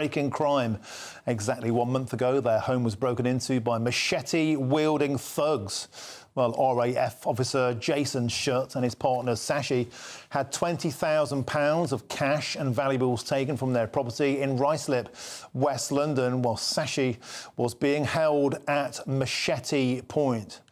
Breaking crime. Exactly 1 month ago, their home was broken into by machete-wielding thugs. Well, RAF officer Jason Shutt and his partner Sashi had £20,000 of cash and valuables taken from their property in Ruislip, West London, while Sashi was being held at Machete Point.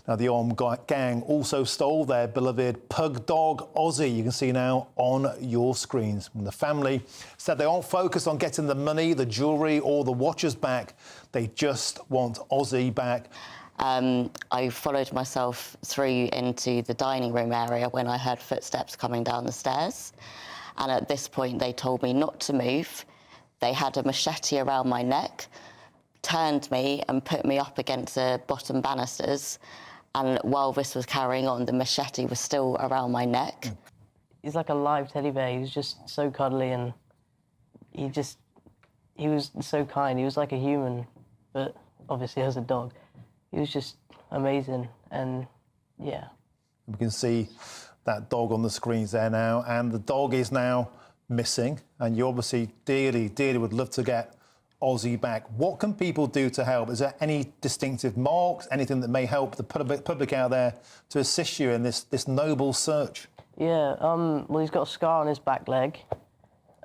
Now, the armed gang also stole their beloved pug dog, Ozzy. You can see now on your screens. And the family said they aren't focused on getting the money, the jewellery or the watches back. They just want Ozzy back. I followed myself through into the dining room area when I heard footsteps coming down the stairs. And at this point, they told me not to move. They had a machete around my neck, turned me and put me up against the bottom banisters. And while this was carrying on, the machete was still around my neck. He's like a live teddy bear. He was just so cuddly and he was so kind. He was like a human, but obviously as a dog. He was just amazing and, yeah. We can see that dog on the screens there now, and the dog is now missing, and you obviously dearly would love to get Ozzy back. What can people do to help? Is there any distinctive marks, anything that may help the public out there to assist you in this noble search? Yeah, well, he's got a scar on his back leg.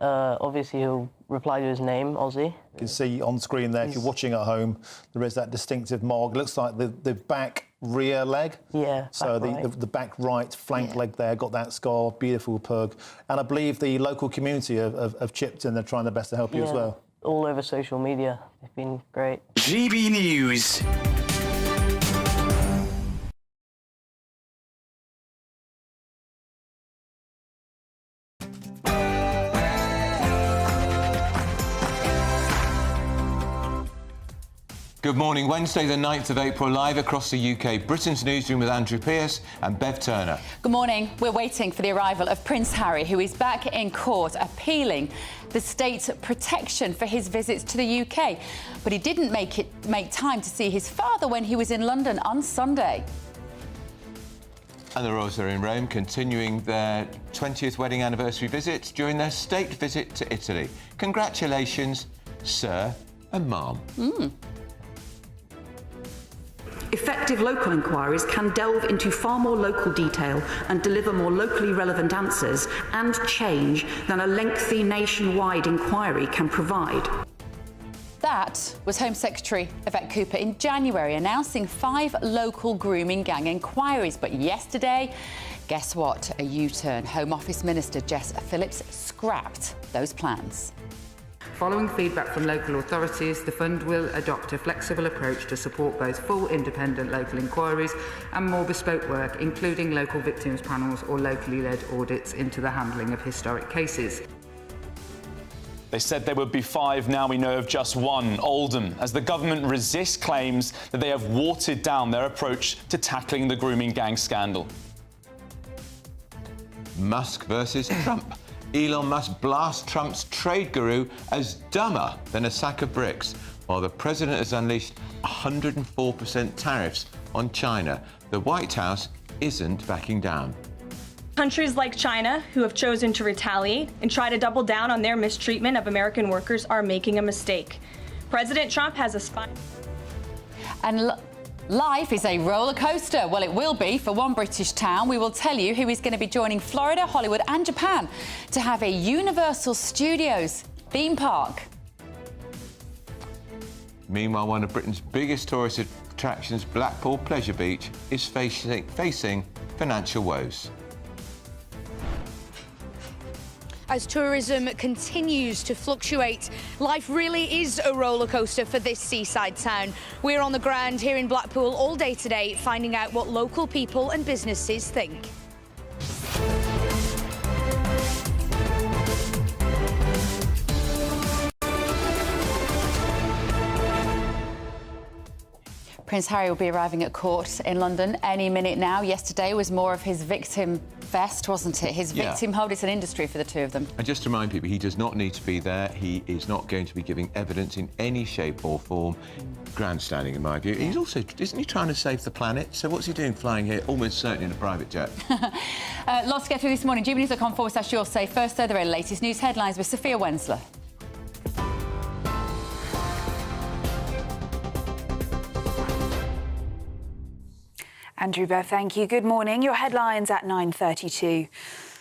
Obviously, he'll reply to his name, Ozzy. You can see on screen there, if you're watching at home, there is that distinctive mark. It looks like the back rear leg. Yeah, so the back right flank leg there, got that scar, beautiful pug. And I believe the local community have chipped in, they're trying their best to help you as well. All over social media. They've been great. GB News. Good morning. Wednesday, the 9th of April, live across the UK. Britain's Newsroom with Andrew Pearce and Bev Turner. Good morning. We're waiting for the arrival of Prince Harry, who is back in court appealing the state's protection for his visits to the UK. But he didn't make time to see his father when he was in London on Sunday. And the royals are in Rome, continuing their 20th wedding anniversary visit during their state visit to Italy. Congratulations, Sir and Ma'am. Effective local inquiries can delve into far more local detail and deliver more locally relevant answers and change than a lengthy nationwide inquiry can provide. That was Home Secretary Yvette Cooper in January announcing 5 local grooming gang inquiries. But yesterday, guess what? A U-turn. Home Office Minister Jess Phillips scrapped those plans. Following feedback from local authorities, the fund will adopt a flexible approach to support both full independent local inquiries and more bespoke work, including local victims panels or locally led audits into the handling of historic cases. They said there would be 5, now we know of just 1, Oldham, as the government resists claims that they have watered down their approach to tackling the grooming gang scandal. Musk versus Trump. Elon Musk blasts Trump's trade guru as dumber than a sack of bricks, while the president has unleashed 104% tariffs on China. The White House isn't backing down. Countries like China, who have chosen to retaliate and try to double down on their mistreatment of American workers, are making a mistake. President Trump has a spy. And life is a roller coaster. Well, it will be for one British town. We will tell you who is going to be joining Florida, Hollywood and Japan to have a Universal Studios theme park. Meanwhile, one of Britain's biggest tourist attractions, Blackpool Pleasure Beach, is facing financial woes. As tourism continues to fluctuate, life really is a roller coaster for this seaside town. We're on the ground here in Blackpool all day today, finding out what local people and businesses think. Prince Harry will be arriving at court in London any minute now. Yesterday was more of his victim fest, wasn't it? His victimhood. It's an industry for the two of them. And just to remind people, he does not need to be there. He is not going to be giving evidence in any shape or form. Grandstanding, in my view. He's also, isn't he trying to save the planet? So what's he doing flying here, almost certainly in a private jet? Lots to get through this morning. GBNews.com/your say. First, though, the very latest news headlines with Sophia Wensler. Andrew Bev, thank you. Good morning. Your headlines at 9:32.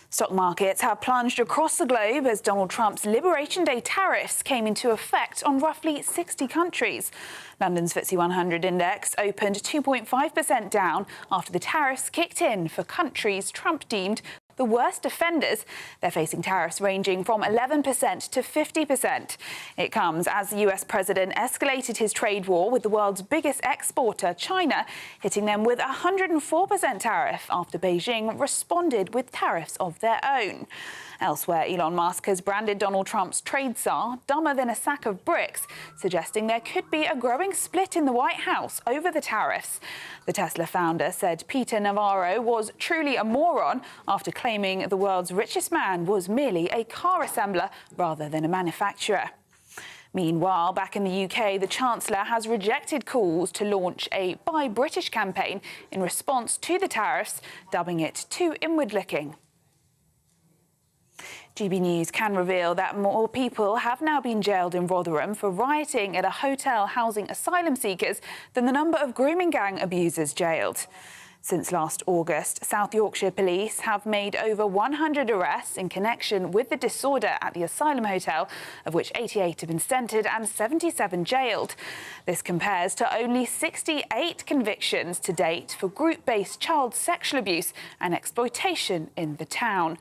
Stock markets have plunged across the globe as Donald Trump's Liberation Day tariffs came into effect on roughly 60 countries. London's FTSE 100 index opened 2.5% down after the tariffs kicked in for countries Trump deemed the worst offenders. They're facing tariffs ranging from 11% to 50%. It comes as the US president escalated his trade war with the world's biggest exporter, China, hitting them with a 104% tariff after Beijing responded with tariffs of their own. Elsewhere, Elon Musk has branded Donald Trump's trade czar dumber than a sack of bricks, suggesting there could be a growing split in the White House over the tariffs. The Tesla founder said Peter Navarro was truly a moron after claiming the world's richest man was merely a car assembler rather than a manufacturer. Meanwhile, back in the UK, the Chancellor has rejected calls to launch a Buy British campaign in response to the tariffs, dubbing it too inward-looking. GB News can reveal that more people have now been jailed in Rotherham for rioting at a hotel housing asylum seekers than the number of grooming gang abusers jailed. Since last August, South Yorkshire police have made over 100 arrests in connection with the disorder at the asylum hotel, of which 88 have been centred and 77 jailed. This compares to only 68 convictions to date for group-based child sexual abuse and exploitation in the town.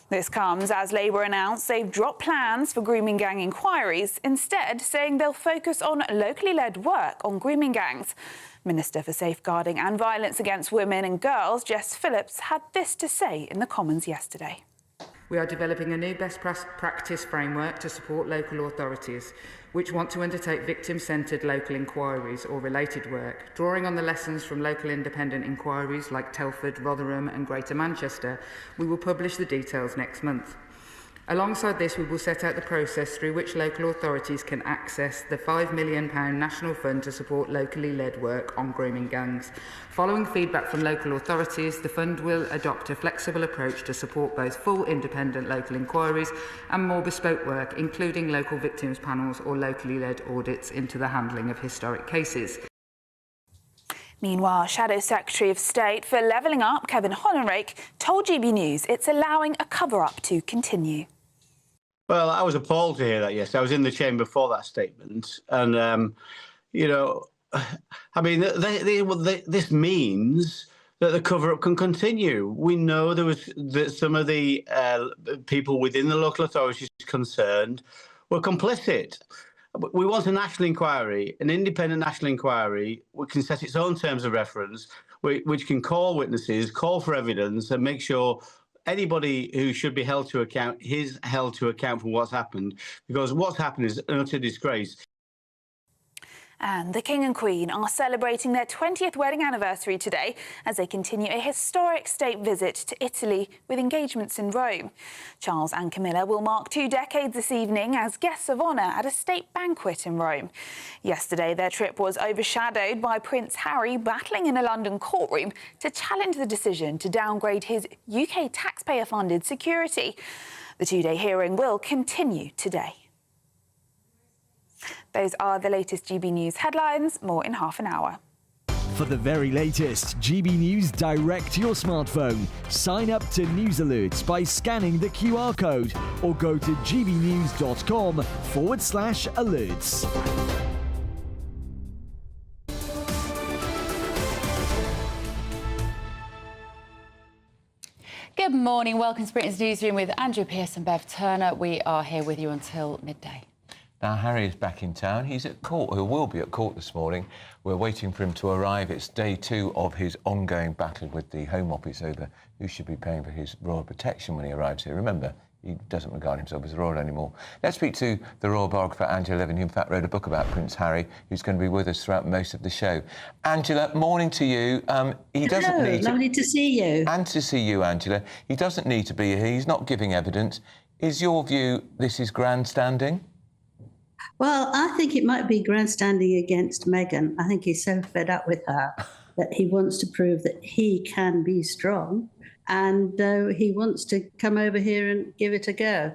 This comes as Labour announced they've dropped plans for grooming gang inquiries, instead saying they'll focus on locally led work on grooming gangs. Minister for Safeguarding and Violence Against Women and Girls, Jess Phillips, had this to say in the Commons yesterday. We are developing a new best practice framework to support local authorities which want to undertake victim-centred local inquiries or related work. Drawing on the lessons from local independent inquiries like Telford, Rotherham and Greater Manchester, we will publish the details next month. Alongside this, we will set out the process through which local authorities can access the £5 million National Fund to support locally led work on grooming gangs. Following feedback from local authorities, the fund will adopt a flexible approach to support both full independent local inquiries and more bespoke work, including local victims panels or locally led audits into the handling of historic cases. Meanwhile, Shadow Secretary of State for Levelling Up, Kevin Hollenrake, told GB News it's allowing a cover-up to continue. Well, I was appalled to hear that yesterday. I was in the chamber for that statement. And, you know, I mean, this means that the cover-up can continue. We know there was that some of the people within the local authorities concerned were complicit. We want a national inquiry, an independent national inquiry, which can set its own terms of reference, which can call witnesses, call for evidence and make sure anybody who should be held to account is held to account for what's happened, because what's happened is an utter disgrace. And the King and Queen are celebrating their 20th wedding anniversary today as they continue a historic state visit to Italy with engagements in Rome. Charles and Camilla will mark 2 decades this evening as guests of honour at a state banquet in Rome. Yesterday, their trip was overshadowed by Prince Harry battling in a London courtroom to challenge the decision to downgrade his UK taxpayer-funded security. The 2-day hearing will continue today. Those are the latest GB News headlines. More in half an hour. For the very latest GB News direct to your smartphone, sign up to News Alerts by scanning the QR code or go to gbnews.com/alerts. Good morning. Welcome to Britain's Newsroom with Andrew Pearce and Bev Turner. We are here with you until midday. Now, Harry is back in town. He's at court, or will be at court this morning. We're waiting for him to arrive. It's day 2 of his ongoing battle with the Home Office over who should be paying for his royal protection when he arrives here. Remember, he doesn't regard himself as royal anymore. Let's speak to the royal biographer, Angela Levin, who in fact wrote a book about Prince Harry, who's going to be with us throughout most of the show. Angela, morning to you. He doesn't need to... Lovely to see you. And to see you, Angela. He doesn't need to be here. He's not giving evidence. Is your view this is grandstanding? Well, I think it might be grandstanding against Meghan. I think he's so fed up with her that he wants to prove that he can be strong, and he wants to come over here and give it a go.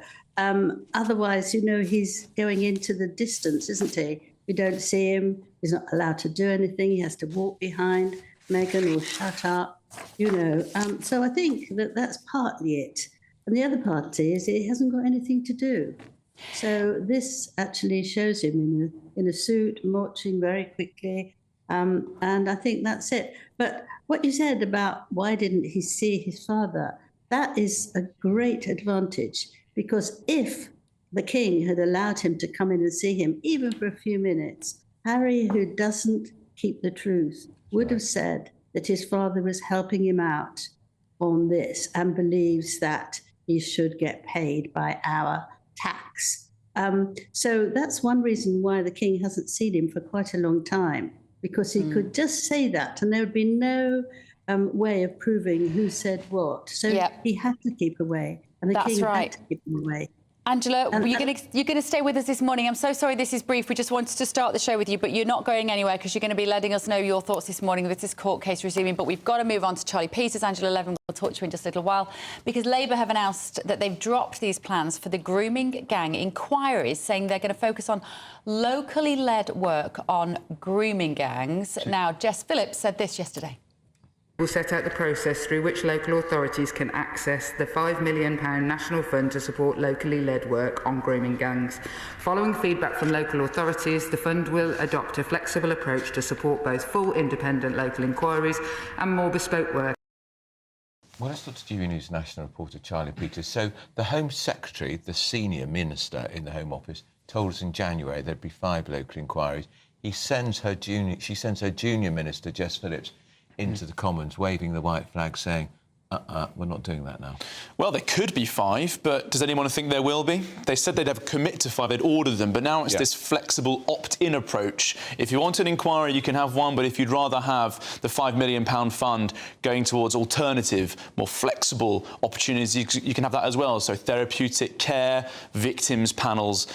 Otherwise, you know, he's going into the distance, isn't he? We don't see him. He's not allowed to do anything. He has to walk behind. Meghan, or shut up, So I think that that's partly it. And the other part is it hasn't got anything to do. So this actually shows him in a suit, marching very quickly. And I think that's it. But what you said about why didn't he see his father, that is a great advantage, because if the king had allowed him to come in and see him, even for a few minutes, Harry, who doesn't keep the truth, would have said that his father was helping him out on this and believes that he should get paid by our tax. So that's one reason why the king hasn't seen him for quite a long time, because he could just say that and there would be no way of proving who said what. So he had to keep away, and the king had to keep him away. Angela, you're going to stay with us this morning. I'm so sorry this is brief. We just wanted to start the show with you, but you're not going anywhere because you're going to be letting us know your thoughts this morning with this court case resuming. But we've got to move on to Charlie Peters. Angela Levin will talk to you in just a little while, because Labour have announced that they've dropped these plans for the grooming gang inquiries, saying they're going to focus on locally led work on grooming gangs. Now, Jess Phillips said this yesterday. Will set out the process through which local authorities can access the £5 million national fund to support locally led work on grooming gangs. Following feedback from local authorities, the fund will adopt a flexible approach to support both full independent local inquiries and more bespoke work. Well, let's talk to GBNews national reporter Charlie Peters. So the Home Secretary, the senior minister in the Home Office, told us in January there'd be 5 local inquiries. She sends her junior minister, Jess Phillips, into the Commons, waving the white flag, saying, we're not doing that now. Well, there could be 5, but does anyone think there will be? They said they'd have commit to 5, they'd order them, but now it's this flexible opt-in approach. If you want an inquiry, you can have one, but if you'd rather have the £5 million fund going towards alternative, more flexible opportunities, you can have that as well. So therapeutic care, victims panels,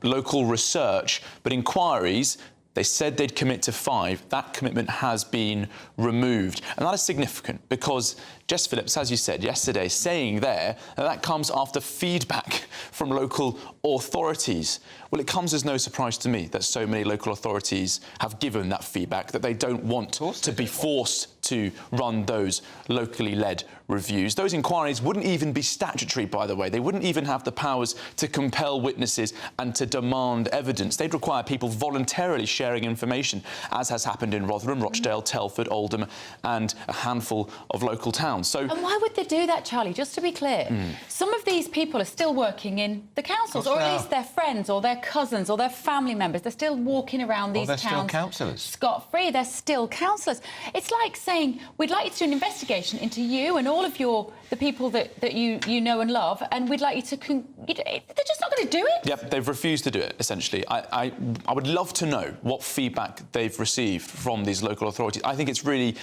local research, but inquiries, they said they'd commit to 5. That commitment has been removed. And that is significant because Jess Phillips, as you said yesterday, saying there that comes after feedback from local authorities. Well, it comes as no surprise to me that so many local authorities have given that feedback, that they don't want to be forced to run those locally led reviews. Those inquiries wouldn't even be statutory, by the way. They wouldn't even have the powers to compel witnesses and to demand evidence. They'd require people voluntarily sharing information, as has happened in Rotherham, Rochdale, Telford, Oldham and a handful of local towns. So, and why would they do that, Charlie? Just to be clear, some of these people are still working in the councils, or at least their friends or their cousins or their family members. They're still walking around these towns. They're still councillors. Scot-free. They're still councillors. It's like saying, we'd like you to do an investigation into you and all of the people that you know and love, and we'd like you to... they're just not going to do it. Yep, they've refused to do it, essentially. I would love to know what feedback they've received from these local authorities. I think it's really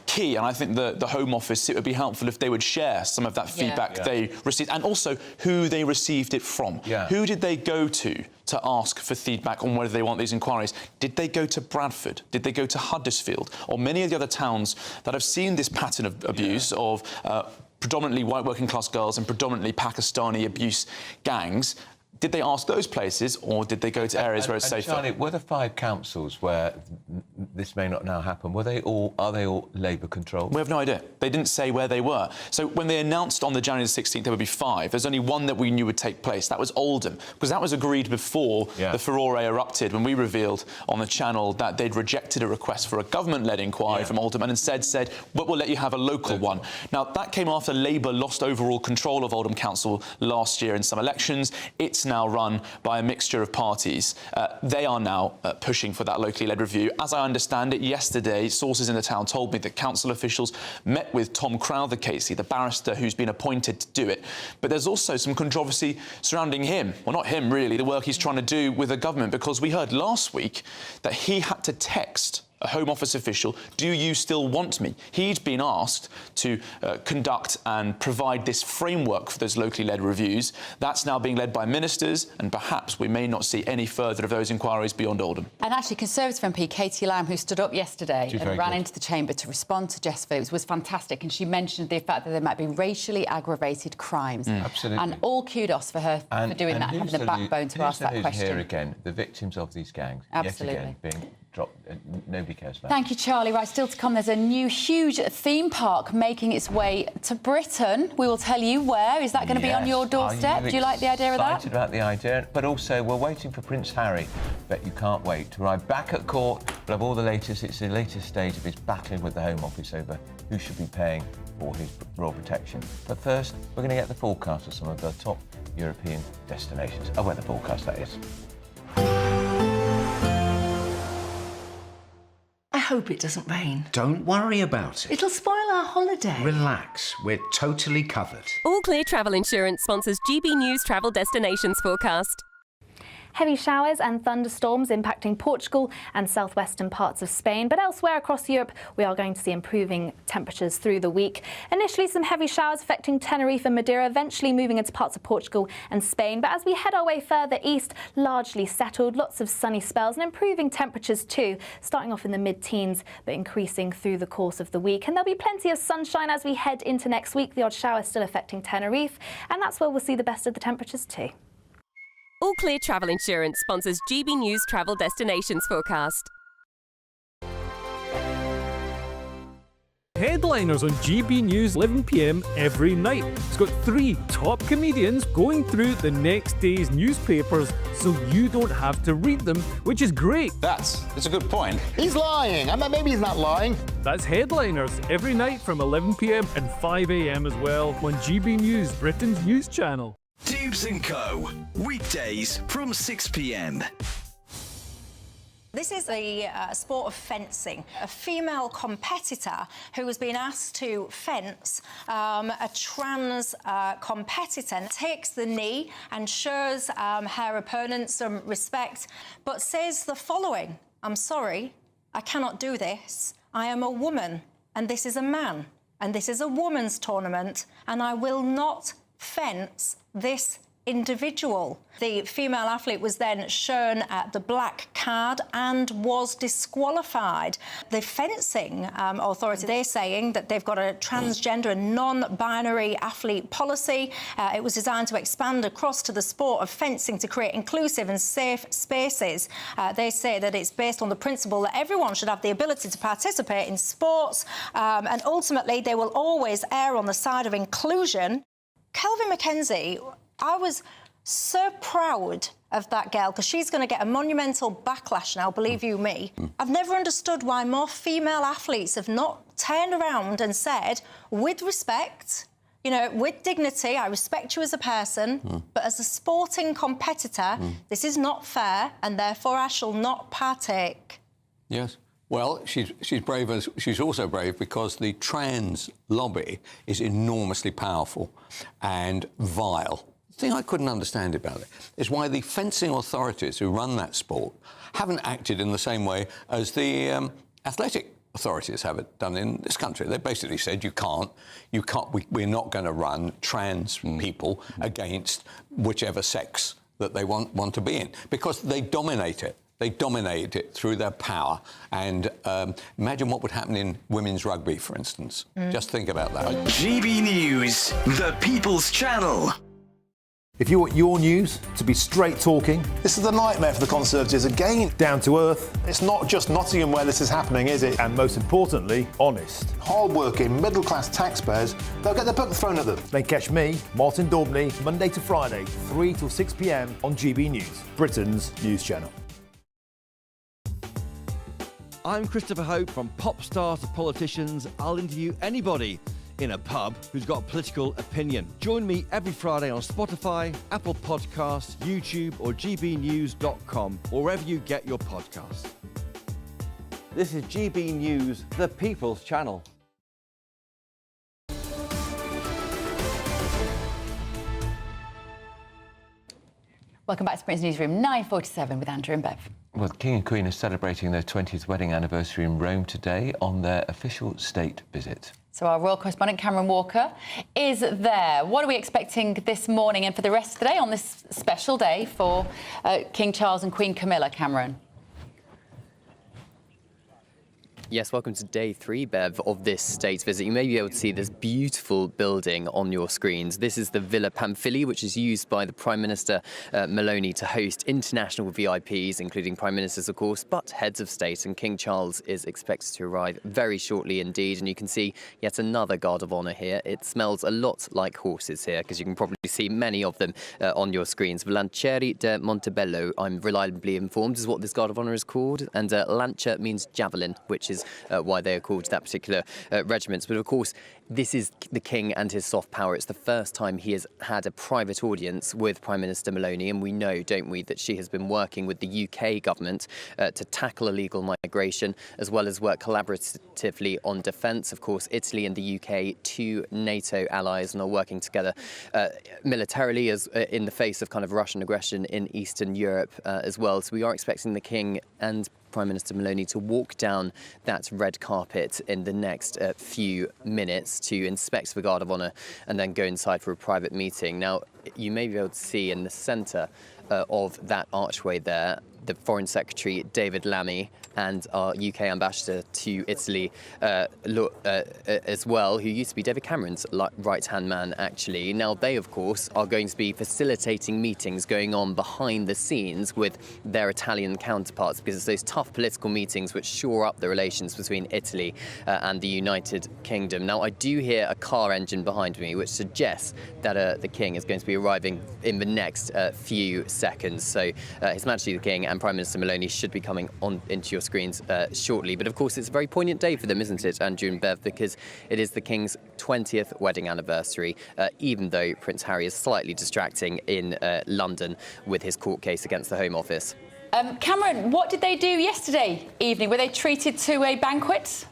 key, and I think the Home Office, it would be helpful if they would share some of that feedback they received, and also who they received it from. Who did they go to ask for feedback on whether they want these inquiries? Did they go to Bradford? Did they go to Huddersfield? Or many of the other towns that have seen this pattern of abuse of predominantly white working class girls and predominantly Pakistani abuse gangs? Did they ask those places, or did they go to areas where it's safer? Charlie, were the 5 councils where this may not now happen, are they all Labour controlled? We have no idea. They didn't say where they were. So when they announced on the January the 16th there would be 5, there's only one that we knew would take place. That was Oldham, because that was agreed before the furore erupted, when we revealed on the channel that they'd rejected a request for a government-led inquiry from Oldham and instead said, but we'll let you have a local one. Now, that came after Labour lost overall control of Oldham Council last year in some elections. It's now run by a mixture of parties. They are now pushing for that locally led review. As I understand it, yesterday, sources in the town told me that council officials met with Tom Crowther Casey, the barrister who's been appointed to do it. But there's also some controversy surrounding him. Well, not him, really, the work he's trying to do with the government, because we heard last week that he had to text a Home Office official, do you still want me? He'd been asked to conduct and provide this framework for those locally led reviews. That's now being led by ministers, and perhaps we may not see any further of those inquiries beyond Oldham. And actually, Conservative MP Katie Lamb, who stood up yesterday and ran into the chamber to respond to Jess Phillips, was fantastic, and she mentioned the fact that there might be racially aggravated crimes. Absolutely. And all kudos for her for doing that and having the backbone to ask that question. Here again, the victims of these gangs, Absolutely. yet again, being nobody cares about. Thank you, Charlie. Right, still to come, there's a new huge theme park making its way to Britain. We will tell you where. Is that going to be on your doorstep? Do you like the idea of that? Excited about the idea, but also we're waiting for Prince Harry. Bet you can't wait to arrive back at court. We'll have all the latest. It's the latest stage of his battling with the Home Office over who should be paying for his royal protection. But first, we're going to get the forecast of some of the top European destinations. Oh, weather forecast, that is. I hope it doesn't rain. Don't worry about it. It'll spoil our holiday. Relax, we're totally covered. All Clear Travel Insurance sponsors GB News Travel Destinations forecast. Heavy showers and thunderstorms impacting Portugal and southwestern parts of Spain, but elsewhere across Europe we are going to see improving temperatures through the week. Initially some heavy showers affecting Tenerife and Madeira, eventually moving into parts of Portugal and Spain, but as we head our way further east, largely settled, lots of sunny spells and improving temperatures too, starting off in the mid-teens but increasing through the course of the week. And there'll be plenty of sunshine as we head into next week, the odd shower still affecting Tenerife, and that's where we'll see the best of the temperatures too. All Clear Travel Insurance sponsors GB News Travel Destinations forecast. Headliners on GB News 11 p.m. every night. It's got 3 top comedians going through the next day's newspapers so you don't have to read them, which is great. That's a good point. He's lying. I mean, maybe he's not lying. That's Headliners every night from 11 p.m. and 5 a.m. as well on GB News, Britain's news channel. Tubes & Co. Weekdays from 6 p.m. This is the sport of fencing. A female competitor who has been asked to fence a trans competitor takes the knee and shows her opponent some respect, but says the following: "I'm sorry, I cannot do this. I am a woman and this is a man and this is a woman's tournament and I will not fence this individual." The female athlete was then shown the black card and was disqualified. The fencing authority, they're saying that they've got a transgender and non-binary athlete policy. It was designed to expand across to the sport of fencing to create inclusive and safe spaces. They say that it's based on the principle that everyone should have the ability to participate in sports, and ultimately they will always err on the side of inclusion. Kelvin McKenzie, I was so proud of that girl because she's going to get a monumental backlash now, believe you me. I've never understood why more female athletes have not turned around and said, with respect, you know, with dignity, I respect you as a person, but as a sporting competitor, this is not fair and therefore I shall not partake. Yes. Well, she's brave. She's also brave because the trans lobby is enormously powerful and vile. The thing I couldn't understand about it is why the fencing authorities who run that sport haven't acted in the same way as the athletic authorities have it done in this country. They basically said we're not going to run trans people against whichever sex that they want to be in because they dominate it. They dominate it through their power. And imagine what would happen in women's rugby, for instance. Just think about that. GB News, the People's Channel. If you want your news to be straight talking, this is the nightmare for the Conservatives again. Down to earth. It's not just Nottingham where this is happening, is it? And most importantly, honest. Hard-working, middle-class taxpayers, they'll get the book thrown at them. They catch me, Martin Daubney, Monday to Friday, 3 till 6 p.m. on GB News, Britain's news channel. I'm Christopher Hope. From pop stars to politicians, I'll interview anybody in a pub who's got a political opinion. Join me every Friday on Spotify, Apple Podcasts, YouTube or gbnews.com, or wherever you get your podcasts. This is GB News, the People's Channel. Welcome back to Britain's Newsroom, 9:47 with Andrew and Bev. Well, the King and Queen are celebrating their 20th wedding anniversary in Rome today on their official state visit. So our royal correspondent Cameron Walker is there. What are we expecting this morning and for the rest of the day on this special day for King Charles and Queen Camilla, Cameron? Yes, welcome to day 3, Bev, of this state visit. You may be able to see this beautiful building on your screens. This is the Villa Pamphili, which is used by the Prime Minister Meloni to host international VIPs, including Prime Ministers, of course, but heads of state. And King Charles is expected to arrive very shortly indeed. And you can see yet another guard of honour here. It smells a lot like horses here, because you can probably see many of them on your screens. Lancieri de Montebello, I'm reliably informed, is what this guard of honour is called. And Lancia means javelin, which is why they are called that particular regiment. But of course, this is the king and his soft power. It's the first time he has had a private audience with Prime Minister Meloni, and we know, don't we, that she has been working with the UK government to tackle illegal migration, as well as work collaboratively on defence. Of course, Italy and the UK, 2 NATO allies, and are working together militarily as in the face of kind of Russian aggression in Eastern Europe as well. So we are expecting the king and Prime Minister Meloni to walk down that red carpet in the next few minutes to inspect the Guard of Honour and then go inside for a private meeting. Now, you may be able to see in the centre of that archway there the Foreign Secretary David Lammy and our UK ambassador to Italy as well, who used to be David Cameron's right-hand man, actually. Now, they, of course, are going to be facilitating meetings going on behind the scenes with their Italian counterparts, because it's those tough political meetings which shore up the relations between Italy and the United Kingdom. Now, I do hear a car engine behind me, which suggests that the King is going to be arriving in the next few seconds. So His Majesty the King and Prime Minister Meloni should be coming on into your screens shortly. But of course, it's a very poignant day for them, isn't it, Andrew and Bev, because it is the King's 20th wedding anniversary, even though Prince Harry is slightly distracting in London with his court case against the Home Office. Cameron, what did they do yesterday evening? Were they treated to a banquet?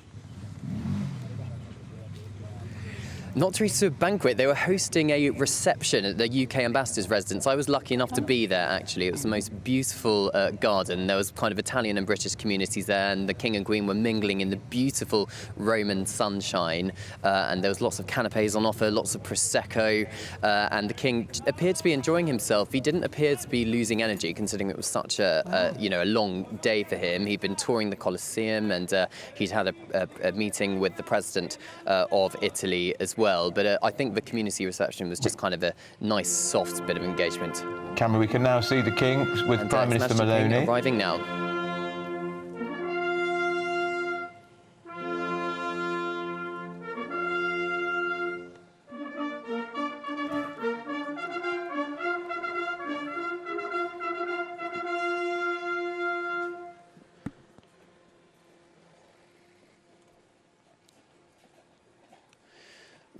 Not treated to a banquet, they were hosting a reception at the UK ambassador's residence. I was lucky enough to be there, actually. It was the most beautiful garden. There was kind of Italian and British communities there, and the King and Queen were mingling in the beautiful Roman sunshine. And there was lots of canapes on offer, lots of Prosecco, and the King appeared to be enjoying himself. He didn't appear to be losing energy, considering it was such a long day for him. He'd been touring the Colosseum, and he'd had a meeting with the President of Italy as well. But I think the community reception was just kind of a nice, soft bit of engagement. Cameron, we can now see the King with Prime Minister Meloni arriving now.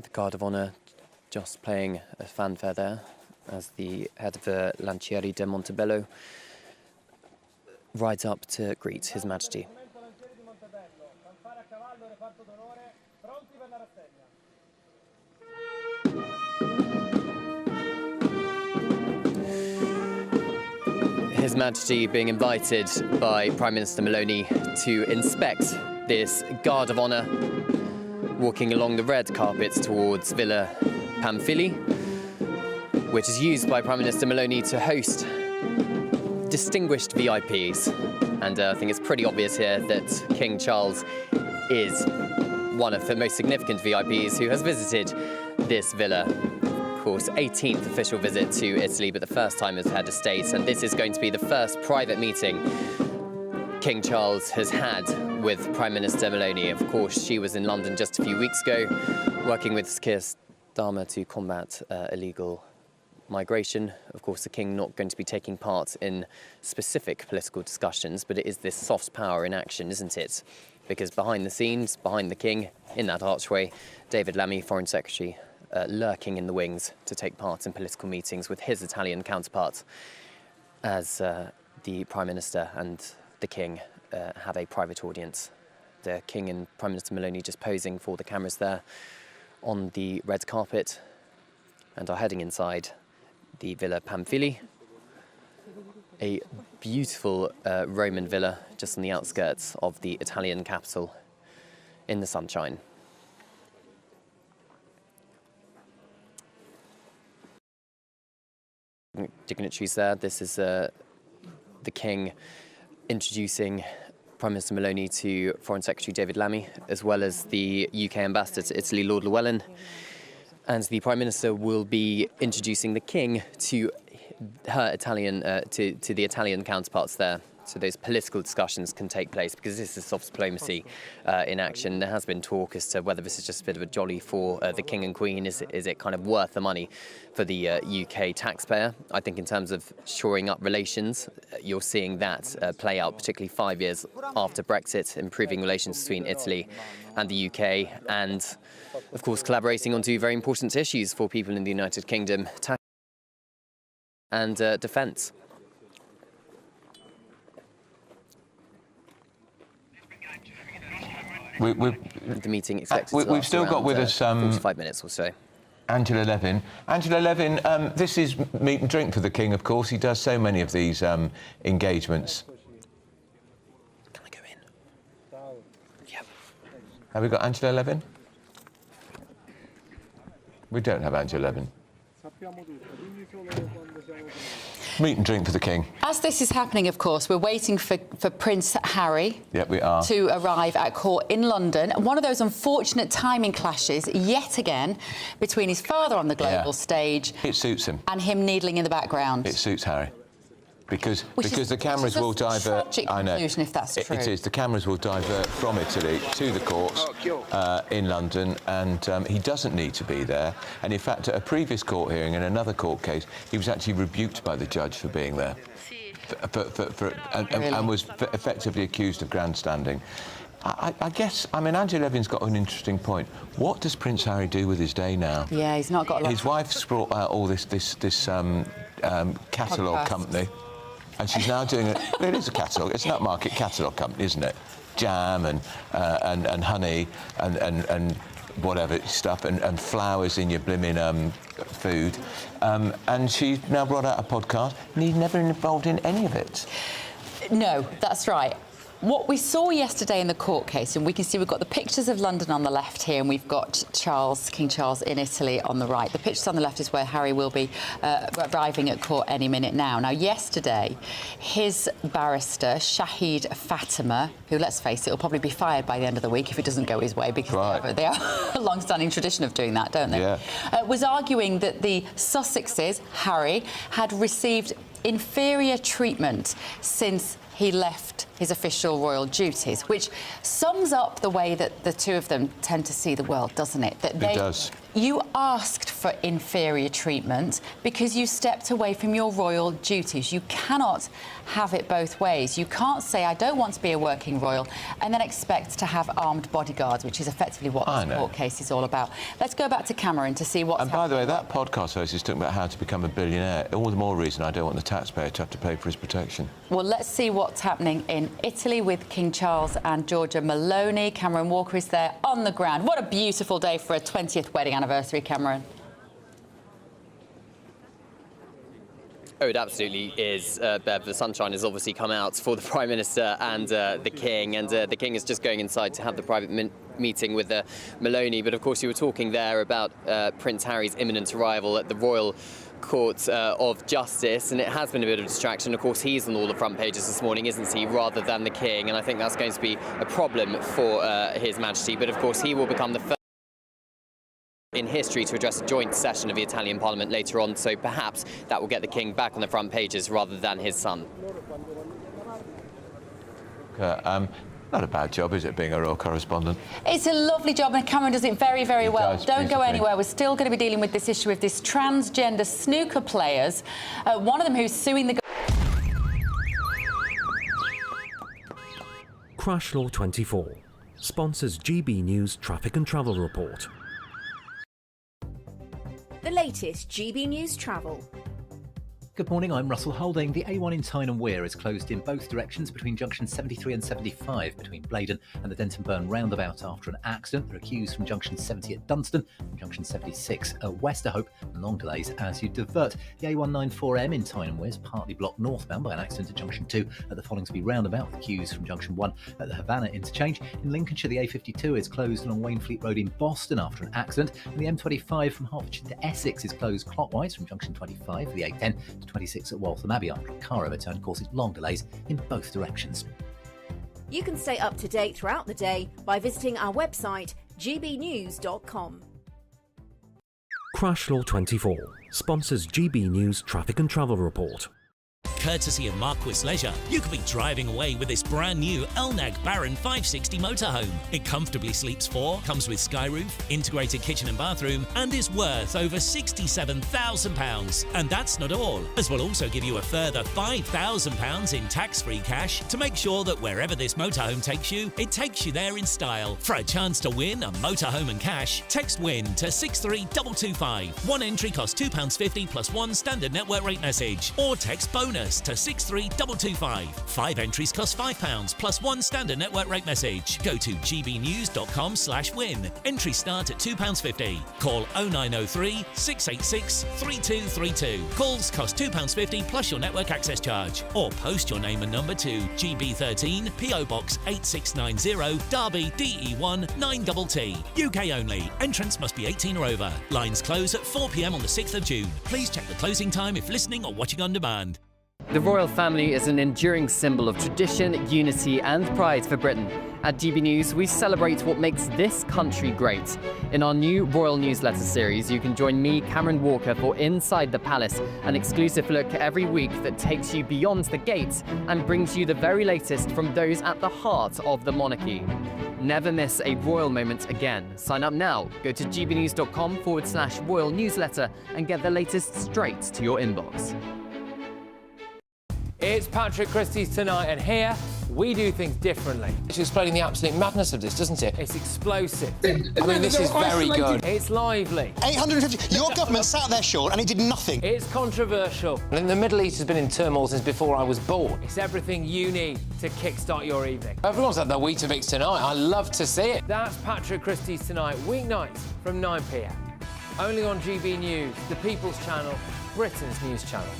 The Guard of Honour just playing a fanfare there as the head of the Lancieri de Montebello rides up to greet His Majesty. His Majesty being invited by Prime Minister Meloni to inspect this Guard of Honour, walking along the red carpets towards Villa Pamphili, which is used by Prime Minister Meloni to host distinguished VIPs. And I think it's pretty obvious here that King Charles is one of the most significant VIPs who has visited this villa. Of course, 18th official visit to Italy, but the first time as head of state. And this is going to be the first private meeting King Charles has had with Prime Minister Meloni. Of course, she was in London just a few weeks ago, working with Keir Starmer to combat illegal migration. Of course, the King not going to be taking part in specific political discussions, but it is this soft power in action, isn't it? Because behind the scenes, behind the King, in that archway, David Lammy, Foreign Secretary, lurking in the wings to take part in political meetings with his Italian counterpart, as the Prime Minister and the King have a private audience. The King and Prime Minister Meloni just posing for the cameras there on the red carpet and are heading inside the Villa Pamphili, a beautiful Roman villa just on the outskirts of the Italian capital in the sunshine. Dignitaries there. This is the King introducing Prime Minister Maloney to Foreign Secretary David Lammy, as well as the UK Ambassador to Italy, Lord Llewellyn. And the Prime Minister will be introducing the King to her Italian, to the Italian counterparts there. So those political discussions can take place, because this is soft diplomacy in action. There has been talk as to whether this is just a bit of a jolly for the King and Queen. Is it kind of worth the money for the UK taxpayer? I think in terms of shoring up relations, you're seeing that play out, particularly 5 years after Brexit, improving relations between Italy and the UK, and of course collaborating on two very important issues for people in the United Kingdom, tax and defence. The meeting expected to we've still got with us 45 minutes or so. Angela Levin. Angela Levin, this is meat and drink for the King, of course. He does so many of these engagements. Can I go in? Yep. Have we got Angela Levin? We don't have Angela Levin. Meat and drink for the King. As this is happening, of course, we're waiting for Prince Harry we are. to arrive at court in London. One of those unfortunate timing clashes, yet again, between his father on the global stage. It suits him. And him needling in the background. It suits Harry. Because the cameras will divert. I know. If that's true. It is. The cameras will divert from Italy to the courts in London, and he doesn't need to be there. And in fact, at a previous court hearing in another court case, he was actually rebuked by the judge for being there, and was effectively accused of grandstanding. I guess, I mean, Angela Levin's got an interesting point. What does Prince Harry do with his day now? Yeah, he's not got a lot. His wife's brought out all this catalogue company. And she's now doing it. It is a catalogue. It's an upmarket catalogue company, isn't it? Jam and honey and whatever stuff and flowers in your blimmin' food. And she's now brought out a podcast, and he's never involved in any of it. No, that's right. What we saw yesterday in the court case, and we can see we've got the pictures of London on the left here, and we've got King Charles in Italy on the right. The pictures on the left is where Harry will be arriving at court any minute now. Now, yesterday, his barrister, Shahid Fatima, who, let's face it, will probably be fired by the end of the week if it doesn't go his way, because they have a long-standing tradition of doing that, don't they? Yeah. Was arguing that the Sussexes, Harry, had received inferior treatment since he left his official royal duties, which sums up the way that the two of them tend to see the world, doesn't it? That it does. You asked for inferior treatment because you stepped away from your royal duties. You cannot have it both ways. You can't say, I don't want to be a working royal, and then expect to have armed bodyguards, which is effectively what this court case is all about. Let's go back to Cameron to see what's happening. And by the way, that podcast host is talking about how to become a billionaire. All the more reason I don't want the taxpayer to have to pay for his protection. Well, let's see what's happening in Italy with King Charles and Giorgia Meloni. Cameron Walker is there on the ground. What a beautiful day for a 20th wedding anniversary, Cameron. Oh, it absolutely is, Bev. The sunshine has obviously come out for the Prime Minister and the King, and the King is just going inside to have the private meeting with Meloni. But of course, you were talking there about Prince Harry's imminent arrival at the Royal Court of Justice, and it has been a bit of a distraction. Of course, he's on all the front pages this morning, isn't he, rather than the King, and I think that's going to be a problem for His Majesty. But of course, he will become the first in history to address a joint session of the Italian Parliament later on, so perhaps that will get the King back on the front pages rather than his son. Not a bad job, is it, being a royal correspondent? It's a lovely job, and Cameron does it very, very well. Don't go anywhere. We're still going to be dealing with this issue of this transgender snooker players. One of them who's suing the... Crash Law 24 sponsors GB News Traffic and Travel Report. The latest GB News Travel. Good morning, I'm Russell Holding. The A1 in Tyne and Wear is closed in both directions between junction 73 and 75 between Blaydon and the Denton Burn roundabout after an accident. There are queues from junction 70 at Dunstan and junction 76 at Westerhope, and long delays as you divert. The A194M in Tyne and Wear is partly blocked northbound by an accident at junction 2 at the Follingsby roundabout. The queues from junction 1 at the Havana interchange. In Lincolnshire, the A52 is closed along Wainfleet Road in Boston after an accident, and the M25 from Hertfordshire to Essex is closed clockwise from junction 25 for the A10 to 26 at Waltham Abbey after a car overturn causes long delays in both directions. You can stay up to date throughout the day by visiting our website, gbnews.com. Crash Law 24 sponsors GB News Traffic and Travel Report. Courtesy of Marquis Leisure, you could be driving away with this brand new Elnag Baron 560 motorhome. It comfortably sleeps 4, comes with sky roof, integrated kitchen and bathroom, and is worth over £67,000. And that's not all, as we'll also give you a further £5,000 in tax-free cash to make sure that wherever this motorhome takes you, it takes you there in style. For a chance to win a motorhome and cash, text WIN to 63225. One entry costs £2.50 plus one standard network rate message, or text bonus to 63225. 5 entries cost £5 plus one standard network rate message. Go to gbnews.com/win. Entries start at £2.50. Call 0903 686 3232. Calls cost £2.50 plus your network access charge. Or post your name and number to GB13 PO Box 8690 Derby DE1 9TT. UK only. Entrance must be 18 or over. Lines close at 4 p.m. on the 6th of June. Please check the closing time if listening or watching on demand. The royal family is an enduring symbol of tradition, unity and pride for Britain. At GB News, we celebrate what makes this country great. In our new royal newsletter series, you can join me, Cameron Walker, for Inside the Palace, an exclusive look every week that takes you beyond the gates and brings you the very latest from those at the heart of the monarchy. Never miss a royal moment again. Sign up now. Go to gbnews.com/royal newsletter and get the latest straight to your inbox. It's Patrick Christie's Tonight, and here we do things differently. It's explaining the absolute madness of this, doesn't it? It's explosive. I mean, this is very good. It's lively. 850. Your government sat there, Sean, and it did nothing. It's controversial. And the Middle East has been in turmoil since before I was born. It's everything you need to kickstart your evening. Everyone's had their Weetabix tonight. I love to see it. That's Patrick Christie's Tonight, weeknights from 9 p.m. Only on GB News, the People's Channel, Britain's news channel.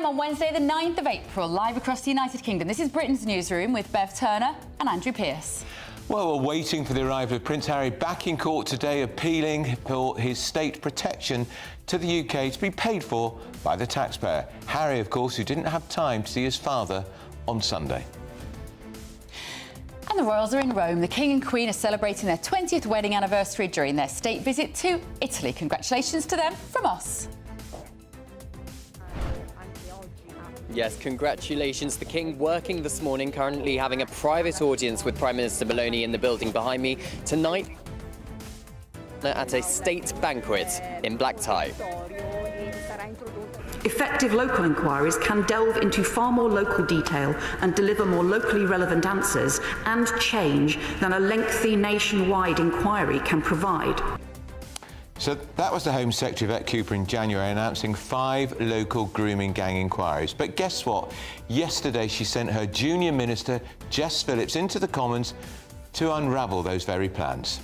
On Wednesday, the 9th of April, live across the United Kingdom. This is Britain's Newsroom with Bev Turner and Andrew Pearce. Well, we're waiting for the arrival of Prince Harry back in court today, appealing for his state protection to the UK to be paid for by the taxpayer. Harry, of course, who didn't have time to see his father on Sunday. And the royals are in Rome. The King and Queen are celebrating their 20th wedding anniversary during their state visit to Italy. Congratulations to them from us. Yes, congratulations. The King working this morning, currently having a private audience with Prime Minister Maloney in the building behind me. Tonight, at a state banquet in black tie. Effective local inquiries can delve into far more local detail and deliver more locally relevant answers and change than a lengthy nationwide inquiry can provide. So that was the Home Secretary, Yvette Cooper, in January announcing 5 local grooming gang inquiries. But guess what? Yesterday she sent her junior minister, Jess Phillips, into the Commons to unravel those very plans.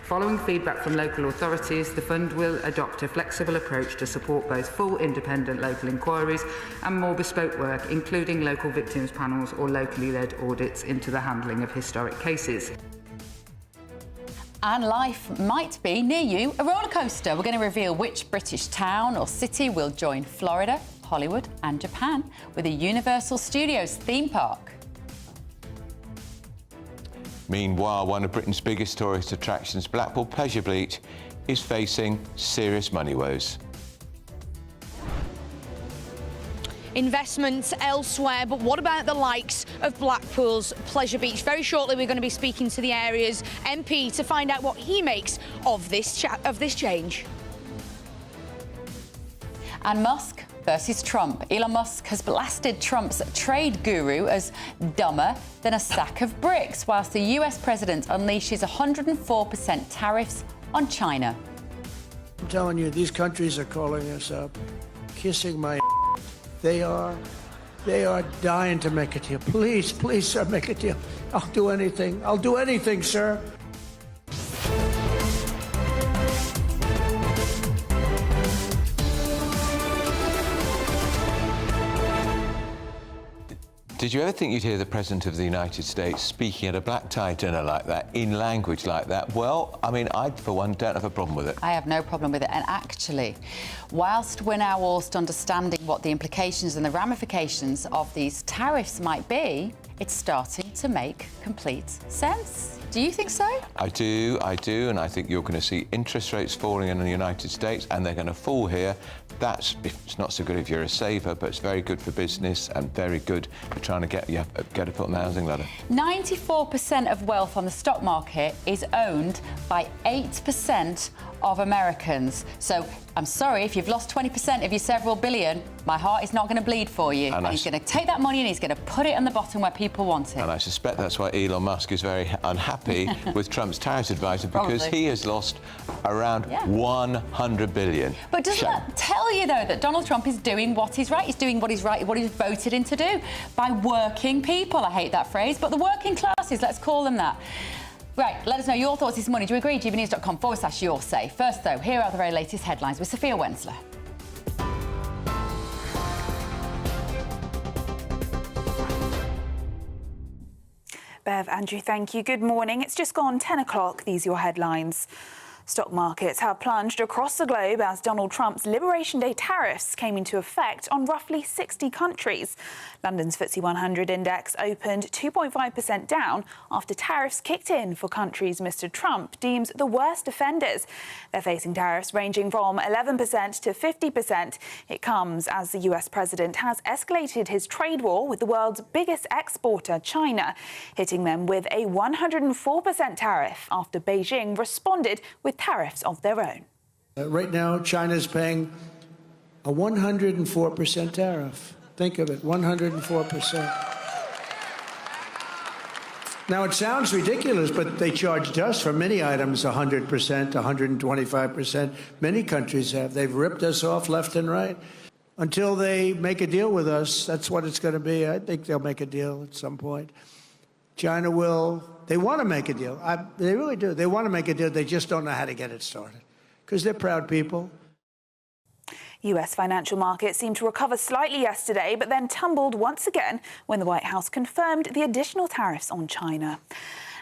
Following feedback from local authorities, the fund will adopt a flexible approach to support both full independent local inquiries and more bespoke work, including local victims panels or locally led audits into the handling of historic cases. And life might be, near you, a roller coaster. We're going to reveal which British town or city will join Florida, Hollywood and Japan with a Universal Studios theme park. Meanwhile, one of Britain's biggest tourist attractions, Blackpool Pleasure Beach, is facing serious money woes. Investments elsewhere, but what about the likes of Blackpool's Pleasure Beach? Very shortly we're going to be speaking to the area's MP to find out what he makes of this change. And Musk versus Trump. Elon Musk has blasted Trump's trade guru as dumber than a sack of bricks, whilst the US president unleashes 104% tariffs on China. I'm telling you, these countries are calling us up, kissing my They are dying to make a deal. Please, please, sir, make a deal. I'll do anything. I'll do anything, sir. Did you ever think you'd hear the President of the United States speaking at a black tie dinner like that, in language like that? Well, I mean, I, for one, don't have a problem with it. I have no problem with it. And actually, whilst we're now all understanding what the implications and the ramifications of these tariffs might be, it's starting to make complete sense. Do you think so? I do, and I think you're going to see interest rates falling in the United States, and they're going to fall here. It's not so good if you're a saver, but it's very good for business and very good for trying to get a foot on the housing ladder. 94% of wealth on the stock market is owned by 8% of Americans. So I'm sorry, if you've lost 20% of your several billion, my heart is not going to bleed for you. And he's going to take that money and he's going to put it on the bottom where people want it. And I suspect that's why Elon Musk is very unhappy with Trump's tariffs advisor, because he has lost around 100 billion. But doesn't that tell you, though, that Donald Trump is doing what is right? He's doing what is right, what he's voted in to do by working people. I hate that phrase, but the working classes, let's call them that. Right, let us know your thoughts this morning. Do you agree? GBNews.com/your say. First, though, here are the very latest headlines with Sophia Wensler. Bev, Andrew, thank you. Good morning. It's just gone 10 o'clock. These are your headlines. Stock markets have plunged across the globe as Donald Trump's Liberation Day tariffs came into effect on roughly 60 countries. London's FTSE 100 index opened 2.5% down after tariffs kicked in for countries Mr. Trump deems the worst offenders. They're facing tariffs ranging from 11% to 50%. It comes as the US president has escalated his trade war with the world's biggest exporter, China, hitting them with a 104% tariff after Beijing responded with tariffs of their own. Right now, China's paying a 104% tariff. Think of it, 104%. Now, it sounds ridiculous, but they charged us for many items 100%, 125%. Many countries have. They've ripped us off left and right. Until they make a deal with us, that's what it's going to be. I think they'll make a deal at some point. China will. They want to make a deal. They really do. They want to make a deal. They just don't know how to get it started because they're proud people. US financial markets seemed to recover slightly yesterday, but then tumbled once again when the White House confirmed the additional tariffs on China.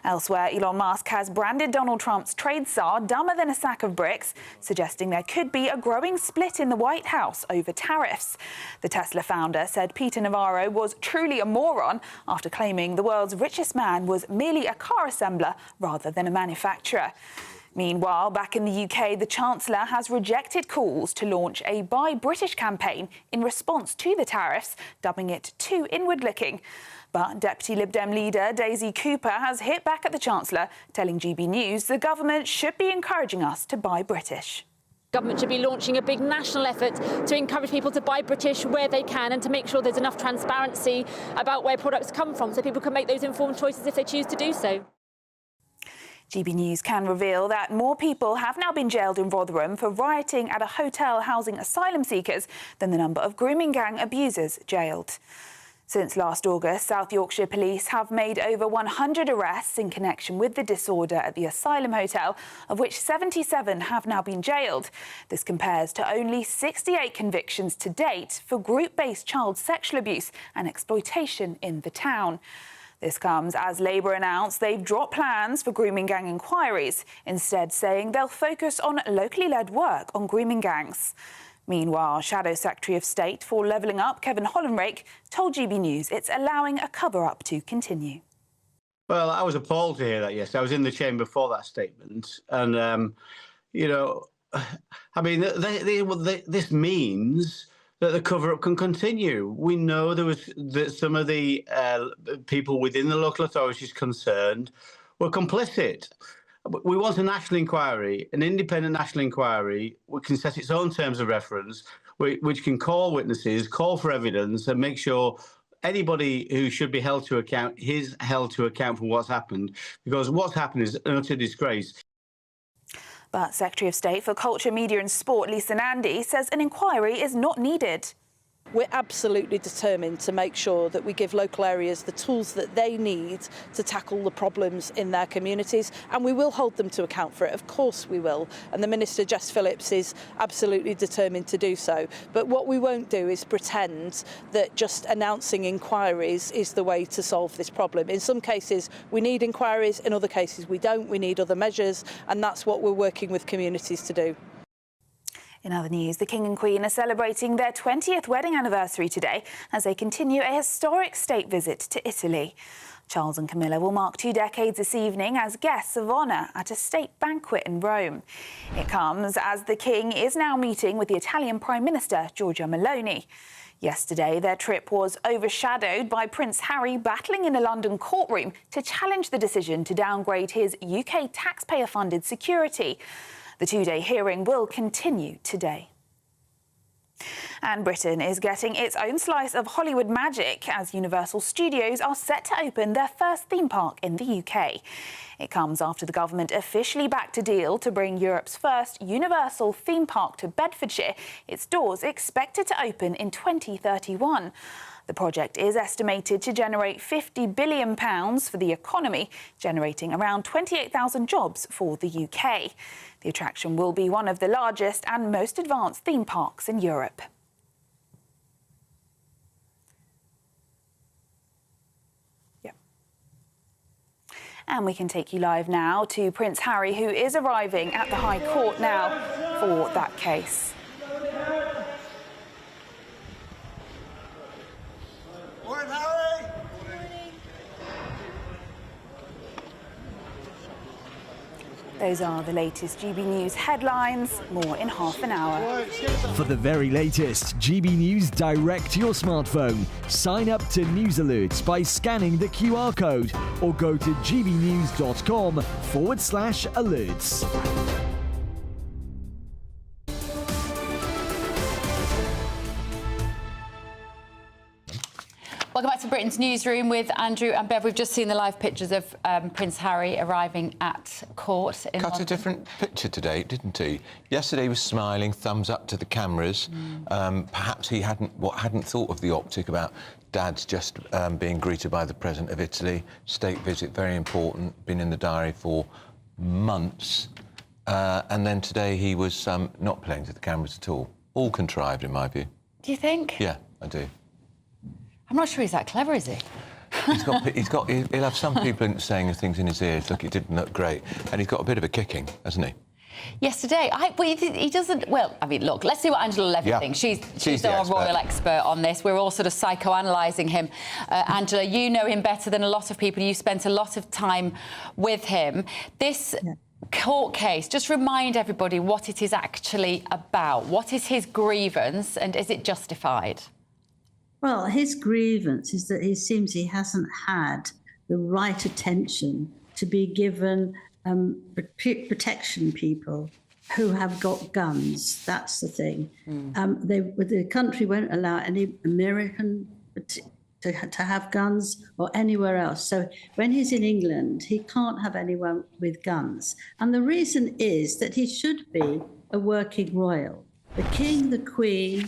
Elsewhere, Elon Musk has branded Donald Trump's trade czar dumber than a sack of bricks, suggesting there could be a growing split in the White House over tariffs. The Tesla founder said Peter Navarro was truly a moron after claiming the world's richest man was merely a car assembler rather than a manufacturer. Meanwhile, back in the UK, the Chancellor has rejected calls to launch a Buy British campaign in response to the tariffs, dubbing it too inward-looking. But Deputy Lib Dem leader Daisy Cooper has hit back at the Chancellor, telling GB News the government should be encouraging us to buy British. Government should be launching a big national effort to encourage people to buy British where they can and to make sure there's enough transparency about where products come from so people can make those informed choices if they choose to do so. GB News can reveal that more people have now been jailed in Rotherham for rioting at a hotel housing asylum seekers than the number of grooming gang abusers jailed. Since last August, South Yorkshire Police have made over 100 arrests in connection with the disorder at the asylum hotel, of which 77 have now been jailed. This compares to only 68 convictions to date for group-based child sexual abuse and exploitation in the town. This comes as Labour announced they've dropped plans for grooming gang inquiries, instead saying they'll focus on locally led work on grooming gangs. Meanwhile, Shadow Secretary of State for Levelling Up, Kevin Hollenrake, told GB News it's allowing a cover-up to continue. Well, I was appalled to hear that yesterday. I was in the chamber for that statement. And, you know, I mean, this means that the cover-up can continue. We know that some of the people within the local authorities concerned were complicit. We want a national inquiry, an independent national inquiry, which can set its own terms of reference, which can call witnesses, call for evidence, and make sure anybody who should be held to account is held to account for what's happened, because what's happened is an utter disgrace. But Secretary of State for Culture, Media and Sport, Lisa Nandy, says an inquiry is not needed. We're absolutely determined to make sure that we give local areas the tools that they need to tackle the problems in their communities, and we will hold them to account for it. Of course we will, and the Minister, Jess Phillips, is absolutely determined to do so. But what we won't do is pretend that just announcing inquiries is the way to solve this problem. In some cases we need inquiries, in other cases we don't. We need other measures, and that's what we're working with communities to do. In other news, the King and Queen are celebrating their 20th wedding anniversary today as they continue a historic state visit to Italy. Charles and Camilla will mark 2 decades this evening as guests of honour at a state banquet in Rome. It comes as the King is now meeting with the Italian Prime Minister, Giorgia Meloni. Yesterday, their trip was overshadowed by Prince Harry battling in a London courtroom to challenge the decision to downgrade his UK taxpayer-funded security. The 2-day hearing will continue today. And Britain is getting its own slice of Hollywood magic as Universal Studios are set to open their first theme park in the UK. It comes after the government officially backed a deal to bring Europe's first Universal theme park to Bedfordshire. Its doors expected to open in 2031. The project is estimated to generate £50 billion for the economy, generating around 28,000 jobs for the UK. The attraction will be one of the largest and most advanced theme parks in Europe. And we can take you live now to Prince Harry, who is arriving at the High Court now for that case. Morning, Harry! Those are the latest GB News headlines. More in half an hour. For the very latest GB News direct to your smartphone, sign up to News Alerts by scanning the QR code or go to gbnews.com/alerts. Welcome back to Britain's Newsroom with Andrew and Bev. We've just seen the live pictures of Prince Harry arriving at court in London. Cut a different picture today, didn't he? Yesterday he was smiling, thumbs up to the cameras. Perhaps he hadn't thought of the optic about Dad's just being greeted by the President of Italy. State visit, very important, been in the diary for months. And then today he was not playing to the cameras at all. All contrived, in my view. Do you think? Yeah, I do. I'm not sure he's that clever, is he? He'll have some people saying things in his ears. Look, it didn't look great, and he's got a bit of a kicking, hasn't he? Yesterday, he doesn't. Well, I mean, look, let's see what Angela Levy thinks. She's our royal expert on this. We're all sort of psychoanalyzing him. Angela, you know him better than a lot of people. You spent a lot of time with him. This court case, just remind everybody what it is actually about. What is his grievance, and is it justified? Well, his grievance is that he seems he hasn't had the right attention to be given protection people who have got guns. That's the thing. The country won't allow any American to have guns or anywhere else. So when he's in England, he can't have anyone with guns. And the reason is that he should be a working royal. The King, the Queen,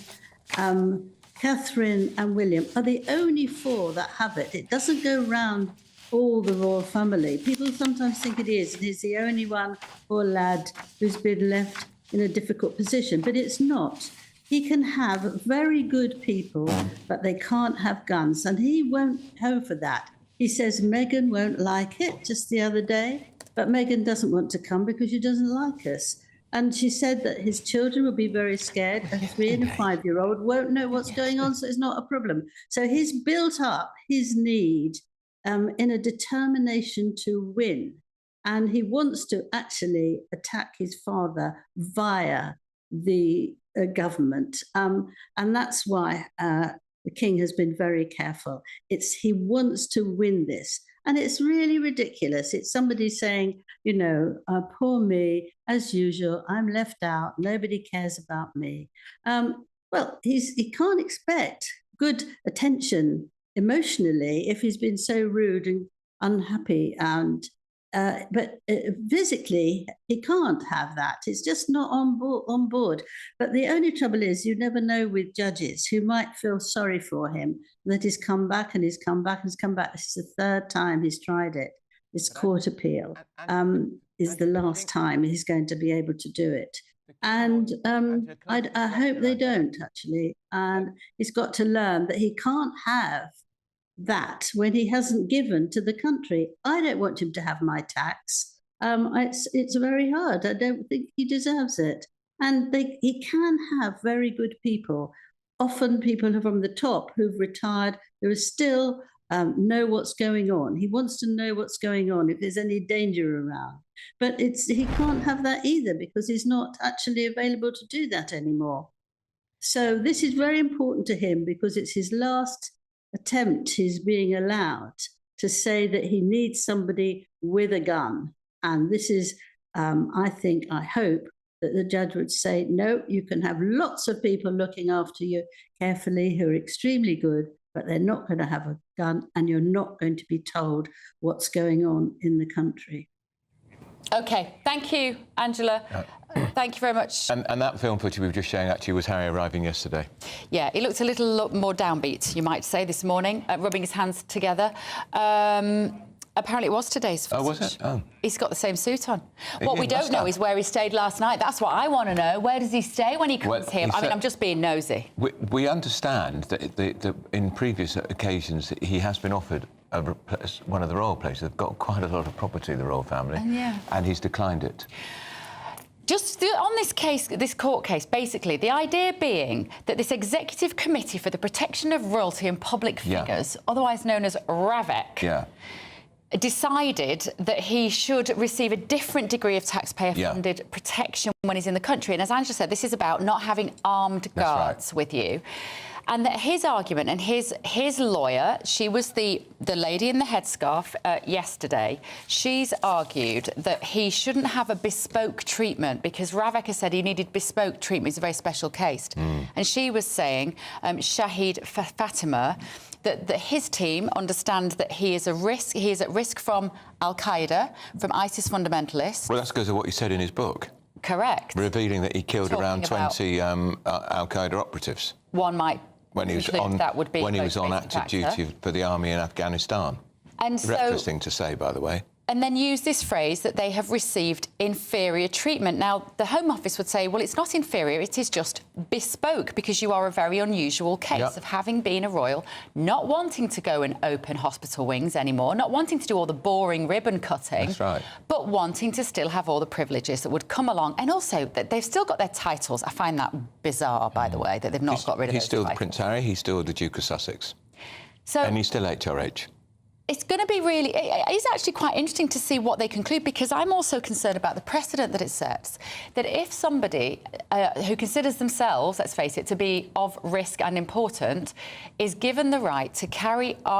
Catherine and William are the only 4 that have it. It doesn't go round all the royal family. People sometimes think it is, and he's the only one, poor lad, who's been left in a difficult position. But it's not. He can have very good people, but they can't have guns, and he won't go for that. He says Meghan won't like it just the other day, but Meghan doesn't want to come because she doesn't like us. And she said that his children will be very scared. A 3- and 5-year-old won't know what's going on, so it's not a problem. So he's built up his need in a determination to win. And he wants to actually attack his father via the government. And that's why the King has been very careful. He wants to win this. And it's really ridiculous. It's somebody saying, you know, poor me, as usual, I'm left out, nobody cares about me. Well, he can't expect good attention emotionally if he's been so rude and unhappy and but physically, he can't have that. It's just not on board. But the only trouble is, you never know with judges who might feel sorry for him that he's come back and he's come back and he's come back. This is the third time he's tried it. This court appeal is the last time he's going to be able to do it. And I hope they don't, actually. And he's got to learn that he can't have that when he hasn't given to the country. I don't want him to have my tax. It's very hard. I don't think he deserves it. And he can have very good people, often people from the top who've retired, who are still know what's going on. He wants to know what's going on, if there's any danger around. But he can't have that either, because he's not actually available to do that anymore. So this is very important to him, because it's his last attempt he's being allowed to say that he needs somebody with a gun. And this is, I hope that the judge would say, no, you can have lots of people looking after you carefully who are extremely good, but they're not going to have a gun, and you're not going to be told what's going on in the country. OK, thank you, Angela. Thank you very much. And that film footage we were just showing actually was Harry arriving yesterday. Yeah, he looked a little more downbeat, you might say, this morning, rubbing his hands together. Apparently it was today's footage. Oh, was it? Oh. He's got the same suit on. What we don't know is where he stayed last night. That's what I want to know. Where does he stay when he comes here? I mean, I'm just being nosy. We understand that in previous occasions he has been offered one of the royal places. They've got quite a lot of property, the royal family, and he's declined it. Just on this case, this court case, basically, the idea being that this Executive Committee for the Protection of Royalty and Public Figures, otherwise known as RAVEC, decided that he should receive a different degree of taxpayer-funded protection when he's in the country. And as Angela said, this is about not having armed guards with you. And that his argument, and his lawyer, she was the lady in the headscarf yesterday, she's argued that he shouldn't have a bespoke treatment, because Ravek has said he needed bespoke treatment. It's a very special case. And she was saying, Shahid Fatima, that his team understand that he is at risk from Al-Qaeda, from ISIS fundamentalists. Well, that goes to what he said in his book. Correct. Revealing that he killed around 20 Al-Qaeda operatives. One might when he was on active duty for the army in Afghanistan. And reckless thing to say, by the way. And then use this phrase that they have received inferior treatment. Now, the Home Office would say, well, it's not inferior, it is just bespoke, because you are a very unusual case of having been a royal, not wanting to go and open hospital wings anymore, not wanting to do all the boring ribbon cutting, but wanting to still have all the privileges that would come along. And also that they've still got their titles. I find that bizarre, by the way, that they've not got rid of those He's still titles. Prince Harry, he's still the Duke of Sussex. And he's still HRH. It's going to be really... It's actually quite interesting to see what they conclude, because I'm also concerned about the precedent that it sets. That if somebody who considers themselves, let's face it, to be of risk and important, is given the right to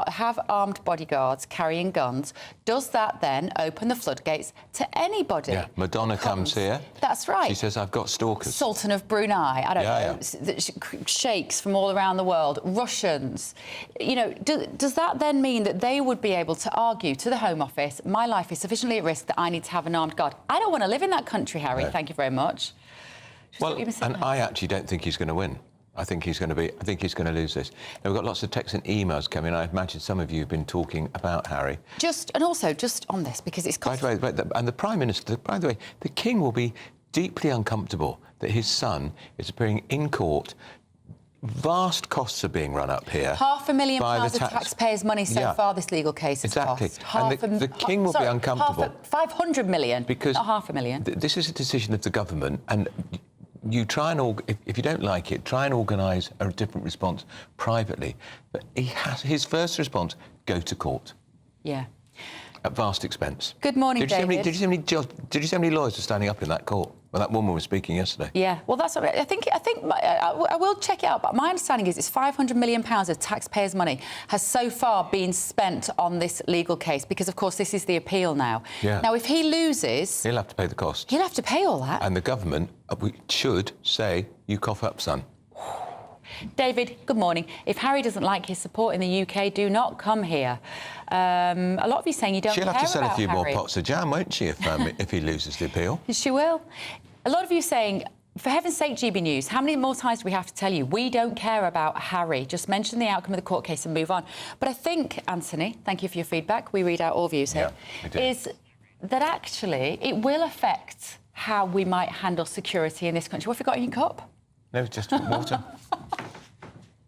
have armed bodyguards carrying guns, does that then open the floodgates to anybody? Yeah, Madonna comes here. That's right. She says, I've got stalkers. Sultan of Brunei, I don't know, sheikhs from all around the world, Russians. You know, does that then mean that they would be able to argue to the Home Office, my life is sufficiently at risk that I need to have an armed guard? I don't want to live in that country, Harry. Thank you very much. Well, and I actually don't think he's going to win. I think he's going to lose this. Now, we've got lots of texts and emails coming. I imagine some of you have been talking about Harry. And also on this, because it's... By the way, and the Prime Minister, by the way, the King will be deeply uncomfortable that his son is appearing in court. Vast costs are being run up here. £500,000 of taxpayers' money so far this legal case has cost. And the King will be uncomfortable. 500 million, because not £500,000. This is a decision of the government, and you try and if you don't like it, try and organise a different response privately. But his first response: go to court. Yeah. At vast expense. Good morning, David. Did you see how many lawyers were standing up in that court when that woman was speaking yesterday? Yeah, well, that's what I think. I will check it out, but my understanding is it's £500 million of taxpayers' money has so far been spent on this legal case, because, of course, this is the appeal now. Yeah. Now, if he loses... He'll have to pay the cost. He'll have to pay all that. And the government should say, you cough up, son. David, good morning. If Harry doesn't like his support in the UK, do not come here. A lot of you saying you don't care about Harry. She'll have to sell a few more pots of jam, won't she, if he loses the appeal? She will. A lot of you saying, for heaven's sake, GB News, how many more times do we have to tell you? We don't care about Harry. Just mention the outcome of the court case and move on. But I think, Anthony, thank you for your feedback. We read out all views here. Is that actually it will affect how we might handle security in this country. What have you got in your cup? No, just water.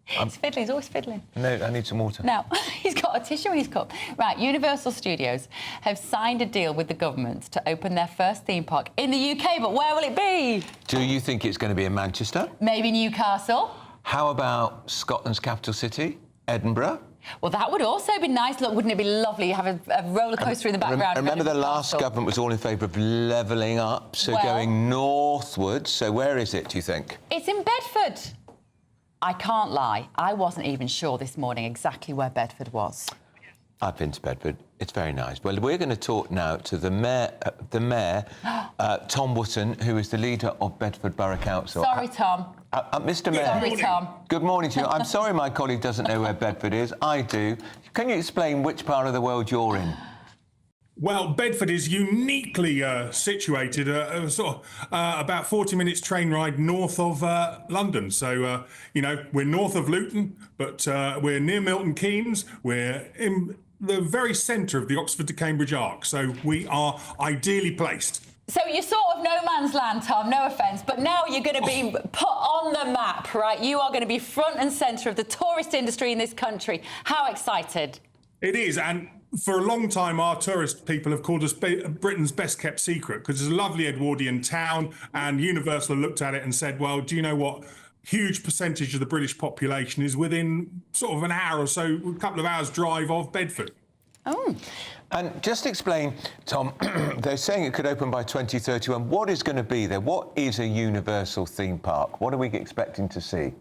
He's fiddling, he's always fiddling. No, I need some water. Now, he's got a tissue in his cup. Right, Universal Studios have signed a deal with the government to open their first theme park in the UK, but where will it be? Do you think it's going to be in Manchester? Maybe Newcastle. How about Scotland's capital city, Edinburgh? Well, that would also be nice. Look, wouldn't it be lovely? You have a roller coaster in the background. Remember the last government was all in favour of levelling up, so going northwards. So where is it, do you think? It's in Bedford. I can't lie. I wasn't even sure this morning exactly where Bedford was. I've been to Bedford. It's very nice. Well, we're going to talk now to the mayor, Tom Wootton, who is the leader of Bedford Borough Council. Sorry, Tom. Mr. Mayor. Sorry, Tom. Good morning to you. I'm sorry my colleague doesn't know where Bedford is. I do. Can you explain which part of the world you're in? Well, Bedford is uniquely situated, about 40 minutes train ride north of London. So, you know, we're north of Luton, but we're near Milton Keynes. We're in the very centre of the Oxford to Cambridge arc. So we are ideally placed. So you're sort of no man's land, Tom, no offence, but now you're going to be put on the map, right? You are going to be front and centre of the tourist industry in this country. How excited? It is, and for a long time, our tourist people have called us Britain's best kept secret because it's a lovely Edwardian town, and Universal looked at it and said, well, do you know what? Huge percentage of the British population is within sort of an hour or so, a couple of hours drive of Bedford. Oh. And just explain, Tom, they're saying it could open by 2031. What is going to be there? What is a Universal theme park? What are we expecting to see?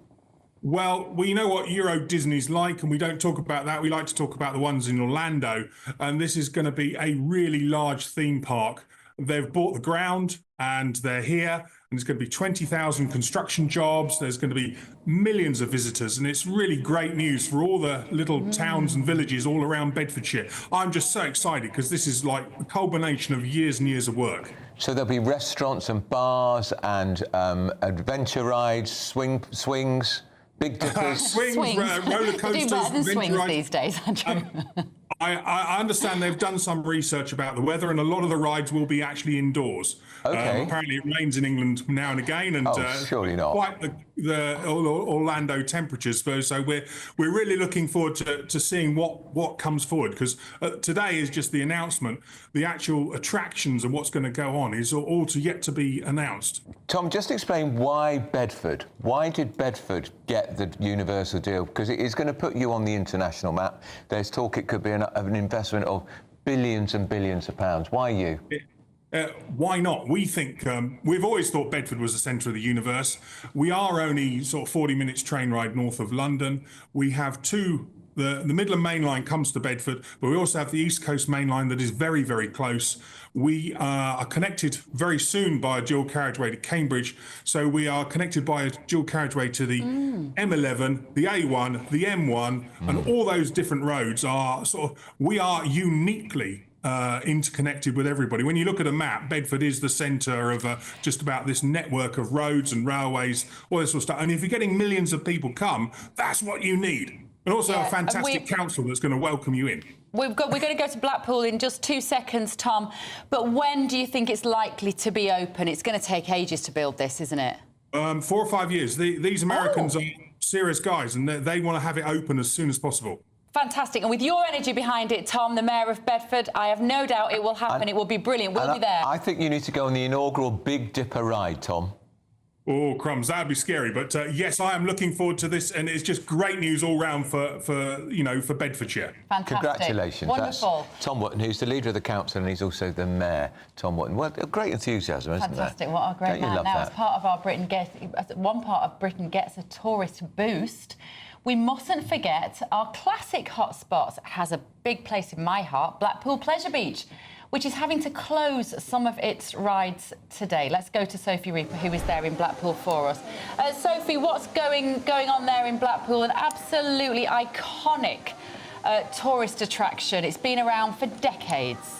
Well, we know what Euro Disney's like, and we don't talk about that. We like to talk about the ones in Orlando. And this is going to be a really large theme park. They've bought the ground and they're here. And there's going to be 20,000 construction jobs. There's going to be millions of visitors. And it's really great news for all the little towns and villages all around Bedfordshire. I'm just so excited because this is like a culmination of years and years of work. So there'll be restaurants and bars and adventure rides, swings, big dippers. swings. Roller coasters. Do better than swings rides. these days, Andrew. I understand they've done some research about the weather, and a lot of the rides will be actually indoors. Okay. Apparently, it rains in England now and again, and surely not. Quite the Orlando temperatures. So we're really looking forward to seeing what comes forward, because today is just the announcement. The actual attractions and what's going to go on is all yet to be announced. Tom, just explain why Bedford. Why did Bedford get the Universal deal? Because it is going to put you on the international map. There's talk it could be an investment of billions and billions of pounds. Why you? Why not? We think we've always thought Bedford was the centre of the universe. We are only sort of 40 minutes train ride north of London. We have the Midland Main Line comes to Bedford, but we also have the East Coast Main Line that is very, very close. We are connected very soon by a dual carriageway to Cambridge. So we are connected by a dual carriageway to the M11, the A1, the M1, and all those different roads are we are uniquely interconnected with everybody. When you look at a map, Bedford is the centre of just about this network of roads and railways, all this sort of stuff. And if you're getting millions of people come, that's what you need. And also a fantastic council that's going to welcome you in. We're going to go to Blackpool in just 2 seconds, Tom. But when do you think it's likely to be open? It's going to take ages to build this, isn't it? 4 or 5 years. These Americans are serious guys, and they want to have it open as soon as possible. Fantastic. And with your energy behind it, Tom, the Mayor of Bedford, I have no doubt it will happen. It will be brilliant. We'll be there. I think you need to go on the inaugural Big Dipper ride, Tom. Oh, crumbs, that'd be scary. But yes, I am looking forward to this, and it's just great news all round for Bedfordshire. Fantastic. Congratulations. Wonderful. That's Tom Wootton, who's the leader of the council, and he's also the mayor, Tom Wootton. Well, great enthusiasm, isn't Fantastic. there? What a great Don't you man. love Now, that? as part of our one part of Britain gets a tourist boost, we mustn't forget our classic hotspots has a big place in my heart, Blackpool Pleasure Beach. which is having to close some of its rides today. Let's go to Sophie Reaper, who is there in Blackpool for us. Sophie, what's going on there in Blackpool? An absolutely iconic tourist attraction. It's been around for decades.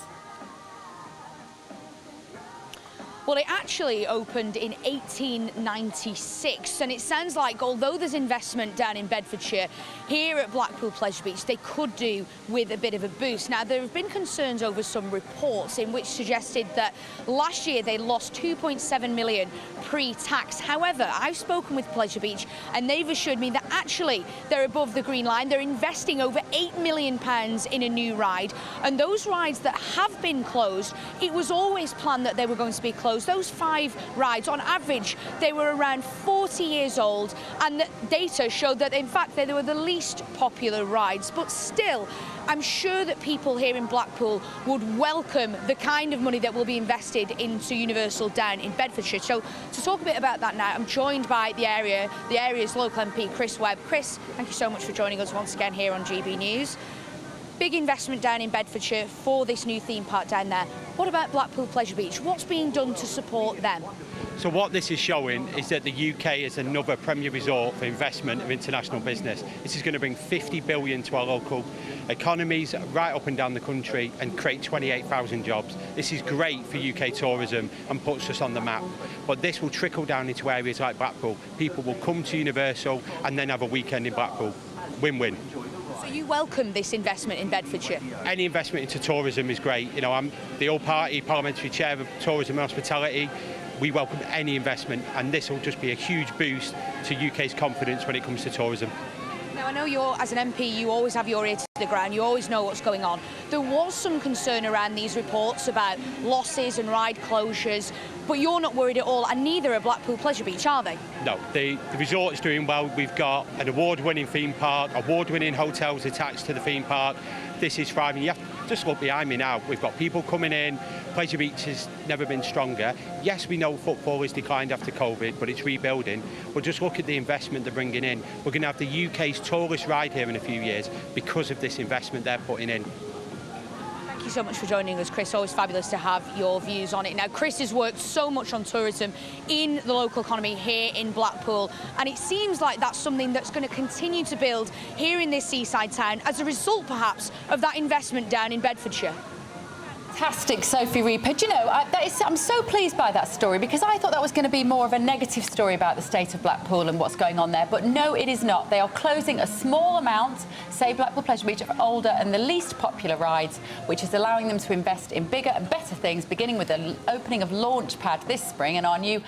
Well, it actually opened in 1896, and it sounds like, although there's investment down in Bedfordshire, here at Blackpool Pleasure Beach, they could do with a bit of a boost. Now, there have been concerns over some reports in which suggested that last year they lost 2.7 million pre-tax. However, I've spoken with Pleasure Beach, and they've assured me that actually they're above the green line. They're investing over £8 million in a new ride, and those rides that have been closed, it was always planned that they were going to be closed. Those 5 rides, on average, they were around 40 years old, and the data showed that, in fact, they were the least popular rides. But still, I'm sure that people here in Blackpool would welcome the kind of money that will be invested into Universal down in Bedfordshire. So to talk a bit about that now, I'm joined by the area's local MP, Chris Webb. Chris, thank you so much for joining us once again here on GB News. Big investment down in Bedfordshire for this new theme park down there. What about Blackpool Pleasure Beach? What's being done to support them? So what this is showing is that the UK is another premier resort for investment of international business. This is going to bring 50 billion to our local economies right up and down the country and create 28,000 jobs. This is great for UK tourism and puts us on the map. But this will trickle down into areas like Blackpool. People will come to Universal and then have a weekend in Blackpool. Win-win. So you welcome this investment in Bedfordshire? Any investment into tourism is great. You know, I'm the all-party parliamentary chair of tourism and hospitality. We welcome any investment, and this will just be a huge boost to UK's confidence when it comes to tourism. Now, I know as an MP, you always have your ear to the ground, you always know what's going on. There was some concern around these reports about losses and ride closures, but you're not worried at all, and neither are Blackpool Pleasure Beach, are they? No, the resort is doing well. We've got an award-winning theme park, award-winning hotels attached to the theme park. This is thriving. You have to just look behind me now. We've got people coming in. Pleasure Beach has never been stronger. Yes, we know football has declined after COVID, but it's rebuilding. But just look at the investment they're bringing in. We're going to have the UK's tallest ride here in a few years because of this investment they're putting in. Thank you so much for joining us, Chris. Always fabulous to have your views on it. Now, Chris has worked so much on tourism in the local economy here in Blackpool, and it seems like that's something that's going to continue to build here in this seaside town as a result, perhaps, of that investment down in Bedfordshire. Fantastic, Sophie Reaper. Do you know, I'm so pleased by that story, because I thought that was going to be more of a negative story about the state of Blackpool and what's going on there. But no, it is not. They are closing a small amount, say Blackpool Pleasure Beach, of older and the least popular rides, which is allowing them to invest in bigger and better things, beginning with the opening of Launchpad this spring and our new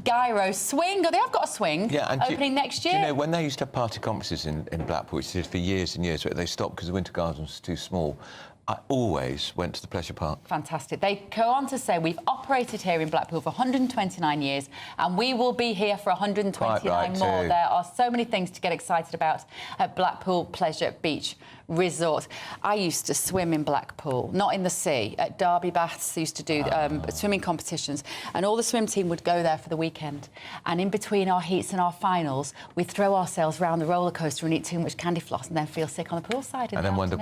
gyro swing. Oh, they have got a swing opening next year. Do you know, when they used to have party conferences in Blackpool, which they did for years and years, but they stopped because the Winter Gardens was too small, I always went to the Pleasure Park. Fantastic. They go on to say we've operated here in Blackpool for 129 years and we will be here for 129 more. Too. There are so many things to get excited about at Blackpool Pleasure Beach Resort. I used to swim in Blackpool, not in the sea. At Derby Baths, used to do swimming competitions, and all the swim team would go there for the weekend. And in between our heats and our finals, we'd throw ourselves round the roller coaster and eat too much candy floss, and then feel sick on the poolside. And then wonder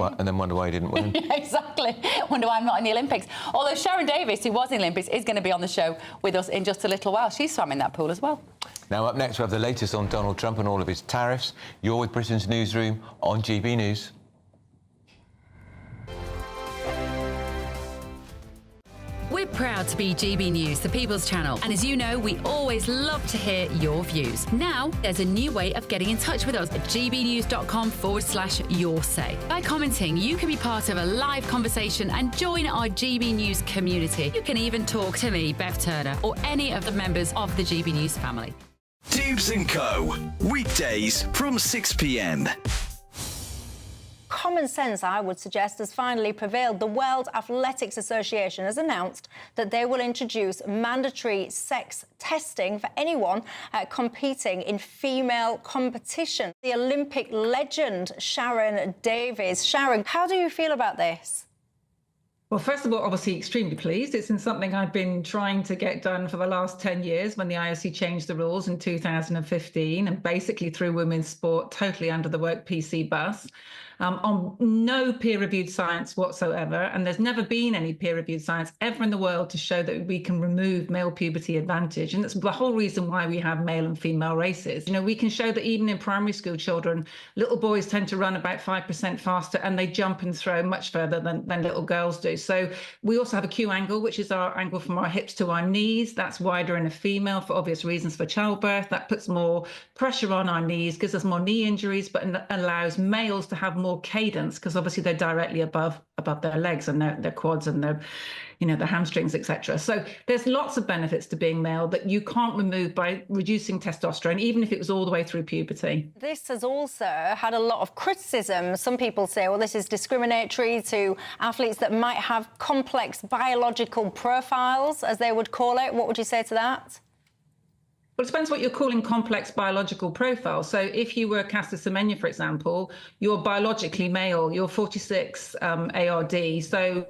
why you didn't win. Exactly. Wonder why I'm not in the Olympics. Although Sharon Davis, who was in the Olympics, is going to be on the show with us in just a little while. She swam in that pool as well. Now, up next, we have the latest on Donald Trump and all of his tariffs. You're with Britain's Newsroom on GB News. We're proud to be GB News, the People's Channel. And as you know, we always love to hear your views. Now, there's a new way of getting in touch with us at gbnews.com/yoursay. By commenting, you can be part of a live conversation and join our GB News community. You can even talk to me, Bev Turner, or any of the members of the GB News family. Tubes & Co. Weekdays from 6 p.m. Common sense, I would suggest, has finally prevailed. The World Athletics Association has announced that they will introduce mandatory sex testing for anyone competing in female competition. The Olympic legend, Sharon Davies. Sharon, how do you feel about this? Well, first of all, obviously extremely pleased. It's been something I've been trying to get done for the last 10 years when the IOC changed the rules in 2015 and basically threw women's sport totally under the work PC bus. on no peer-reviewed science whatsoever, and there's never been any peer-reviewed science ever in the world to show that we can remove male puberty advantage. And that's the whole reason why we have male and female races. You know, we can show that even in primary school children, little boys tend to run about 5% faster, and they jump and throw much further than little girls do. So we also have a Q angle, which is our angle from our hips to our knees. That's wider in a female for obvious reasons for childbirth. That puts more pressure on our knees, gives us more knee injuries, but allows males to have more cadence, because obviously they're directly above their legs and their quads and their, you know, the hamstrings, etc. So there's lots of benefits to being male that you can't remove by reducing testosterone, even if it was all the way through puberty. This has also had a lot of criticism. Some people say, well, this is discriminatory to athletes that might have complex biological profiles, as they would call it. What would you say to that? Well, it depends what you're calling complex biological profile. So if you were Caster Semenya, for example, you're biologically male, you're 46 ARD. So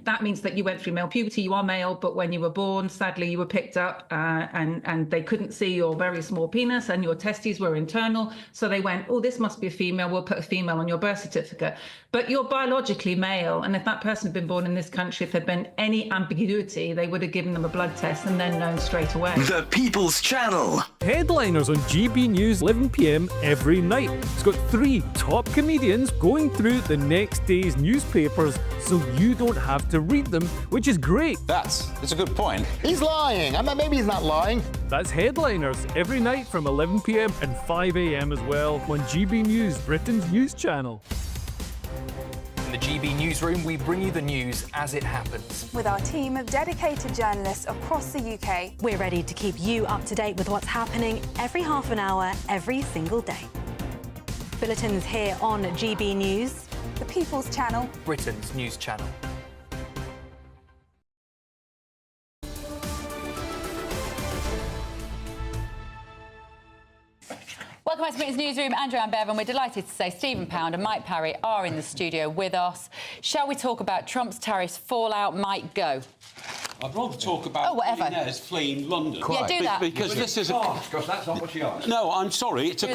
that means that you went through male puberty, you are male, but when you were born, sadly, you were picked up and they couldn't see your very small penis and your testes were internal. So they went, oh, this must be a female, we'll put a female on your birth certificate. But you're biologically male. And if that person had been born in this country, if there'd been any ambiguity, they would have given them a blood test and then known straight away. The People's Channel. Headliners on GB News 11 p.m. every night. It's got 3 top comedians going through the next day's newspapers so you don't have to read them, which is great. That's a good point. He's lying. I mean, maybe he's not lying. That's Headliners every night from 11 p.m. and 5 a.m. as well on GB News, Britain's news channel. In the GB Newsroom, we bring you the news as it happens. With our team of dedicated journalists across the UK. We're ready to keep you up to date with what's happening every half an hour, every single day. Bulletins here on GB News. The People's Channel. Britain's news channel. Welcome back to Britain's Newsroom. Andrew and Bev, and we're delighted to say Stephen Pound and Mike Parry are in the studio with us. Shall we talk about Trump's tariffs fallout? Mike, go. I'd rather talk about billionaires fleeing London. Yeah, do that. Because this is because that's not what she asked. No, I'm sorry. It's a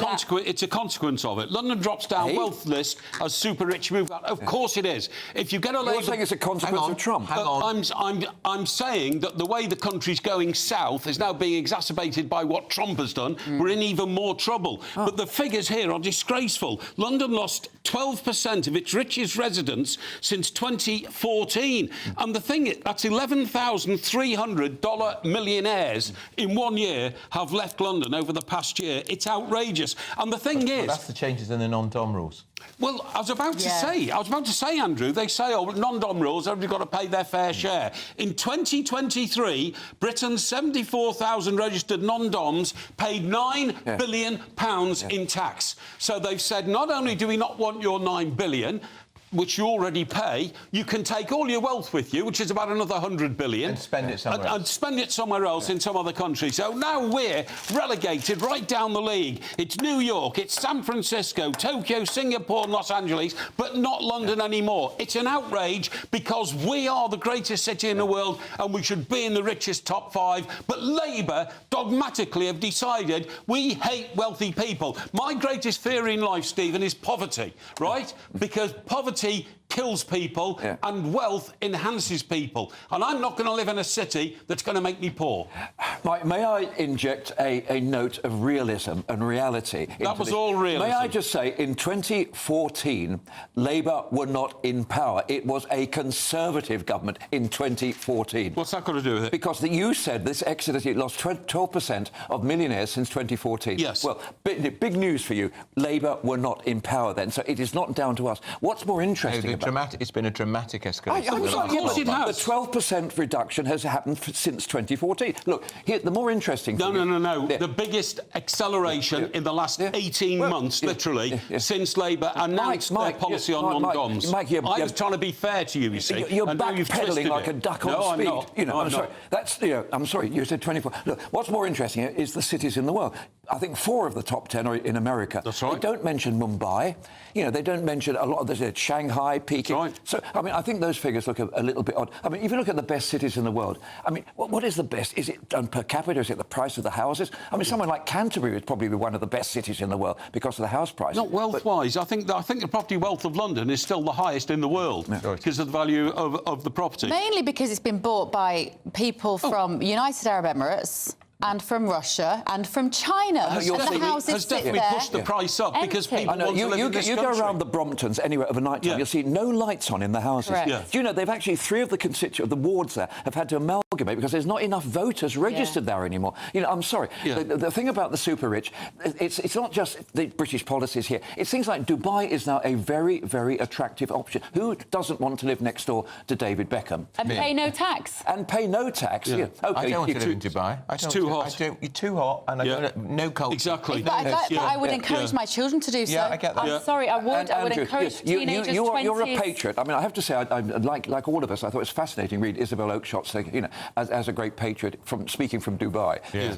consequence of it. London drops down wealth list as super rich move out. Of course it is. If you get a Labour... You're saying it's a consequence of Trump. Hang on. I'm saying that the way the country's going south is now being exacerbated by what Trump has done. We're in even more trouble. But the figures here are disgraceful. London lost 12% of its richest residents since 2014. And the thing is, that's $11,300 millionaires in 1 year have left London over the past year. It's outrageous. And the thing is... That's the changes in the non-dom rules. Well, I was about to say, Andrew, they say, oh, non-dom rules, everybody's got to pay their fair share. In 2023, Britain's 74,000 registered non-doms paid £9 billion in tax. So they've said, not only do we not want your £9 billion, which you already pay, you can take all your wealth with you, which is about another $100 billion. And spend it somewhere else. And spend it somewhere else in some other country. So now we're relegated right down the league. It's New York, it's San Francisco, Tokyo, Singapore, and Los Angeles, but not London anymore. It's an outrage because we are the greatest city in the world and we should be in the richest top 5. But Labour dogmatically have decided we hate wealthy people. My greatest fear in life, Stephen, is poverty, right? Because poverty kills people and wealth enhances people. And I'm not going to live in a city that's going to make me poor. Mike, may I inject a note of realism and reality? That was all realism. May I just say, in 2014, Labour were not in power. It was a Conservative government in 2014. What's that got to do with it? Because you said this Exeter lost 12% of millionaires since 2014. Yes. Well, big news for you. Labour were not in power then, so it is not down to us. What's more interesting it's been a dramatic escalation. I'm sorry, of course it has. The 12% reduction has happened since 2014. Look, here, the more interesting thing... No. The biggest acceleration in the last 18 months, literally, since Labour announced their policy on non-doms. I was trying to be fair to you, you see. You're backpedaling like a duck on speed. I'm not. I'm sorry. I'm sorry, you said 24. Look, what's more interesting is the cities in the world. I think 4 of the top 10 are in America. That's right. They don't mention Mumbai. You know, they don't mention a lot of this, Shanghai, Peking. That's right. So, I mean, I think those figures look a little bit odd. I mean, if you look at the best cities in the world, I mean, what is the best? Is it done per capita? Is it the price of the houses? I mean, somewhere like Canterbury would probably be one of the best cities in the world because of the house price. Not wealth-wise. I think the property wealth of London is still the highest in the world because of the value of the property. Mainly because it's been bought by people from United Arab Emirates and from Russia and from China. Has definitely pushed the price up because people want to live in this country. You go around the Bromptons anywhere of a night time, you'll see no lights on in the houses. Yeah. Do you know, they've actually, 3 of the wards there have had to amalgamate because there's not enough voters registered there anymore. You know, I'm sorry. The thing about the super rich, it's not just the British policies here. It's things like Dubai is now a very, very attractive option. Who doesn't want to live next door to David Beckham? And pay no tax. And pay no tax. Yeah. Okay, I don't want to live in Dubai. It's too hot. You're too hot, and no culture. Exactly. But I would encourage my children to do so. Yeah, I get that. I'm sorry, I would Andrew, encourage teenagers, you're 20s. a patriot. I mean, I have to say, I like all of us, I thought it was fascinating to read Isabel Oakeshott, you know, as a great patriot, speaking from Dubai. Yes.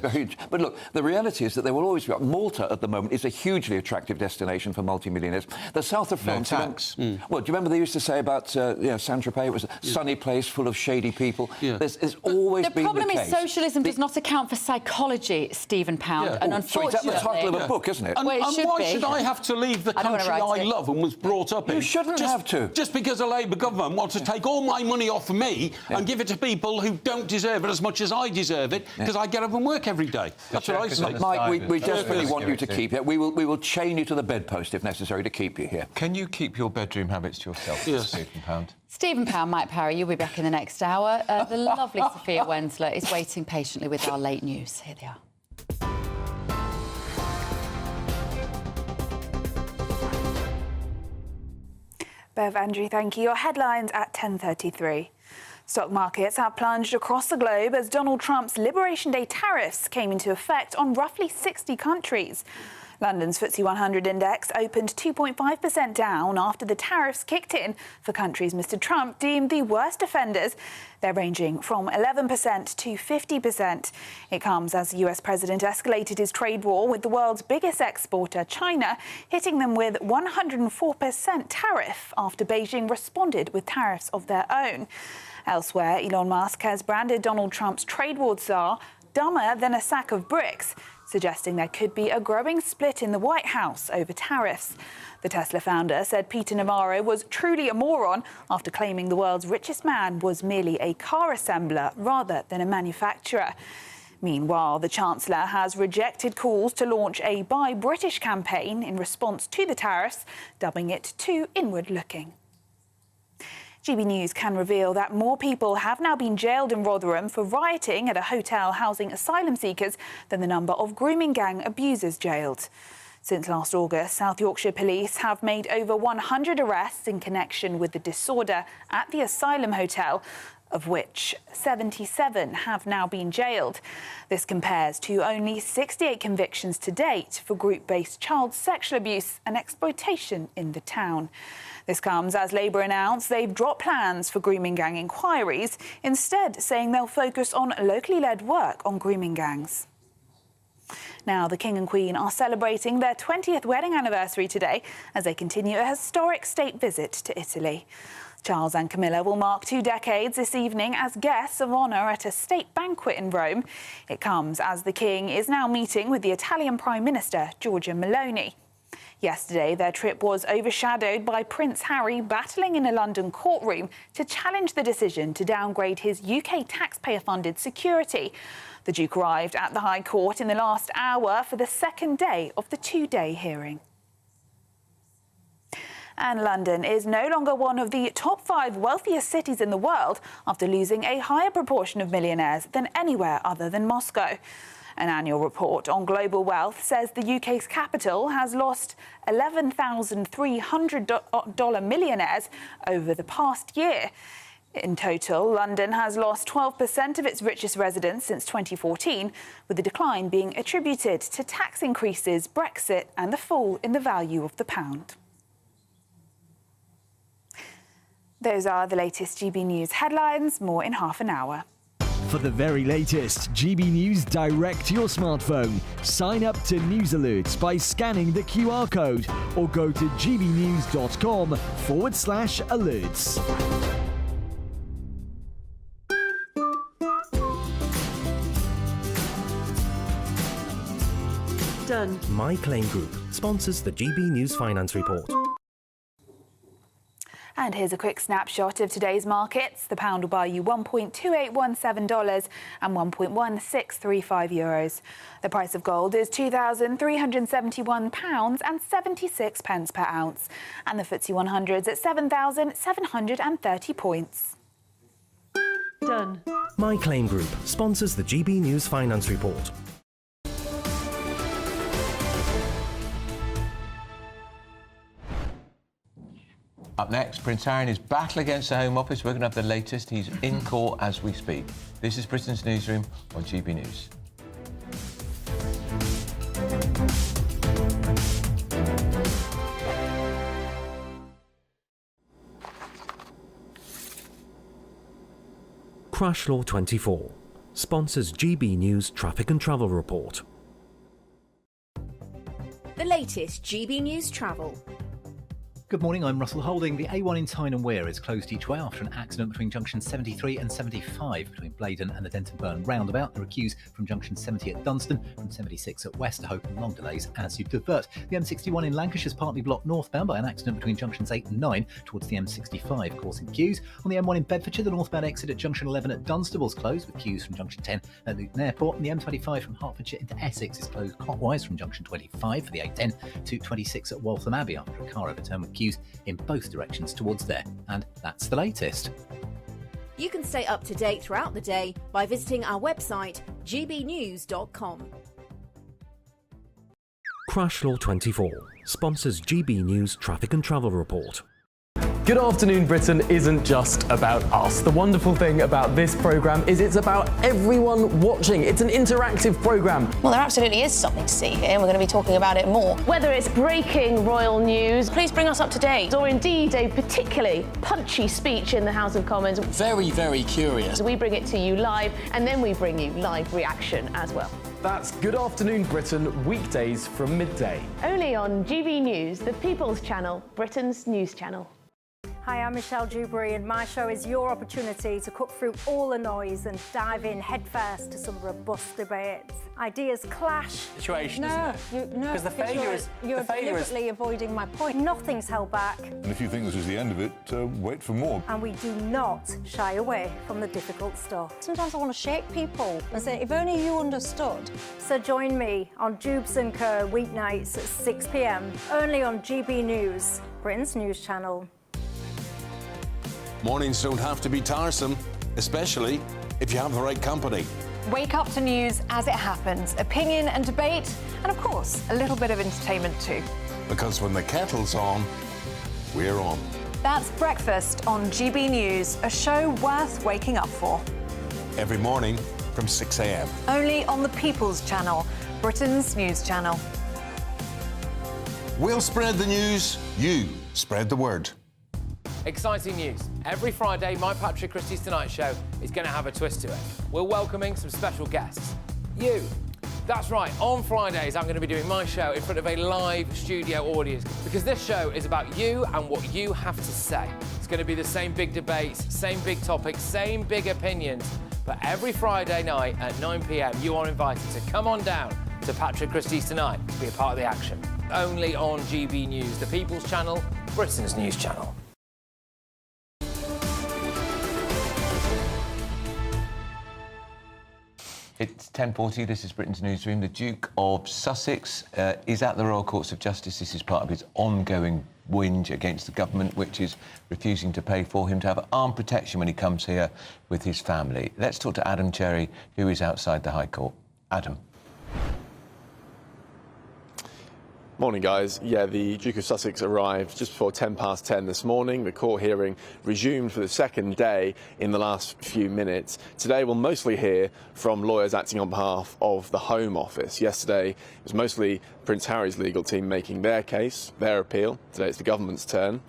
But look, the reality is that there will always be... Malta, at the moment, is a hugely attractive destination for multimillionaires. The south of France... No tax. Well, do you remember they used to say about Saint-Tropez? It was a sunny place full of shady people. Yeah. There's always been the case. The problem is socialism does not account for psychology, Stephen Pound, and unfortunately... That's the title of a book, isn't it? And why should I have to leave the country I love and was brought up in? You shouldn't have to. Just because a Labour government wants to take all my money off me and give it to people who don't deserve it as much as I deserve it, because I get up and work every day. That's what I say. Mike, we desperately want you to keep it. We will chain you to the bedpost if necessary to keep you here. Can you keep your bedroom habits to yourself, Stephen Pound? Stephen Pound, Mike Parry, you'll be back in the next hour. The lovely Sophia Wensler is waiting patiently with our late news. Here they are. Bev, Andrew, thank you. Your headlines at 10:33. Stock markets have plunged across the globe as Donald Trump's Liberation Day tariffs came into effect on roughly 60 countries. London's FTSE 100 index opened 2.5% down after the tariffs kicked in for countries Mr. Trump deemed the worst offenders. They're ranging from 11% to 50%. It comes as the US president escalated his trade war with the world's biggest exporter, China, hitting them with 104% tariff after Beijing responded with tariffs of their own. Elsewhere, Elon Musk has branded Donald Trump's trade war czar dumber than a sack of bricks, suggesting there could be a growing split in the White House over tariffs. The Tesla founder said Peter Navarro was truly a moron after claiming the world's richest man was merely a car assembler rather than a manufacturer. Meanwhile, the Chancellor has rejected calls to launch a Buy British campaign in response to the tariffs, dubbing it too inward-looking. GB News can reveal that more people have now been jailed in Rotherham for rioting at a hotel housing asylum seekers than the number of grooming gang abusers jailed. Since last August, South Yorkshire Police have made over 100 arrests in connection with the disorder at the asylum hotel, of which 77 have now been jailed. This compares to only 68 convictions to date for group-based child sexual abuse and exploitation in the town. This comes as Labour announced they've dropped plans for grooming gang inquiries, instead saying they'll focus on locally led work on grooming gangs. Now, the King and Queen are celebrating their 20th wedding anniversary today as they continue a historic state visit to Italy. Charles and Camilla will mark 2 decades this evening as guests of honour at a state banquet in Rome. It comes as the King is now meeting with the Italian Prime Minister, Giorgia Meloni. Yesterday, their trip was overshadowed by Prince Harry battling in a London courtroom to challenge the decision to downgrade his UK taxpayer-funded security. The Duke arrived at the High Court in the last hour for the second day of the 2-day hearing. And London is no longer one of the top 5 wealthiest cities in the world after losing a higher proportion of millionaires than anywhere other than Moscow. An annual report on global wealth says the UK's capital has lost $11,300 millionaires over the past year. In total, London has lost 12% of its richest residents since 2014, with the decline being attributed to tax increases, Brexit and the fall in the value of the pound. Those are the latest GB News headlines. More in half an hour. For the very latest GB News direct to your smartphone, sign up to News Alerts by scanning the QR code or go to gbnews.com/alerts. Done. My Claim Group sponsors the GB News Finance Report. And here's a quick snapshot of today's markets. The pound will buy you $1.2817 and €1.1635. The price of gold is £2,371 and 76 pence per ounce. And the FTSE 100's at 7,730 points. Done. My Claim Group sponsors the GB News Finance Report. Up next, Prince Harry in his battle against the Home Office. We're going to have the latest. He's in court as we speak. This is Britain's Newsroom on GB News. Crash Law 24 sponsors GB News Traffic and Travel Report. The latest GB News Travel. Good morning, I'm Russell Holding. The A1 in Tyne and Wear is closed each way after an accident between junction 73 and 75 between Blaydon and the Denton Burn roundabout. There are queues from junction 70 at Dunstan, from 76 at Westerhope, and long delays as you divert. The M61 in Lancashire is partly blocked northbound by an accident between junctions 8 and 9 towards the M65, causing queues. On the M1 in Bedfordshire, the northbound exit at junction 11 at Dunstable's closed, with queues from junction 10 at Luton Airport. And the M25 from Hertfordshire into Essex is closed clockwise from junction 25 for the A10 to 26 at Waltham Abbey after a car overturned with queues in both directions towards there. And that's the latest. You can stay up to date throughout the day by visiting our website, gbnews.com. Crash Law 24 sponsors GB News Traffic and Travel Report. Good Afternoon Britain isn't just about us. The wonderful thing about this programme is it's about everyone watching. It's an interactive programme. Well, there absolutely is something to see here, and we're going to be talking about it more. Whether it's breaking royal news, please bring us up to date, or indeed a particularly punchy speech in the House of Commons. Very, very curious. We bring it to you live, and then we bring you live reaction as well. That's Good Afternoon Britain, weekdays from midday. Only on GB News, the People's Channel, Britain's news channel. Hi, I'm Michelle Dewberry, and my show is your opportunity to cut through all the noise and dive in headfirst to some robust debates. Ideas clash. Situation, no, isn't it? No, because the failure is you're deliberately avoiding my point. Nothing's held back. And if you think this is the end of it, wait for more. And we do not shy away from the difficult stuff. Sometimes I want to shake people and say, if only you understood. So join me on Jubes & Co. weeknights at 6 p.m. only on GB News, Britain's news channel. Mornings don't have to be tiresome, especially if you have the right company. Wake up to news as it happens, opinion and debate, and of course, a little bit of entertainment too. Because when the kettle's on, we're on. That's Breakfast on GB News, a show worth waking up for. Every morning from 6 a.m. Only on the People's Channel, Britain's news channel. We'll spread the news, you spread the word. Exciting news. Every Friday, my Patrick Christie's Tonight Show is going to have a twist to it. We're welcoming some special guests. You. That's right, on Fridays, I'm going to be doing my show in front of a live studio audience because this show is about you and what you have to say. It's going to be the same big debates, same big topics, same big opinions. But every Friday night at 9 p.m, you are invited to come on down to Patrick Christie's Tonight to be a part of the action. Only on GB News, the People's Channel, Britain's news channel. It's 10:40. This is Britain's Newsroom. The Duke of Sussex is at the Royal Courts of Justice. This is part of his ongoing whinge against the government, which is refusing to pay for him to have armed protection when he comes here with his family. Let's talk to Adam Cherry, who is outside the High Court. Adam. Morning, guys. Yeah, the Duke of Sussex arrived just before 10:10 this morning. The court hearing resumed for the second day in the last few minutes. Today we'll mostly hear from lawyers acting on behalf of the Home Office. Yesterday it was mostly Prince Harry's legal team making their case, their appeal. Today it's the government's turn.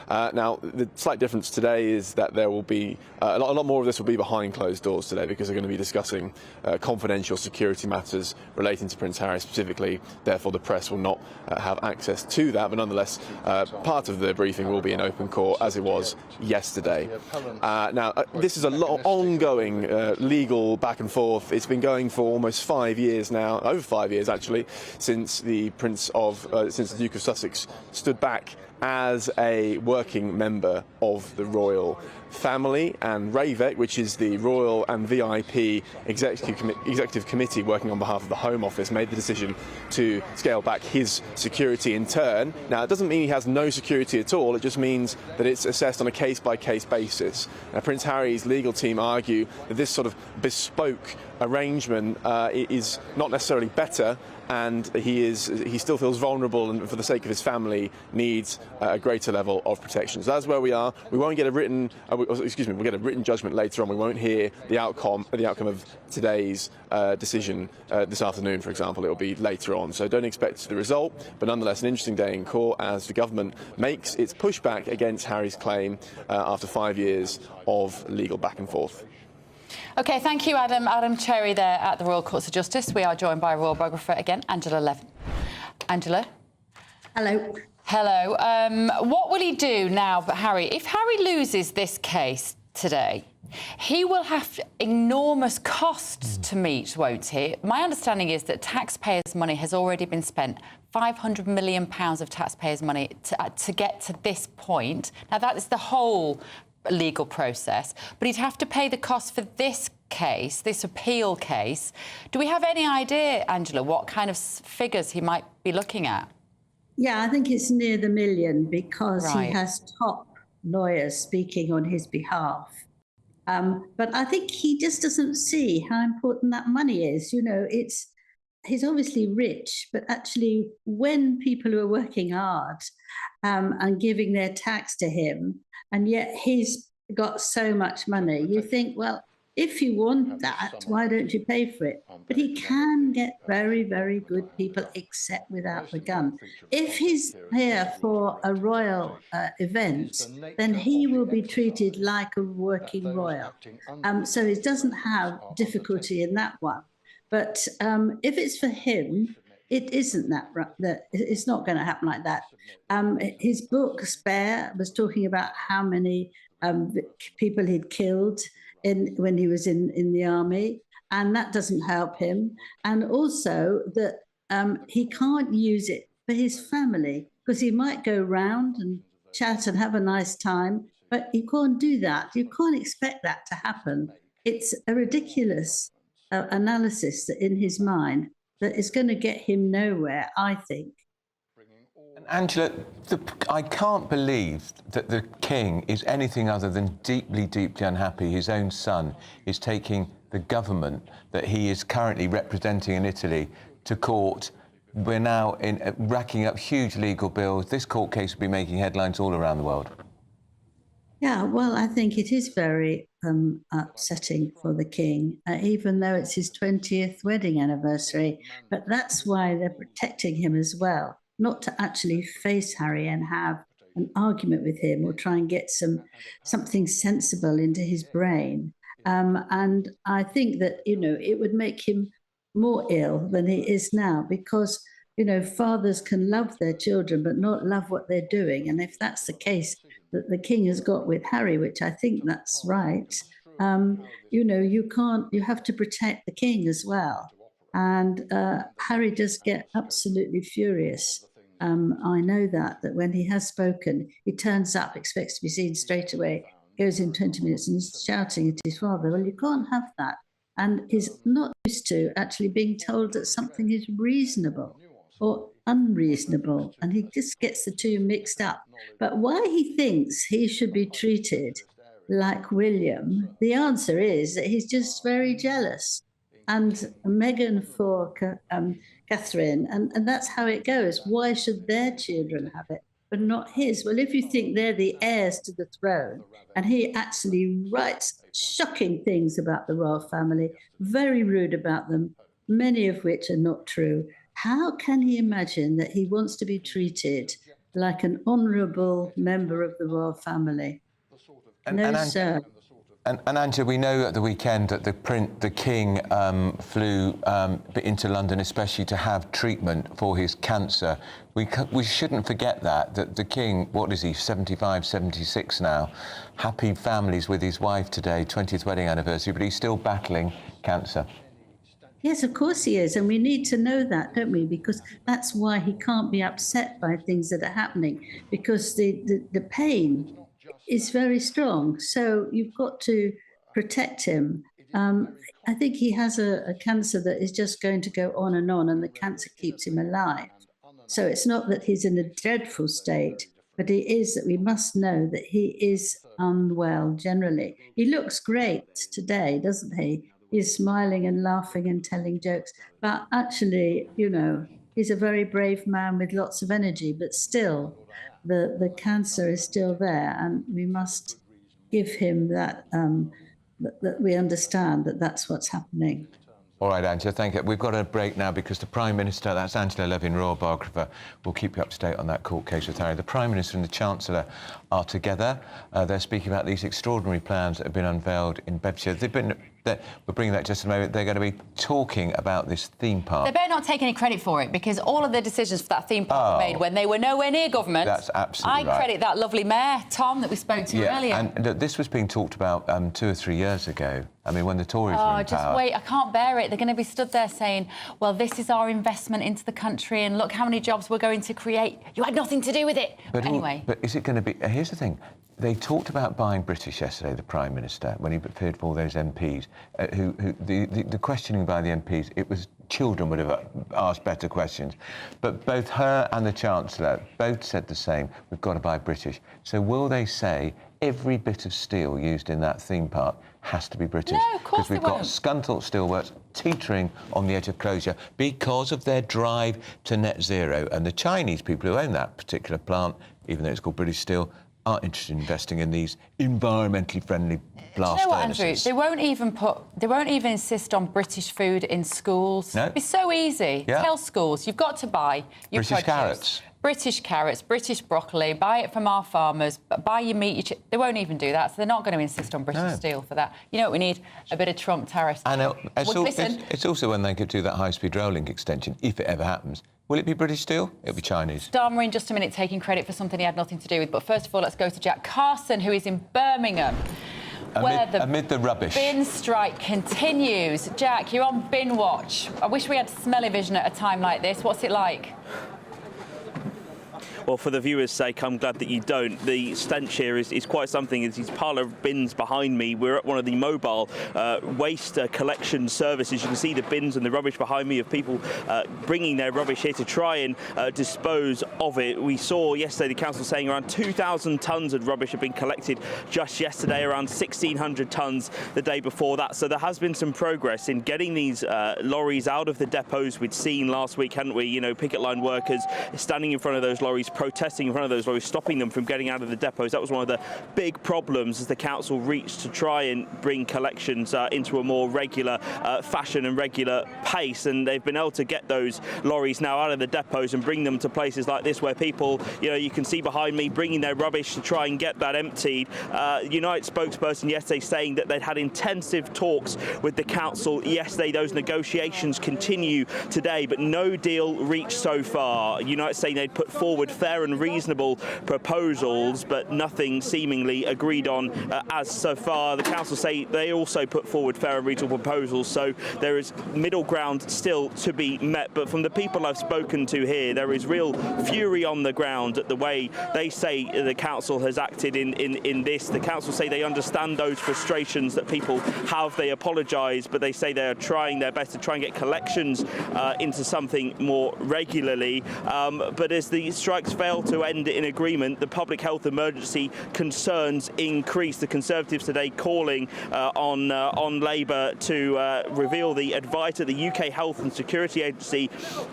Now, the slight difference today is that there will be a lot more of this will be behind closed doors today, because they're going to be discussing confidential security matters relating to Prince Harry specifically. Therefore, the press will not have access to that. But nonetheless, part of the briefing will be in open court, as it was yesterday. Now, this is a lot of ongoing legal back and forth. It's been going for almost 5 years now, over 5 years actually, since the Duke of Sussex stood back as a working member of the royal family, and RAVEC, which is the Royal and VIP Executive Committee working on behalf of the Home Office, made the decision to scale back his security in turn. Now, it doesn't mean he has no security at all, it just means that it's assessed on a case-by-case basis. Now, Prince Harry's legal team argue that this sort of bespoke arrangement is not necessarily better, and he still feels vulnerable, and for the sake of his family needs a greater level of protection. So that's where we are. We won't get a written, we'll get a written judgment later on. We won't hear the outcome of today's decision this afternoon, for example. It will be later on. So don't expect the result, but nonetheless an interesting day in court as the government makes its pushback against Harry's claim after 5 years of legal back and forth. OK, thank you, Adam. Adam Cherry there at the Royal Courts of Justice. We are joined by royal biographer again, Angela Levin. Angela? Hello. Hello. What will he do now, Harry? If Harry loses this case today, he will have enormous costs to meet, won't he? My understanding is that taxpayers' money has already been spent, £500 million of taxpayers' money to get to this point. Now, that is the whole legal process, but he'd have to pay the cost for this case, this appeal case. Do we have any idea, Angela, what kind of figures he might be looking at? Yeah, I think it's near the million, because Right. he has top lawyers speaking on his behalf. But I think he just doesn't see how important that money is. You know, he's obviously rich, but actually when people who are working hard and giving their tax to him, and yet he's got so much money, you think, well, if you want that, why don't you pay for it? But he can get very, very good people, except without the gun. If he's here for a royal event, then he will be treated like a working royal. So he doesn't have difficulty in that one. But if it's for him, it isn't that it's not going to happen like that. His book, Spare, was talking about how many people he'd killed when he was in the army, and that doesn't help him. And also that he can't use it for his family, because he might go round and chat and have a nice time, but you can't do that. You can't expect that to happen. It's a ridiculous analysis in his mind that is going to get him nowhere, I think. And Angela, I can't believe that the King is anything other than deeply, deeply unhappy. His own son is taking the government that he is currently representing in Italy to court. We're now racking up huge legal bills. This court case will be making headlines all around the world. Yeah, well, I think it is very upsetting for the King, even though it's his 20th wedding anniversary. But that's why they're protecting him as well, not to actually face Harry and have an argument with him or try and get something sensible into his brain. And I think that, you know, it would make him more ill than he is now, because, you know, fathers can love their children but not love what they're doing. And if that's the case that the King has got with Harry, which I think that's right, you know, you have to protect the King as well. And Harry does get absolutely furious. I know that when he has spoken, he turns up, expects to be seen straight away, goes in 20 minutes and he's shouting at his father. Well, you can't have that. And he's not used to actually being told that something is reasonable or unreasonable, and he just gets the two mixed up. But why he thinks he should be treated like William, the answer is that he's just very jealous. And Meghan for Catherine, and that's how it goes. Why should their children have it, but not his? Well, if you think they're the heirs to the throne, and he actually writes shocking things about the royal family, very rude about them, many of which are not true, how can he imagine that he wants to be treated like an honourable member of the royal family. Sir. And Angela, we know at the weekend that the King flew into London, especially to have treatment for his cancer. We shouldn't forget that the King, what is he, 75, 76 now, happy families with his wife today, 20th wedding anniversary, but he's still battling cancer. Yes, of course he is, and we need to know that, don't we? Because that's why he can't be upset by things that are happening, because the pain is very strong. So you've got to protect him. I think he has a cancer that is just going to go on, and the cancer keeps him alive. So it's not that he's in a dreadful state, but it is that we must know that he is unwell generally. He looks great today, doesn't he? He's smiling and laughing and telling jokes. But actually, you know, he's a very brave man with lots of energy, but still, the cancer is still there, and we must give him that, that we understand that that's what's happening. All right, Angela, thank you. We've got a break now because the Prime Minister, that's Angela Levin, royal biographer, will keep you up to date on that court case with Harry. The Prime Minister and the Chancellor are together. They're speaking about these extraordinary plans that have been unveiled in Bedfordshire. We're bringing that just a moment. They're going to be talking about this theme park. They better not take any credit for it, because all of the decisions for that theme park were made when they were nowhere near government. That's absolutely right. I credit that lovely mayor, Tom, that we spoke to earlier. And this was being talked about 2 or 3 years ago. I mean, when the Tories were in just power. wait, I can't bear it. They're going to be stood there saying, well, this is our investment into the country and look how many jobs we're going to create. You had nothing to do with it. But anyway. But is it going to be... Here's the thing. They talked about buying British yesterday, the Prime Minister, when he appeared for all those MPs, the questioning by the MPs, it was children would have asked better questions. But both her and the Chancellor both said the same, we've got to buy British. So will they say every bit of steel used in that theme park has to be British? No, of course because we've got Scunthorpe Steelworks teetering on the edge of closure because of their drive to net zero. And the Chinese people who own that particular plant, even though it's called British Steel, aren't interested in investing in these environmentally friendly blast you know what, furnaces. Andrew? They won't even insist on British food in schools. No. It'd be so easy. Yeah. Tell schools you've got to buy your British produce. carrots. British carrots, British broccoli, buy it from our farmers, buy your meat, they won't even do that, so they're not going to insist on British steel for that. You know what we need? A bit of Trump tariffs. And listen. it's also when they could do that high-speed rail link extension, if it ever happens. Will it be British steel? It'll be Chinese. Starmer in just a minute taking credit for something he had nothing to do with. But first of all, let's go to Jack Carson, who is in Birmingham, Amid the rubbish. Bin strike continues. Jack, you're on bin watch. I wish we had smell-o-vision at a time like this. What's it like? Well, for the viewers' sake, I'm glad that you don't. The stench here is quite something. It's these pile of bins behind me. We're at one of the mobile waste collection services. You can see the bins and the rubbish behind me of people bringing their rubbish here to try and dispose of it. We saw yesterday the council saying around 2,000 tonnes of rubbish have been collected just yesterday, around 1,600 tonnes the day before that. So there has been some progress in getting these lorries out of the depots. We'd seen last week, hadn't we? You know, picket line workers standing in front of those lorries, protesting in front of those lorries, stopping them from getting out of the depots. That was one of the big problems as the council reached to try and bring collections into a more regular fashion and regular pace, and they've been able to get those lorries now out of the depots and bring them to places like this where people, you know, you can see behind me bringing their rubbish to try and get that emptied. United spokesperson yesterday saying that they'd had intensive talks with the council yesterday. Those negotiations continue today, but no deal reached so far. United saying they'd put forward fair and reasonable proposals, but nothing seemingly agreed on as so far. The council say they also put forward fair and reasonable proposals, so there is middle ground still to be met. But from the people I've spoken to here, there is real fury on the ground at the way they say the council has acted in this. The council say they understand those frustrations that people have. They apologise, but they say they are trying their best to try and get collections into something more regularly. But as the strikes fail to end in agreement, the public health emergency concerns increase. The Conservatives today calling on Labour to reveal the advice that the UK Health and Security Agency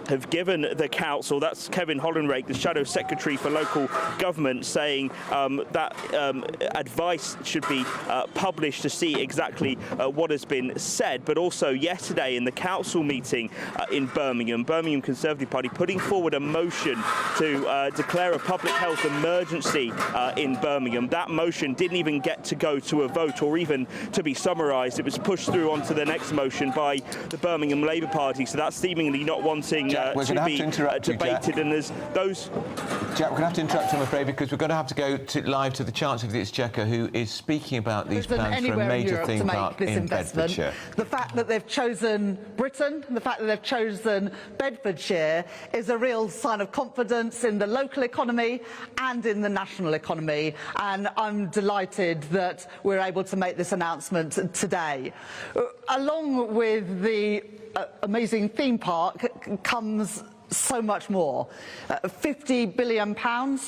have given the council. That's Kevin Hollenrake, the Shadow Secretary for Local Government, saying that advice should be published to see exactly what has been said. But also yesterday in the council meeting in Birmingham Conservative Party putting forward a motion to declare a public health emergency in Birmingham. That motion didn't even get to go to a vote or even to be summarised. It was pushed through onto the next motion by the Birmingham Labour Party, so that's seemingly not wanting Jack, to be debated. And there's those... Jack, we're going to have to interrupt, I'm afraid, because we're going to have to go live to the Chancellor of the Exchequer, who is speaking about these plans for a major theme park in Bedfordshire. The fact that they've chosen Britain, the fact that they've chosen Bedfordshire is a real sign of confidence in the local economy and in the national economy, and I'm delighted that we're able to make this announcement today. Along with the amazing theme park comes so much more. £50 billion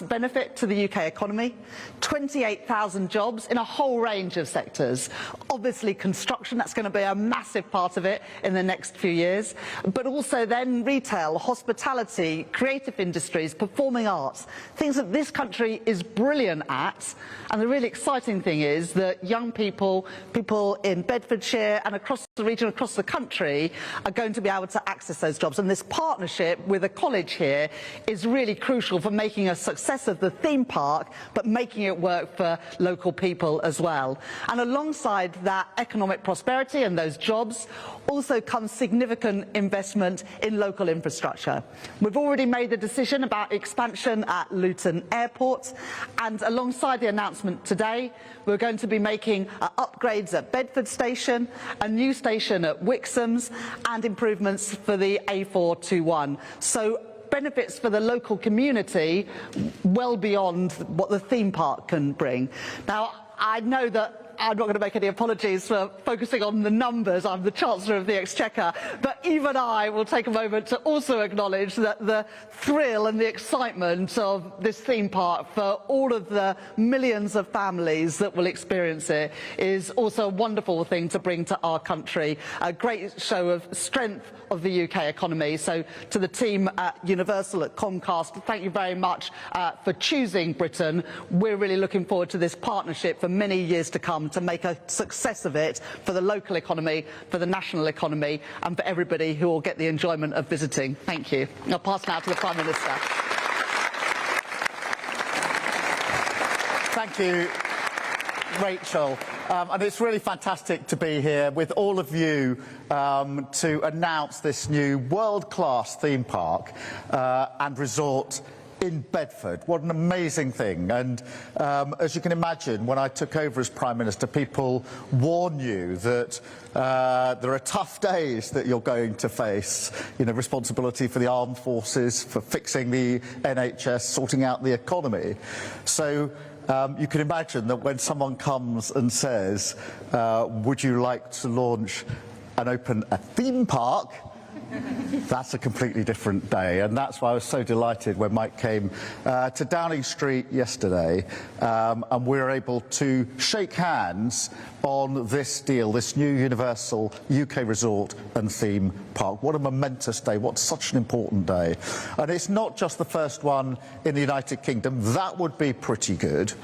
benefit to the UK economy, 28,000 jobs in a whole range of sectors. Obviously construction, that's going to be a massive part of it in the next few years, but also then retail, hospitality, creative industries, performing arts, things that this country is brilliant at. And the really exciting thing is that young people in Bedfordshire and across the region, across the country, are going to be able to access those jobs. And this partnership with a college here is really crucial for making a success of the theme park, but making it work for local people as well. And alongside that economic prosperity and those jobs also comes significant investment in local infrastructure. We've already made the decision about expansion at Luton Airport, and alongside the announcement today, we're going to be making upgrades at Bedford Station, a new station at Wixham's, and improvements for the A421. So benefits for the local community well beyond what the theme park can bring. Now, I know that I'm not going to make any apologies for focusing on the numbers. I'm the Chancellor of the Exchequer, but even I will take a moment to also acknowledge that the thrill and the excitement of this theme park for all of the millions of families that will experience it is also a wonderful thing to bring to our country. A great show of strength of the UK economy. So to the team at Universal, at Comcast, thank you very much for choosing Britain. We're really looking forward to this partnership for many years to come, to make a success of it for the local economy, for the national economy, and for everybody who will get the enjoyment of visiting. Thank you. I'll pass now to the Prime Minister. Thank you, Rachel. And it's really fantastic to be here with all of you to announce this new world-class theme park and resort in Bedford. What an amazing thing. And as you can imagine, when I took over as Prime Minister, people warn you that there are tough days that you're going to face. You know, responsibility for the armed forces, for fixing the NHS, sorting out the economy. So you can imagine that when someone comes and says, would you like to launch and open a theme park? That's a completely different day, and that's why I was so delighted when Mike came to Downing Street yesterday and we were able to shake hands on this deal, this new Universal UK resort and theme park. What a momentous day, what such an important day. And it's not just the first one in the United Kingdom, that would be pretty good.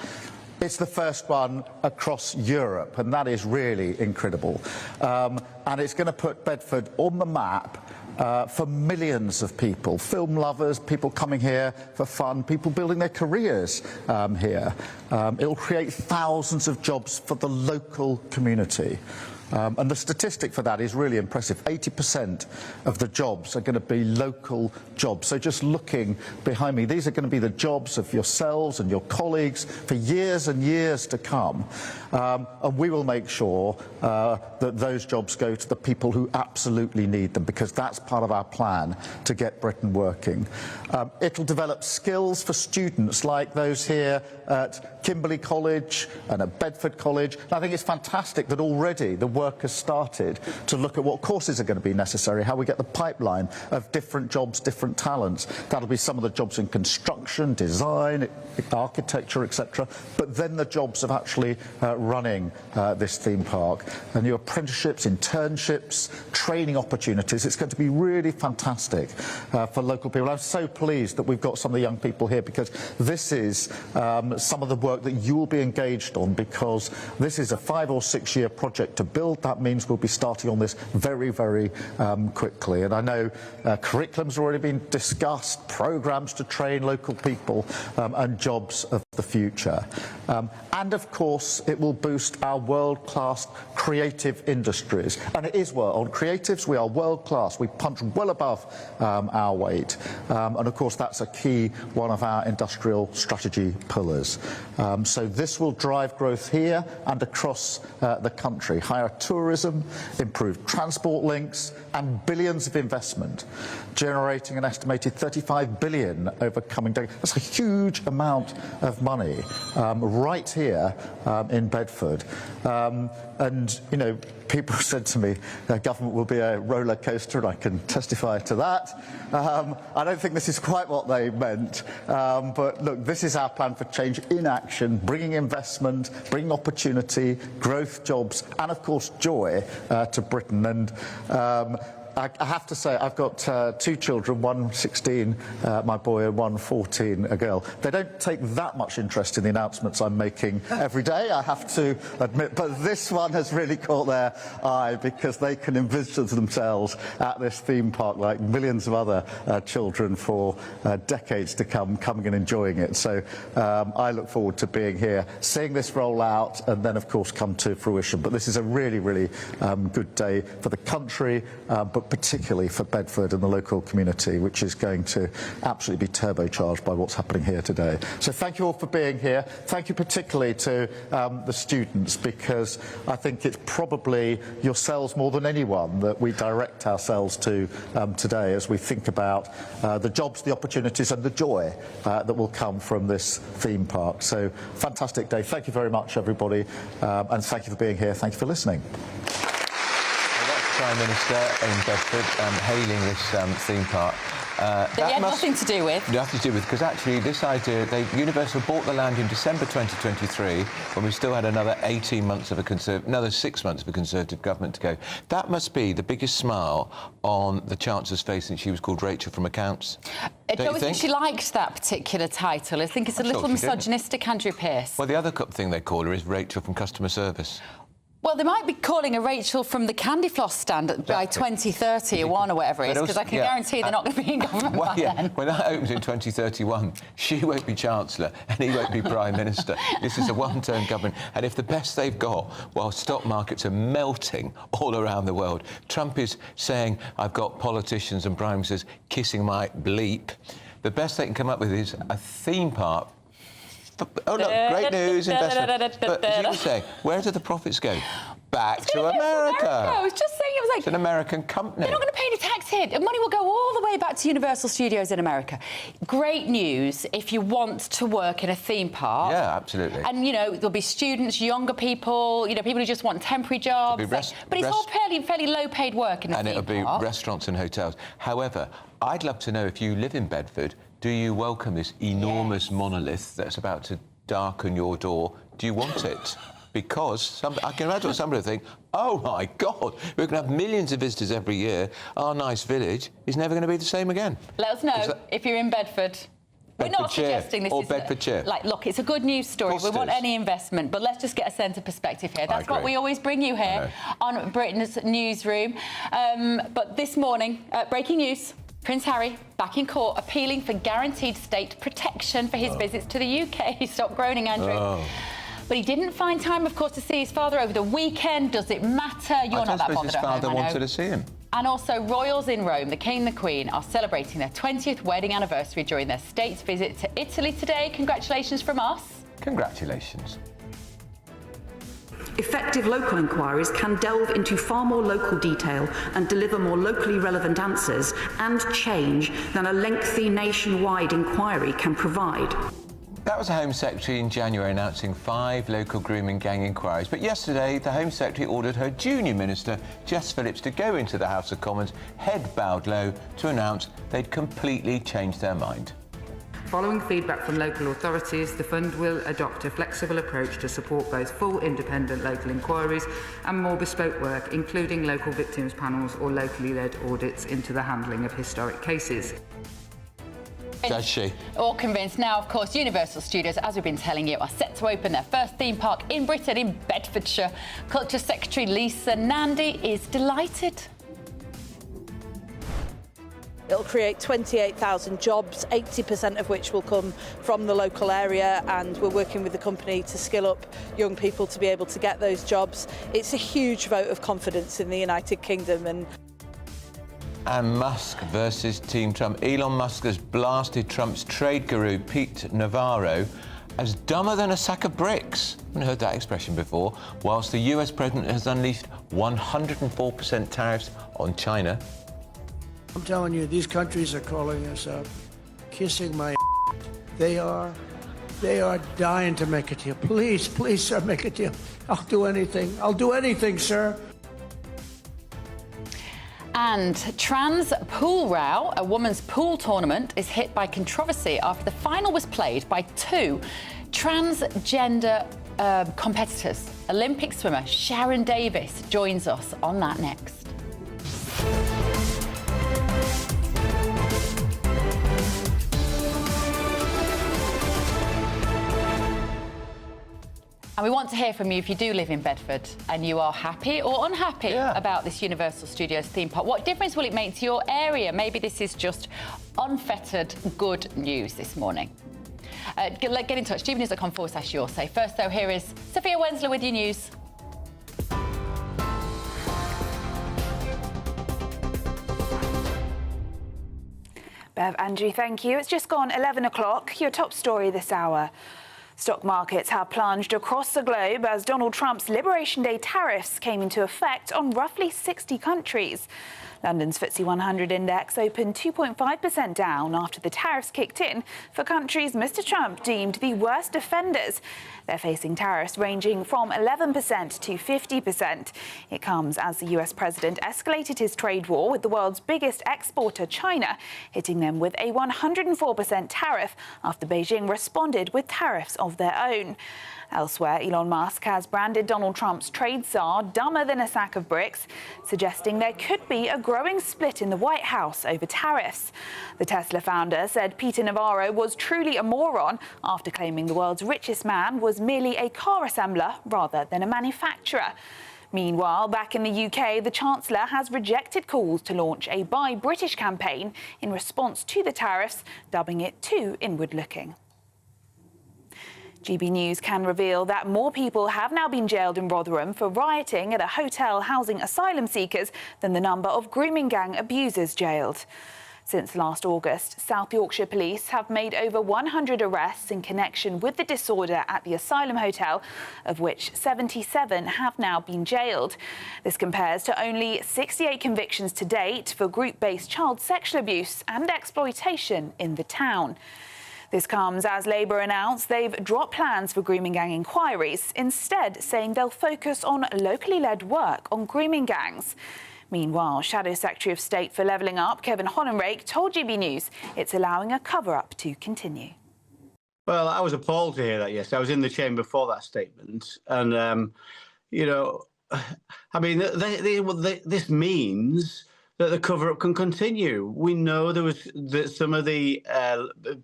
It's the first one across Europe, and that is really incredible. And it's going to put Bedford on the map for millions of people, film lovers, people coming here for fun, people building their careers here. It'll create thousands of jobs for the local community. And the statistic for that is really impressive. 80% of the jobs are going to be local jobs. So just looking behind me, these are going to be the jobs of yourselves and your colleagues for years and years to come. And we will make sure that those jobs go to the people who absolutely need them, because that's part of our plan to get Britain working. It'll develop skills for students like those here at Kimberley College and at Bedford College. And I think it's fantastic that already the work has started to look at what courses are going to be necessary, how we get the pipeline of different jobs, different talents. That'll be some of the jobs in construction, design, architecture, etc. But then the jobs of actually running this theme park. And new apprenticeships, internships, training opportunities. It's going to be really fantastic for local people. I'm so pleased that we've got some of the young people here, because this is some of the work that you will be engaged on, because this is a 5 or 6 year project to build build, that means we'll be starting on this very, very quickly. And I know curriculum's already been discussed, programmes to train local people and jobs of the future. And of course, it will boost our world-class creative industries. And it is on creatives, we are world-class. We punch well above our weight. And of course, that's a key one of our industrial strategy pillars. So this will drive growth here and across the country. Higher tourism, improved transport links, and billions of investment, generating an estimated 35 billion over coming decades. That's a huge amount of money right here in Bedford. And, you know, people said to me, government will be a roller coaster, and I can testify to that. I don't think this is quite what they meant. But look, this is our plan for change in action, bringing investment, bringing opportunity, growth, jobs, and of course joy to Britain. And I have to say, I've got two children, one 16, my boy, and one 14, a girl. They don't take that much interest in the announcements I'm making every day, I have to admit, but this one has really caught their eye because they can envisage themselves at this theme park like millions of other children for decades to come, coming and enjoying it. So I look forward to being here, seeing this roll out, and then, of course, come to fruition. But this is a really, really good day for the country, but particularly for Bedford and the local community, which is going to absolutely be turbocharged by what's happening here today. So thank you all for being here. Thank you particularly to the students, because I think it's probably yourselves more than anyone that we direct ourselves to today as we think about the jobs, the opportunities and the joy that will come from this theme park. So fantastic day. Thank you very much, everybody, and thank you for being here. Thank you for listening. Prime Minister in Bedford hailing this theme park. That you had nothing to do with. Nothing to do with, because actually this idea, Universal bought the land in December 2023, when we still had another 18 months of another 6 months of a Conservative government to go. That must be the biggest smile on the Chancellor's face since she was called Rachel from Accounts. I don't think she liked that particular title. I think it's a little misogynistic, Andrew Pearce. Well, the other thing they call her is Rachel from Customer Service. Well, they might be calling a Rachel from the candy floss stand by 2030 or whatever it is, because I can guarantee they're not going to be in government by then. When that opens in 2031, she won't be Chancellor and he won't be Prime Minister. This is a one-term government. And if the best they've got, while stock markets are melting all around the world, Trump is saying, I've got politicians and Prime Ministers kissing my bleep, the best they can come up with is a theme park. Oh, look, great news, investment. But as you were saying, where do the profits go? Back to America. I was just saying, it was like... It's an American company. They're not going to pay any tax here. The money will go all the way back to Universal Studios in America. Great news if you want to work in a theme park. Yeah, absolutely. And, you know, there'll be students, younger people, you know, people who just want temporary jobs. But it's all fairly low-paid work in a theme park. And it'll be restaurants and hotels. However, I'd love to know, if you live in Bedford, do you welcome this enormous monolith that's about to darken your door? Do you want it? Because I can imagine somebody think, oh, my God, we're going to have millions of visitors every year. Our nice village is never going to be the same again. Let us know if you're in Bedford. We're not suggesting this is... Bedfordshire. Like, look, it's a good news story. We want any investment, but let's just get a sense of perspective here. That's what we always bring you here on Britain's Newsroom. But this morning, breaking news. Prince Harry back in court appealing for guaranteed state protection for his visits to the UK. Stop groaning, Andrew. But he didn't find time, of course, to see his father over the weekend. Does it matter? You're not that bothered his father wanted to see him. And also, royals in Rome, the King and the Queen, are celebrating their 20th wedding anniversary during their state's visit to Italy today. Congratulations from us. Congratulations. Effective local inquiries can delve into far more local detail and deliver more locally relevant answers and change than a lengthy nationwide inquiry can provide. That was the Home Secretary in January announcing 5 local grooming gang inquiries. But yesterday, the Home Secretary ordered her junior minister, Jess Phillips, to go into the House of Commons, head bowed low, to announce they'd completely changed their mind. Following feedback from local authorities, the fund will adopt a flexible approach to support both full independent local inquiries and more bespoke work, including local victims panels or locally led audits into the handling of historic cases. convinced. Does she? All convinced. Now, of course, Universal Studios, as we've been telling you, are set to open their first theme park in Britain, in Bedfordshire. Culture Secretary Lisa Nandy is delighted. It'll create 28,000 jobs, 80% of which will come from the local area, and we're working with the company to skill up young people to be able to get those jobs. It's a huge vote of confidence in the United Kingdom. And Musk versus Team Trump. Elon Musk has blasted Trump's trade guru, Pete Navarro, as dumber than a sack of bricks. I haven't heard that expression before. Whilst the US president has unleashed 104% tariffs on China. I'm telling you, these countries are calling us up, kissing my They are dying to make a deal. Please, please, sir, make a deal. I'll do anything. I'll do anything, sir. And trans pool row, a women's pool tournament, is hit by controversy after the final was played by two transgender competitors. Olympic swimmer Sharon Davis joins us on that next. And we want to hear from you if you do live in Bedford and you are happy or unhappy about this Universal Studios theme park. What difference will it make to your area? Maybe this is just unfettered good news this morning. Get in touch, GBNews.com/your say. First, though, here is Sophia Wensler with your news. Bev, Andrew, thank you. It's just gone 11 o'clock. Your top story this hour. Stock markets have plunged across the globe as Donald Trump's Liberation Day tariffs came into effect on roughly 60 countries. London's FTSE 100 index opened 2.5% down after the tariffs kicked in for countries Mr. Trump deemed the worst offenders. They're facing tariffs ranging from 11% to 50%. It comes as the US president escalated his trade war with the world's biggest exporter, China, hitting them with a 104% tariff after Beijing responded with tariffs of their own. Elsewhere, Elon Musk has branded Donald Trump's trade czar dumber than a sack of bricks, suggesting there could be a growing split in the White House over tariffs. The Tesla founder said Peter Navarro was truly a moron after claiming the world's richest man was merely a car assembler rather than a manufacturer. Meanwhile, back in the UK, the Chancellor has rejected calls to launch a Buy British campaign in response to the tariffs, dubbing it too inward-looking. GB News can reveal that more people have now been jailed in Rotherham for rioting at a hotel housing asylum seekers than the number of grooming gang abusers jailed. Since last August, South Yorkshire Police have made over 100 arrests in connection with the disorder at the asylum hotel, of which 77 have now been jailed. This compares to only 68 convictions to date for group-based child sexual abuse and exploitation in the town. This comes as Labour announced they've dropped plans for grooming gang inquiries, instead saying they'll focus on locally led work on grooming gangs. Meanwhile, Shadow Secretary of State for Levelling Up, Kevin Honenrake, told GB News it's allowing a cover-up to continue. Well, I was appalled to hear that yesterday. I was in the chamber for that statement. And, you know, I mean, this means that the cover-up can continue. We know that some of the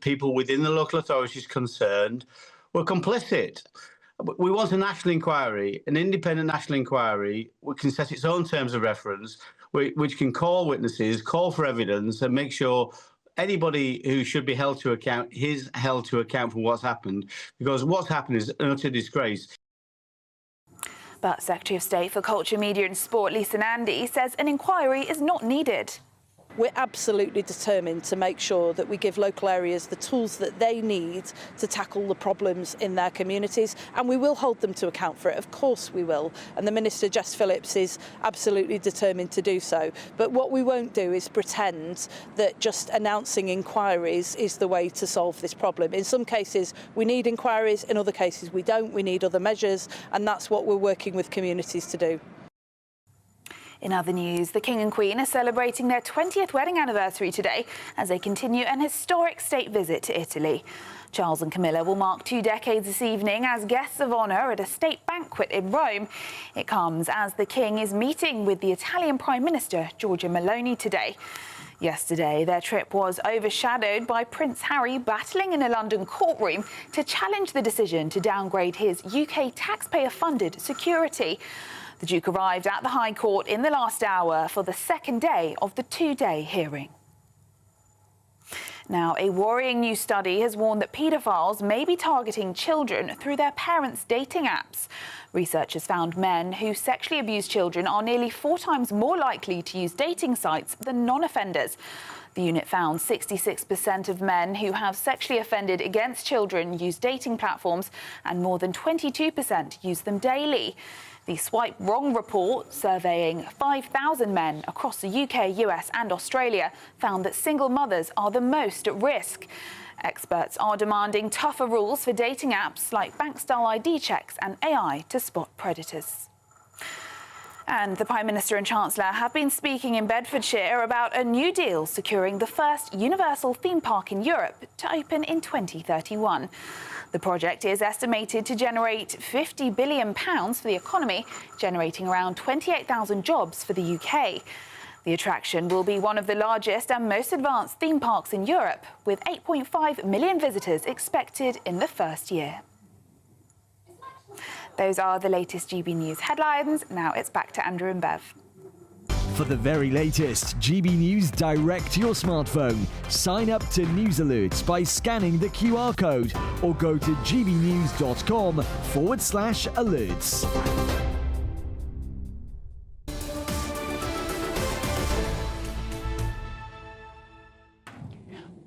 people within the local authorities concerned were complicit. We want a national inquiry, an independent national inquiry, which can set its own terms of reference, which can call witnesses, call for evidence, and make sure anybody who should be held to account is held to account for what's happened, because what's happened is an utter disgrace. But Secretary of State for Culture, Media and Sport Lisa Nandy says an inquiry is not needed. We're absolutely determined to make sure that we give local areas the tools that they need to tackle the problems in their communities, and we will hold them to account for it. Of course we will. And the Minister, Jess Phillips, is absolutely determined to do so. But what we won't do is pretend that just announcing inquiries is the way to solve this problem. In some cases, we need inquiries. In other cases, we don't. We need other measures. And that's what we're working with communities to do. In other news, the King and Queen are celebrating their 20th wedding anniversary today as they continue an historic state visit to Italy. Charles and Camilla will mark 2 decades this evening as guests of honour at a state banquet in Rome. It comes as the King is meeting with the Italian Prime Minister, Giorgia Meloni, today. Yesterday, their trip was overshadowed by Prince Harry battling in a London courtroom to challenge the decision to downgrade his UK taxpayer-funded security. The Duke arrived at the High Court in the last hour for the second day of the two-day hearing. Now, a worrying new study has warned that paedophiles may be targeting children through their parents' dating apps. Researchers found men who sexually abuse children are nearly 4 times more likely to use dating sites than non-offenders. The unit found 66% of men who have sexually offended against children use dating platforms, and more than 22% use them daily. The Swipe Wrong report, surveying 5,000 men across the UK, US and Australia, found that single mothers are the most at risk. Experts are demanding tougher rules for dating apps like bank-style ID checks and AI to spot predators. And the Prime Minister and Chancellor have been speaking in Bedfordshire about a new deal securing the first universal theme park in Europe to open in 2031. The project is estimated to generate £50 billion for the economy, generating around 28,000 jobs for the UK. The attraction will be one of the largest and most advanced theme parks in Europe, with 8.5 million visitors expected in the first year. Those are the latest GB News headlines. Now it's back to Andrew and Bev. For the very latest GB News direct to your smartphone, sign up to News Alerts by scanning the QR code or go to gbnews.com/alerts.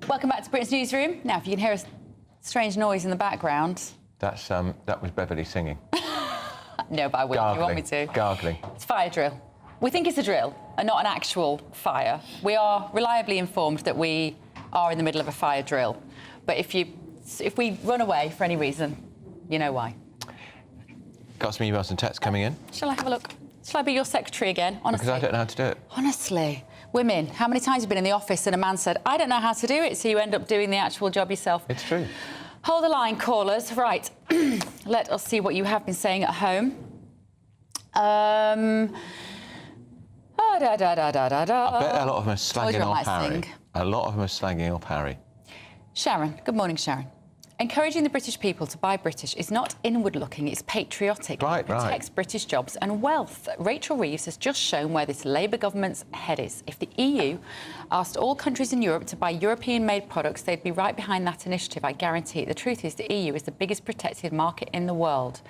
Welcome back to Britain's Newsroom. Now, if you can hear a strange noise in the background... that was Beverly singing. No, but I will if you want me to. Gargling. It's fire drill. We think it's a drill and not an actual fire. We are reliably informed that we are in the middle of a fire drill. But if we run away for any reason, you know why. Got some emails and texts coming in. Shall I have a look? Shall I be your secretary again? Honestly. Because I don't know how to do it. Honestly. Women, how many times have you been in the office and a man said, I don't know how to do it, so you end up doing the actual job yourself? It's true. Hold the line, callers. Right. Let us see what you have been saying at home. I bet a lot of them are slagging off Harry. A lot of them are slagging off Harry. Sharon. Good morning, Sharon. Encouraging the British people to buy British is not inward-looking, it's patriotic. Right, it protects British jobs and wealth. Rachel Reeves has just shown where this Labour government's head is. If the EU asked all countries in Europe to buy European-made products, they'd be right behind that initiative, I guarantee it. The truth is the EU is the biggest protected market in the world.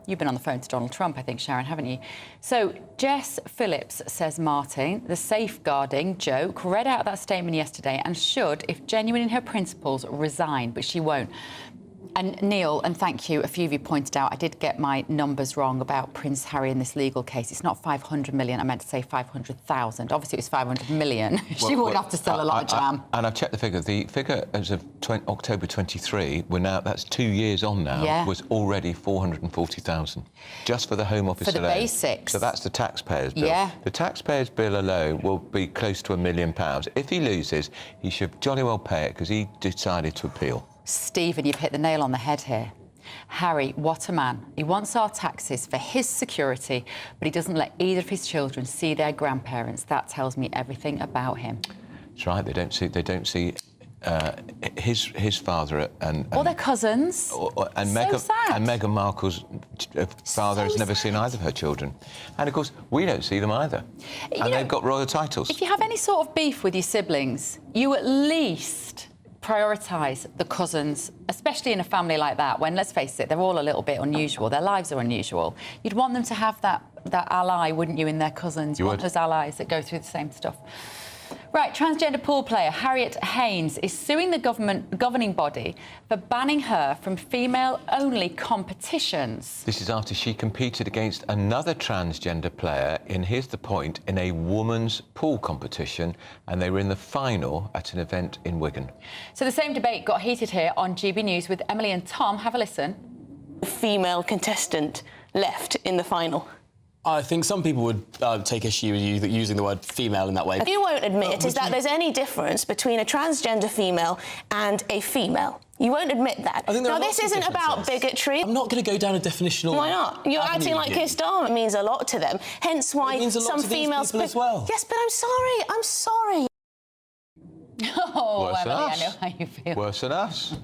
You've been on the phone to Donald Trump, I think, Sharon, haven't you? So, Jess Phillips says, Martin, the safeguarding joke, read out that statement yesterday and should, if genuine in her principles, resign, but she won't. And Neil, and thank you, a few of you pointed out, I did get my numbers wrong about Prince Harry in this legal case. It's not 500 million, I meant to say 500,000. Obviously, it was 500 million. She wouldn't have to sell a lot of jam. And I've checked the figure. The figure as of October 23, that's 2 years on now, was already 440,000. Just for the Home Office alone. For the basics. So that's the taxpayer's bill. Yeah. The taxpayer's bill alone will be close to £1 million. If he loses, he should jolly well pay it because he decided to appeal. Stephen, you've hit the nail on the head here. Harry, what a man. He wants our taxes for his security, but he doesn't let either of his children see their grandparents. That tells me everything about him. That's right. They don't see his father and or their cousins. And Meghan Markle's father has never seen either of her children. And of course, we don't see them either. And they've got royal titles. If you have any sort of beef with your siblings, you at least prioritise the cousins, especially in a family like that, when, let's face it, they're all a little bit unusual. Their lives are unusual. You'd want them to have that ally, wouldn't you, in their cousins? You want those allies that go through the same stuff. Right, transgender pool player Harriet Haynes is suing the governing body for banning her from female-only competitions. This is after she competed against another transgender player in, here's the point, in a women's pool competition, and they were in the final at an event in Wigan. So the same debate got heated here on GB News with Emily and Tom. Have a listen. A female contestant left in the final. I think some people would take issue with you using the word female in that way. What you won't admit is that there's any difference between a transgender female and a female. You won't admit that. Now, this isn't about bigotry. I'm not going to go down a definitional... Why not? You're acting like Keir Starmer means a lot to them, hence why some females... as well. Yes, but I'm sorry. Oh, Worse than Emily, I us. know how you feel. Worse than us.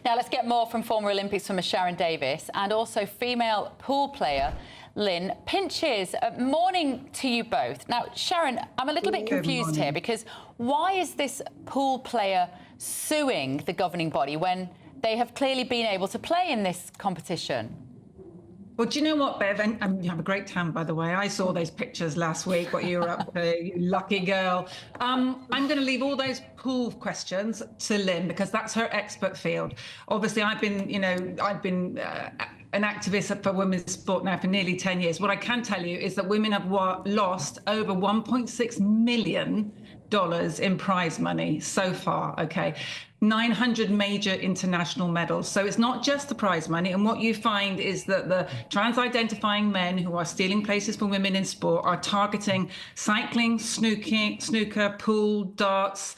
Now, let's get more from former Olympic swimmer Sharon Davis and also female pool player Lynn Pinches. Morning to you both. Now, Sharon, I'm a little bit confused here because why is this pool player suing the governing body when they have clearly been able to play in this competition? Well, do you know what, Bev? And you have a great tan, by the way. I saw those pictures last week, what you were up to, you lucky girl. I'm going to leave all those pool questions to Lynn because that's her expert field. Obviously, I've been an activist for women's sport now for nearly 10 years. What I can tell you is that women have lost over $1.6 million in prize money so far, okay? 900 major international medals. So it's not just the prize money. And what you find is that the trans-identifying men who are stealing places for women in sport are targeting cycling, snooker, pool, darts,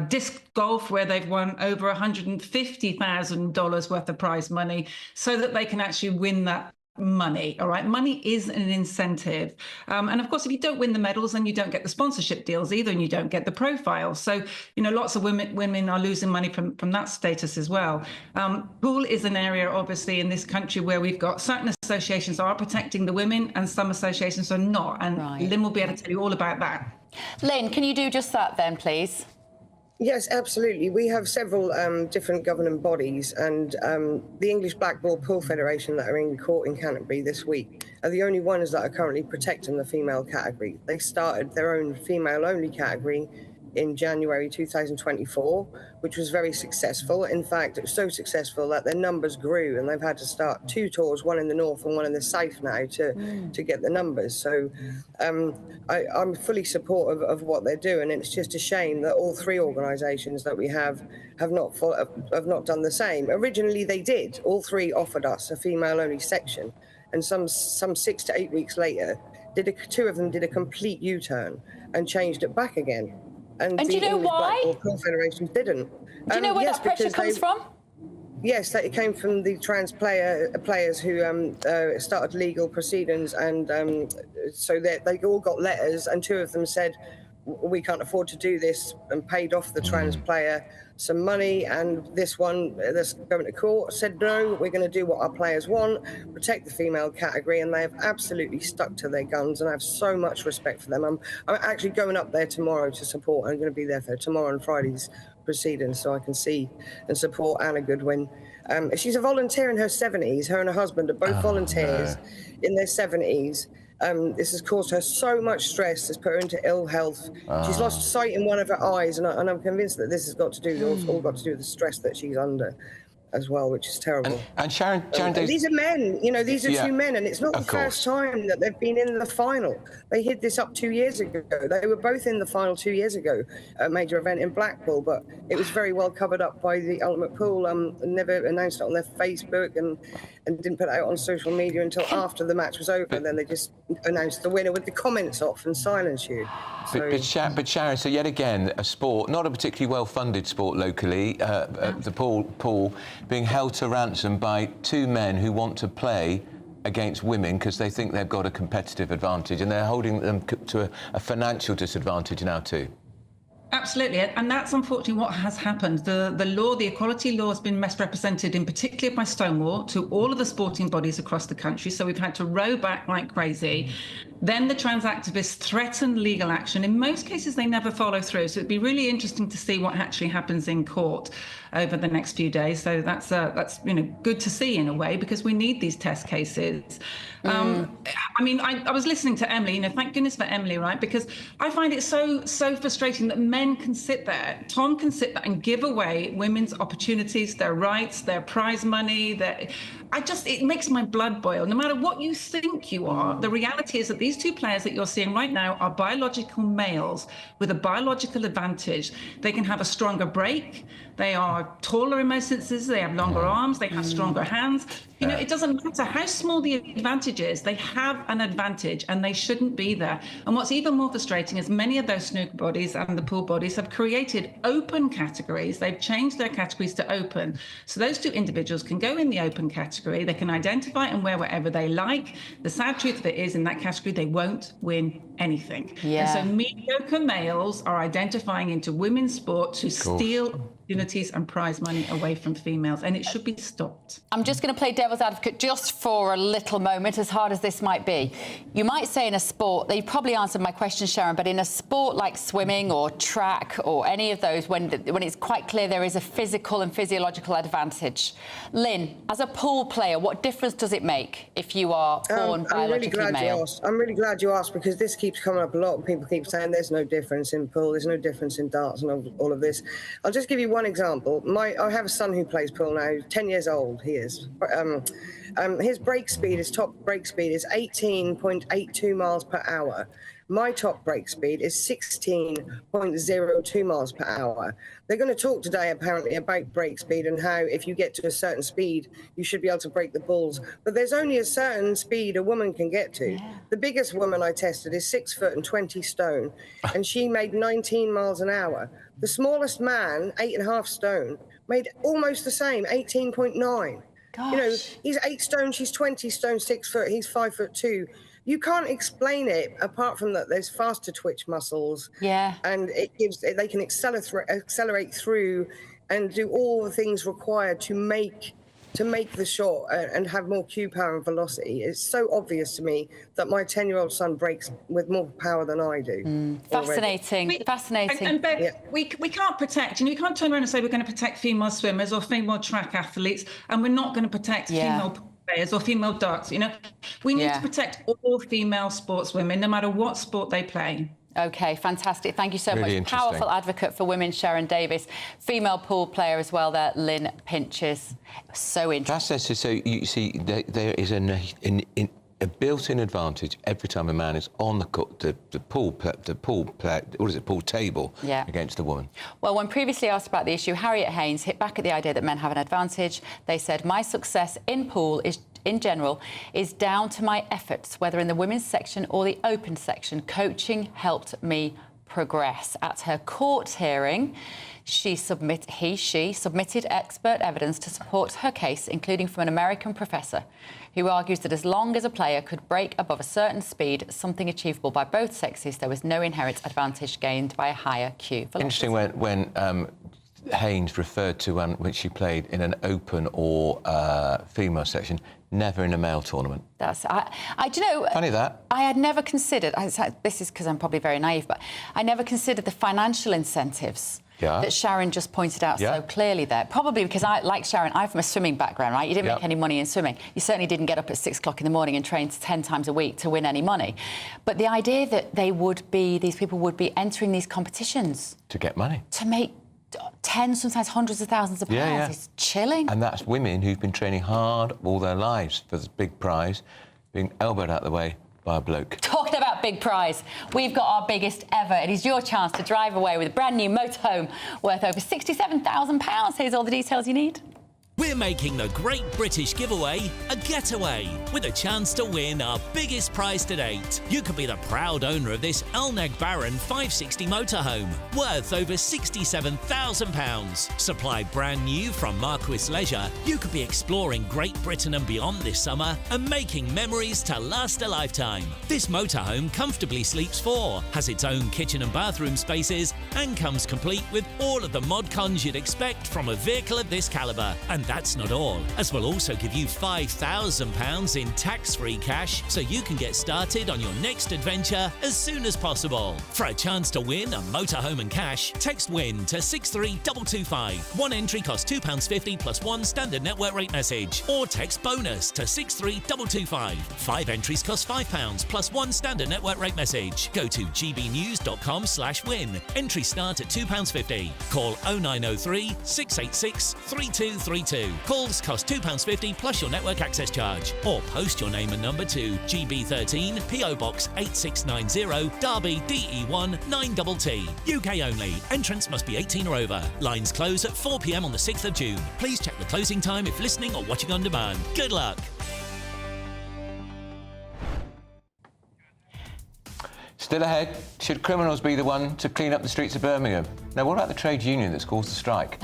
disc golf, where they've won over $150,000 worth of prize money so that they can actually win that money. All right. Money is an incentive. And of course, if you don't win the medals, then you don't get the sponsorship deals either, and you don't get the profile. So, you know, lots of women are losing money from that status as well. Pool is an area, obviously, in this country where we've got certain associations are protecting the women and some associations are not. And Lynn will be able to tell you all about that. Lynn, can you do just that then, please? Yes, absolutely. We have several different governing bodies, and the English Blackball Pool Federation that are in court in Canterbury this week are the only ones that are currently protecting the female category. They started their own female-only category in January 2024, which was very successful. In fact, it was so successful that their numbers grew, and they've had to start 2 tours, one in the north and one in the south now to get the numbers. So I'm fully supportive of what they're doing. It's just a shame that all 3 organisations that we have not done the same. Originally, they did. All 3 offered us a female-only section, and some 6 to 8 weeks later, 2 of them did a complete U-turn and changed it back again. And do you know why? The Pool Federation didn't. Do you know where that pressure comes from? Yes, that it came from the trans players who started legal proceedings, and so they all got letters, and 2 of them said, we can't afford to do this, and paid off the trans player some money. And this one that's going to court said, no, we're going to do what our players want, protect the female category, and they have absolutely stuck to their guns, and I have so much respect for them. I'm actually going up there tomorrow to support. I'm going to be there for tomorrow and Friday's proceedings so I can see and support Anna Goodwin. She's a volunteer in her 70s. Her and her husband are both volunteers in their 70s. This has caused her so much stress. It's put her into ill health. She's lost sight in one of her eyes, and I'm convinced that this has got to do all got to do with the stress that she's under as well, which is terrible. And Sharon these are men, you know, these are 2 men, and it's not the course. first time that they've been in the final. They hid this up 2 years ago. They were both in the final 2 years ago, a major event in Blackpool, but it was very well covered up by the Ultimate Pool. Never announced it on their Facebook and didn't put it out on social media until after the match was over. And then they just announced the winner with the comments off and silence you. But Sharon, so yet again, a sport, not a particularly well-funded sport locally, the pool being held to ransom by 2 men who want to play against women because they think they've got a competitive advantage, and they're holding them to a financial disadvantage now too. Absolutely, and that's unfortunately what has happened. The law, the equality law, has been misrepresented, in particular by Stonewall, to all of the sporting bodies across the country. So we've had to row back like crazy. Then the trans activists threaten legal action. In most cases, they never follow through. So it'd be really interesting to see what actually happens in court over the next few days. So that's good to see in a way, because we need these test cases. I mean, I was listening to Emily, thank goodness for Emily, right? Because I find it so frustrating that men can sit there, Tom can sit there and give away women's opportunities, their rights, their prize money, it makes my blood boil. No matter what you think you are, the reality is that these 2 players that you're seeing right now are biological males with a biological advantage. They can have a stronger break. They are taller in most instances. They have longer arms. They have stronger hands. You know, it doesn't matter how small the advantage is. They have an advantage, and they shouldn't be there. And what's even more frustrating is many of those snooker bodies and the pool bodies have created open categories. They've changed their categories to open. So those two individuals can go in the open category. They can identify and wear whatever they like. The sad truth of it is, in that category, they won't win anything. Yeah. And so mediocre males are identifying into women's sport to steal opportunities and prize money away from females, and it should be stopped. I'm just going to play devil's advocate just for a little moment, as hard as this might be. You might say in a sport, you probably answered my question, Sharon, but in a sport like swimming or track or any of those, when it's quite clear there is a physical and physiological advantage. Lynn, as a pool player, what difference does it make if you are born biologically male? I'm really glad you asked, because this keeps coming up a lot. People keep saying there's no difference in pool, there's no difference in darts and all of this. I'll just give you one example. I have a son who plays pool now. 10 years old he is. His break speed, his top break speed is 18.82 miles per hour. My top break speed is 16.02 miles per hour. They're going to talk today, apparently, about break speed and how if you get to a certain speed, you should be able to break the balls. But there's only a certain speed a woman can get to. Yeah. The biggest woman I tested is 6 foot and 20 stone, and she made 19 miles an hour. The smallest man, 8.5 stone, made almost the same, 18.9. Gosh. You know, he's 8 stone, she's 20 stone, 6 foot, he's 5'2". You can't explain it apart from that there's faster twitch muscles. Yeah. And they can accelerate through and do all the things required to make the shot and have more cue power and velocity. It's so obvious to me that my 10-year-old son breaks with more power than I do. Fascinating. Fascinating. And Bev, we can't protect, we can't turn around and say we're going to protect female swimmers or female track athletes, and we're not going to protect female players or female darts. We need to protect all female sportswomen, no matter what sport they play. OK, fantastic. Thank you so Really much. Powerful advocate for women, Sharon Davis. Female pool player as well there, Lynn Pinches. So interesting. So you see, there is a built-in advantage every time a man is on the pool table against a woman. Well, when previously asked about the issue, Harriet Haynes hit back at the idea that men have an advantage. They said, "My success in pool in general is down to my efforts, whether in the women's section or the open section. Coaching helped me progress." At her court hearing, she submitted expert evidence to support her case, including from an American professor who argues that as long as a player could break above a certain speed, something achievable by both sexes, there was no inherent advantage gained by a higher cue velocity. Interesting when Haynes referred to when she played in an open or female section, never in a male tournament. Funny that. I had never considered, this is because I'm probably very naive, but I never considered the financial incentives that Sharon just pointed out so clearly there. Probably because, like Sharon, I'm from a swimming background, right? You didn't make any money in swimming. You certainly didn't get up at 6 o'clock in the morning and train 10 times a week to win any money. But the idea that these people would be entering these competitions to get money, to make tens, sometimes hundreds of thousands of pounds, is chilling. And that's women who've been training hard all their lives for this big prize, being elbowed out of the way by a bloke. Talking about big prize, we've got our biggest ever. It is your chance to drive away with a brand new motorhome worth over £67,000. Here's all the details you need. We're making the Great British Giveaway a getaway with a chance to win our biggest prize to date. You could be the proud owner of this Elneg Baron 560 motorhome worth over £67,000. Supplied brand new from Marquis Leisure, you could be exploring Great Britain and beyond this summer and making memories to last a lifetime. This motorhome comfortably sleeps 4, has its own kitchen and bathroom spaces, and comes complete with all of the mod cons you'd expect from a vehicle of this calibre. And that's not all, as we'll also give you £5,000 in tax-free cash so you can get started on your next adventure as soon as possible. For a chance to win a motorhome and cash, text WIN to 63225. One entry costs £2.50 plus one standard network rate message, or text BONUS to 63225. 5 entries cost £5 plus one standard network rate message. Go to gbnews.com/win. Entries start at £2.50. Call 0903 686 3232. too. Calls cost £2.50 plus your network access charge. Or post your name and number to GB13 PO Box 8690 Derby DE1 9TT. UK only. Entrance must be 18 or over. Lines close at 4 p.m. on the 6th of June. Please check the closing time if listening or watching on demand. Good luck. Still ahead, should criminals be the one to clean up the streets of Birmingham? Now, what about the trade union that's caused the strike?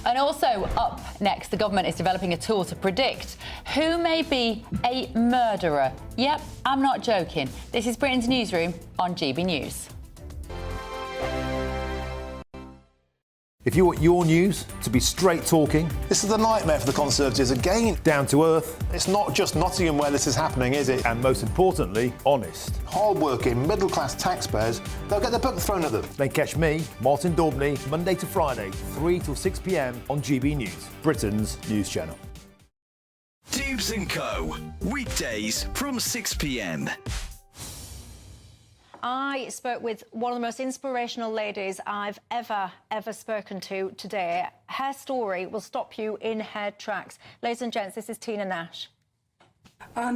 And also, up next, the government is developing a tool to predict who may be a murderer. Yep, I'm not joking. This is Britain's Newsroom on GB News. If you want your news to be straight talking... This is a nightmare for the Conservatives again. Down to earth. It's not just Nottingham where this is happening, is it? And most importantly, honest. Hard-working, middle-class taxpayers, they'll get their book thrown at them. Then catch me, Martin Daubney, Monday to Friday, 3 till 6 p.m. on GB News, Britain's news channel. Dubes & Co. Weekdays from 6 p.m. I spoke with one of the most inspirational ladies I've ever spoken to today. Her story will stop you in her tracks. Ladies and gents, this is Tina Nash.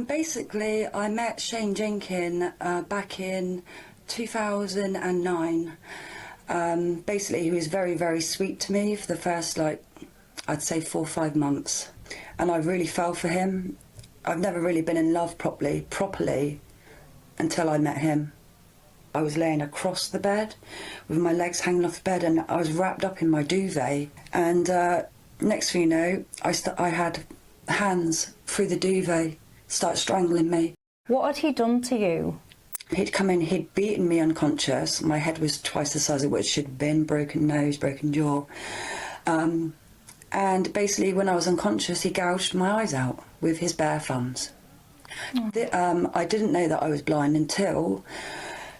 Basically, I met Shane Jenkin back in 2009. Basically, he was very, very sweet to me for the first, I'd say 4 or 5 months. And I really fell for him. I've never really been in love properly until I met him. I was laying across the bed with my legs hanging off the bed and I was wrapped up in my duvet. And next thing you know, I had hands through the duvet, start strangling me. What had he done to you? He'd come in, he'd beaten me unconscious. My head was twice the size of what it should have been, broken nose, broken jaw. And basically when I was unconscious, he gouged my eyes out with his bare thumbs. I didn't know that I was blind until...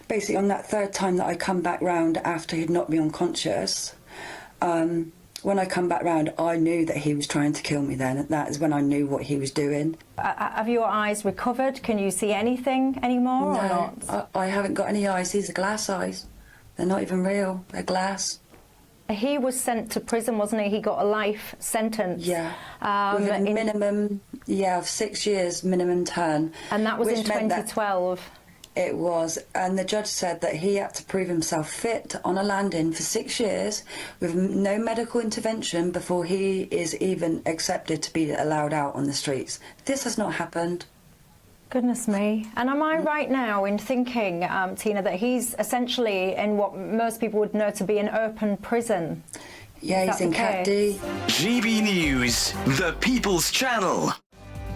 basically, on that third time that I come back round after he'd knocked me unconscious, when I come back round, I knew that he was trying to kill me then. That is when I knew what he was doing. Have your eyes recovered? Can you see anything anymore or not? I haven't got any eyes. These are glass eyes. They're not even real. They're glass. He was sent to prison, wasn't he? He got a life sentence. Yeah. With a minimum, of 6 years minimum term. And that was in 2012. It was, and the judge said that he had to prove himself fit on a landing for 6 years with no medical intervention before he is even accepted to be allowed out on the streets. This has not happened. Goodness me. And am I right now in thinking, Tina, that he's essentially in what most people would know to be an open prison? Yeah, he's in Cat D. GB News, the People's Channel.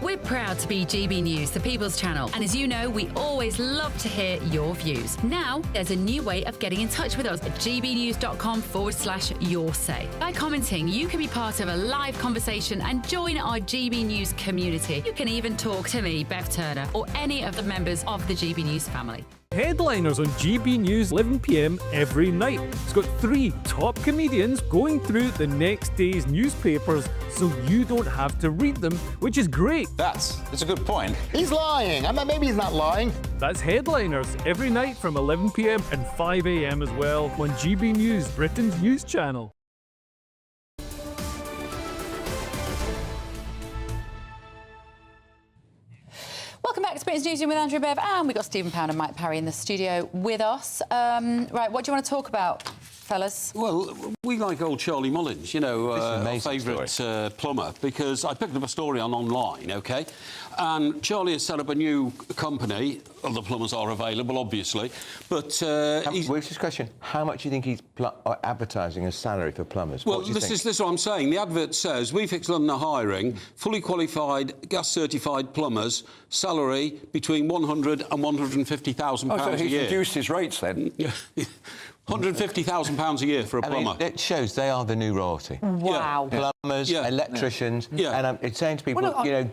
We're proud to be GB News, the People's Channel, and as you know, we always love to hear your views. Now, there's a new way of getting in touch with us at gbnews.com/yoursay. By commenting, you can be part of a live conversation and join our GB News community. You can even talk to me, Bev Turner, or any of the members of the GB News family. Headliners on GB News 11 p.m. every night. It's got 3 top comedians going through the next day's newspapers so you don't have to read them, which is great. That's a good point. He's lying. Maybe he's not lying. That's Headliners every night from 11 p.m. and 5 a.m. as well on GB News, Britain's news channel. Welcome back to Britain's Newsroom with Andrew Bev, and we've got Stephen Pound and Mike Parry in the studio with us. Right, what do you want to talk about, fellas? Well, we like old Charlie Mullins, our favourite plumber, because I picked up a story online, OK? And Charlie has set up a new company. Other plumbers are available, obviously, but... Where's his question? How much do you think he's advertising as salary for plumbers? Well, this is what I'm saying. The advert says, We Fix London are hiring fully qualified, gas-certified plumbers, salary between £100,000 and £150,000 so a he's year. reduced his rates then? £150,000 a year for a plumber. It shows they are the new royalty. Wow. Plumbers, electricians, and it's saying to people,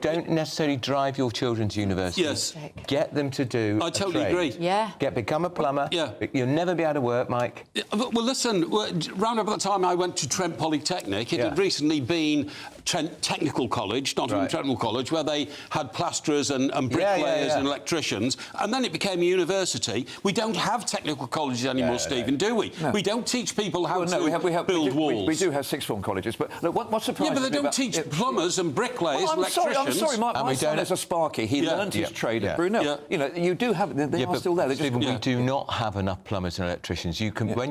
don't necessarily drive your children to university. Yes. Get them to do I totally agree. Yeah. Become a plumber. Yeah. You'll never be able to work, Mike. Well, listen, round about the time I went to Trent Polytechnic, it had recently been Trent Technical College, Nottingham Technical College, where they had plasterers and bricklayers and electricians, and then it became a university. We don't have technical colleges anymore, Stephen, do we? No. We don't teach people how to build walls. We do have sixth form colleges, but look, what surprises me... Yeah, but they don't teach plumbers and bricklayers and electricians. I'm sorry, my son is a Sparky. He learnt his trade at Brunel. You know, you do have... They are still there. Stephen, we do not have enough plumbers and electricians. You can when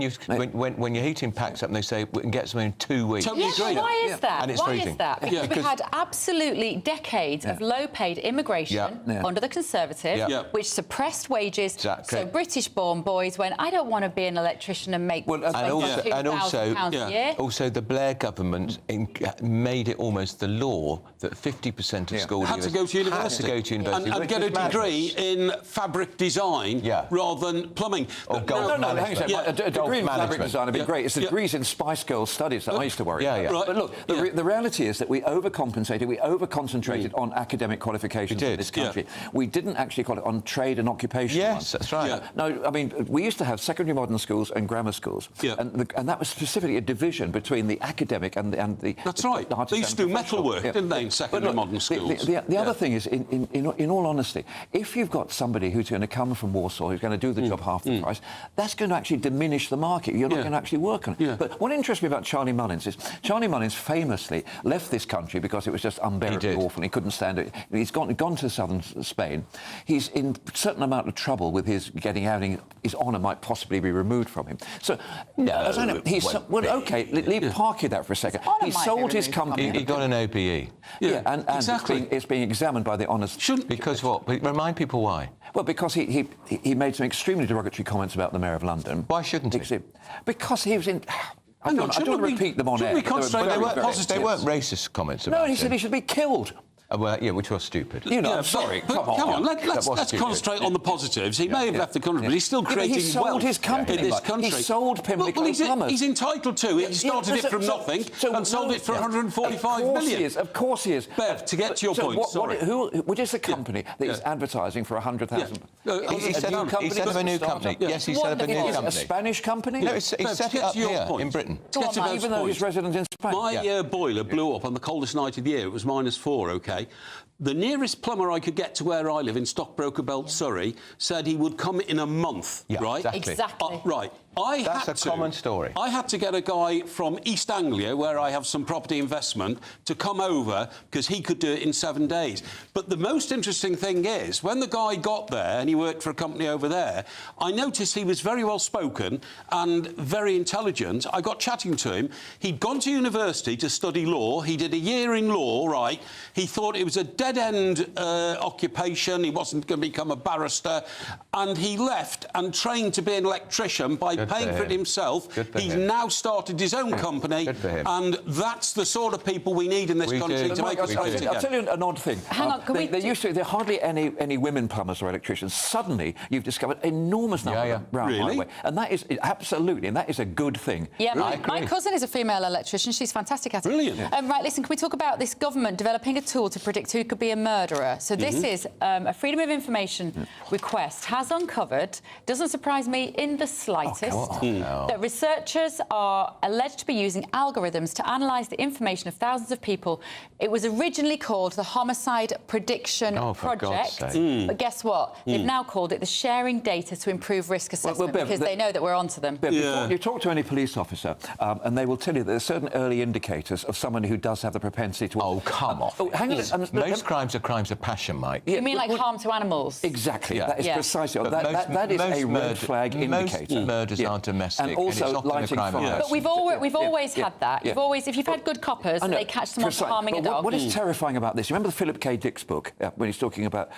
your heating packs up and they say we can get something in 2 weeks. Totally agree. Why is that? And it's freezing. Because we've had absolutely decades of low-paid immigration under the Conservatives, which suppressed wages. So British-born boys went, I don't want to be an electrician and make £22,000 a year. Also, the Blair government made it almost the law that 50% of school had to go to university. And get a degree in fabric design rather than plumbing. Or golf management. A degree in fabric design would be great. It's the degrees in Spice Girls studies that I used to worry about. But look, the reality is that we overcompensated, we over-concentrated on academic qualifications in this country. We didn't actually call it on trade and occupation. Yes, that's right. No, I mean, we used to have secondary modern schools and grammar schools. And that was specifically a division between the academic and the... That's right. They used to do metalwork, didn't they, in secondary modern schools? The other thing is, in all honesty, if you've got somebody who's going to come from Warsaw, who's going to do the job half the price, that's going to actually diminish the market. You're not going to actually work on it. But what interests me about Charlie Mullins is Charlie Mullins famously left this country because it was just unbearably awful and he couldn't stand it. He's gone to southern Spain. He's in a certain amount of trouble with his getting out, and his honour might possibly be removed from him. So, leave park that for a second. He sold his company. He got an OBE. And exactly. It's being examined by the honours... Because what? Remind people why. Well, because he made some extremely derogatory comments about the Mayor of London. Why shouldn't he? Because he was in... I don't want to repeat them on air. They weren't racist comments about him. No, he said he should be killed. Well, which was stupid. I'm sorry. Come on. Let's concentrate on the positives. He may have left the country, but he's still creating wealth his company in this country. He sold Pimlico Plumbers. He's entitled to. He started it from nothing and sold it for 145 million. Of course he is. Bev, to get to your point, which is the company that is advertising for 100,000? He set up a new company. Yes, he set up a new company. A Spanish company? No, he set it up here in Britain. Even though he's resident in Spain. My boiler blew up on the coldest night of the year. It was -4, OK? The nearest plumber I could get to where I live in Stockbroker Belt, Surrey, said he would come in a month, right? Exactly. Right. That's a common story. I had to get a guy from East Anglia, where I have some property investment, to come over because he could do it in 7 days. But the most interesting thing is, when the guy got there, and he worked for a company over there, I noticed he was very well spoken and very intelligent. I got chatting to him. He'd gone to university to study law. He did a year in law, right? He thought it was a dead-end occupation. He wasn't going to become a barrister. And he left and trained to be an electrician by paying for it himself. He's now started his own company, and that's the sort of people we need in this country to make us great again. I'll tell you an odd thing. Hang on, there are hardly any women plumbers or electricians. Suddenly, you've discovered enormous number of round my way, and that is absolutely, and that is a good thing. Yeah, my cousin is a female electrician. She's fantastic at it. Brilliant. Right, listen, can we talk about this government developing a tool to predict who could be a murderer? So this is a Freedom of Information request has uncovered, doesn't surprise me in the slightest, that researchers are alleged to be using algorithms to analyse the information of thousands of people. It was originally called the Homicide Prediction Project, but guess what? They've now called it the Sharing Data to Improve Risk Assessment because they know that we're onto them. You talk to any police officer and they will tell you that there are certain early indicators of someone who does have the propensity to... Oh, come off. Hang on. Most crimes are crimes of passion, Mike. You mean like harm to animals? Exactly. That is precisely... That is a red flag indicator. Most murders are domestic, and also lighting fires. But we've always had that. You've always, if you've had good coppers, they catch someone for harming a dog. What is terrifying about this? You remember the Philip K. Dick's book when he's talking about?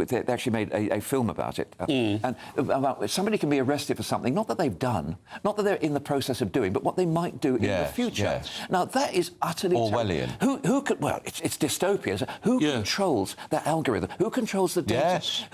They actually made a film about it, and about somebody can be arrested for something not that they've done, not that they're in the process of doing, but what they might do in the future. Now that is utterly Orwellian. Who could? Well, it's dystopian. Who could controls that algorithm? Who controls the data? Yes.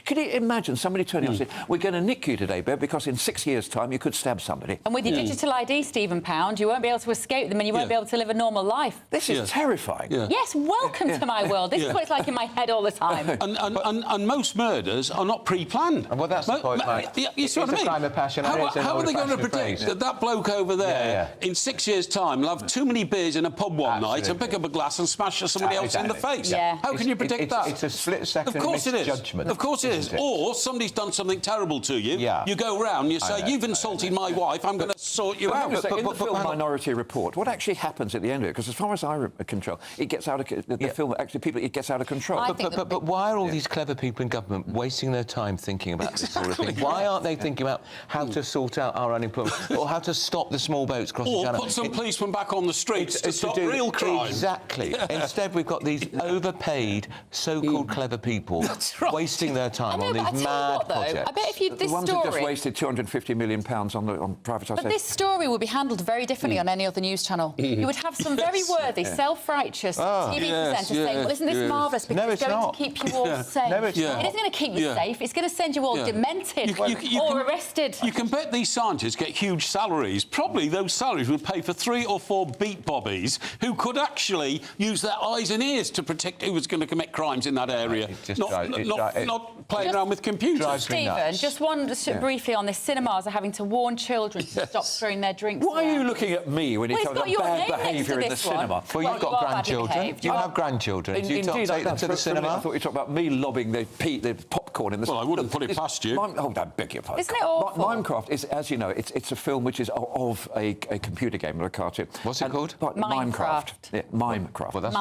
Could you imagine somebody turning up and saying, we're going to nick you today, Bev, because in 6 years' time you could stab somebody? And with your digital ID, Stephen Pound, you won't be able to escape them and you won't be able to live a normal life. This is terrifying. Yes, welcome to my world. This is what it's like in my head all the time. And most murders are not pre-planned. Well, that's the point, mate. You see what I mean? It's a crime of passion. How are they going to predict that bloke over there in 6 years' time will have too many beers in a pub one night and pick up a glass and smash somebody else in the face? Yeah. How can you predict that? It's a split-second misjudgment. Of course it is. Or somebody's done something terrible to you. Yeah. You go round, you say, you've insulted my wife, I'm going to sort you out. But in the film Minority Report, what actually happens at the end of it? Because as far as I control, it gets out of the film. Actually, it gets out of control. But why are all these clever people in government wasting their time thinking about this sort of thing? Why aren't they thinking about how to sort out our unemployment or how to stop the small boats crossing the channel? Or put some policemen back on the streets to stop real crime. Exactly. Instead, we've got these overpaid, so-called clever people wasting their time on these mad projects. I bet if you the ones who just wasted £250 million on privatisation. But this story would be handled very differently on any other news channel. You would have some very worthy, self-righteous TV presenters saying, well, isn't this marvellous because it's going to keep you all safe. No, it's not. It isn't going to keep you safe. It's going to send you all demented or arrested. You can bet these scientists get huge salaries. Probably those salaries would pay for 3 or 4 beat bobbies who could actually use their eyes and ears to predict who was going to commit crimes in that area. Not playing around with computers. Stephen, just briefly on this, cinemas are having to warn children to stop throwing their drinks. Why are you looking at me when you talk about bad behaviour in the cinema? Well, you've got grandchildren. You have grandchildren. Do you take them to the cinema? I thought you were talking about me lobbing the popcorn in the cinema. Well, I wouldn't put it past you. Oh, I beg your pardon. Isn't it awful? Minecraft is, as you know, it's a film which is of a computer game or a cartoon. What's it called? Minecraft. Yeah, Minecraft. Well, that's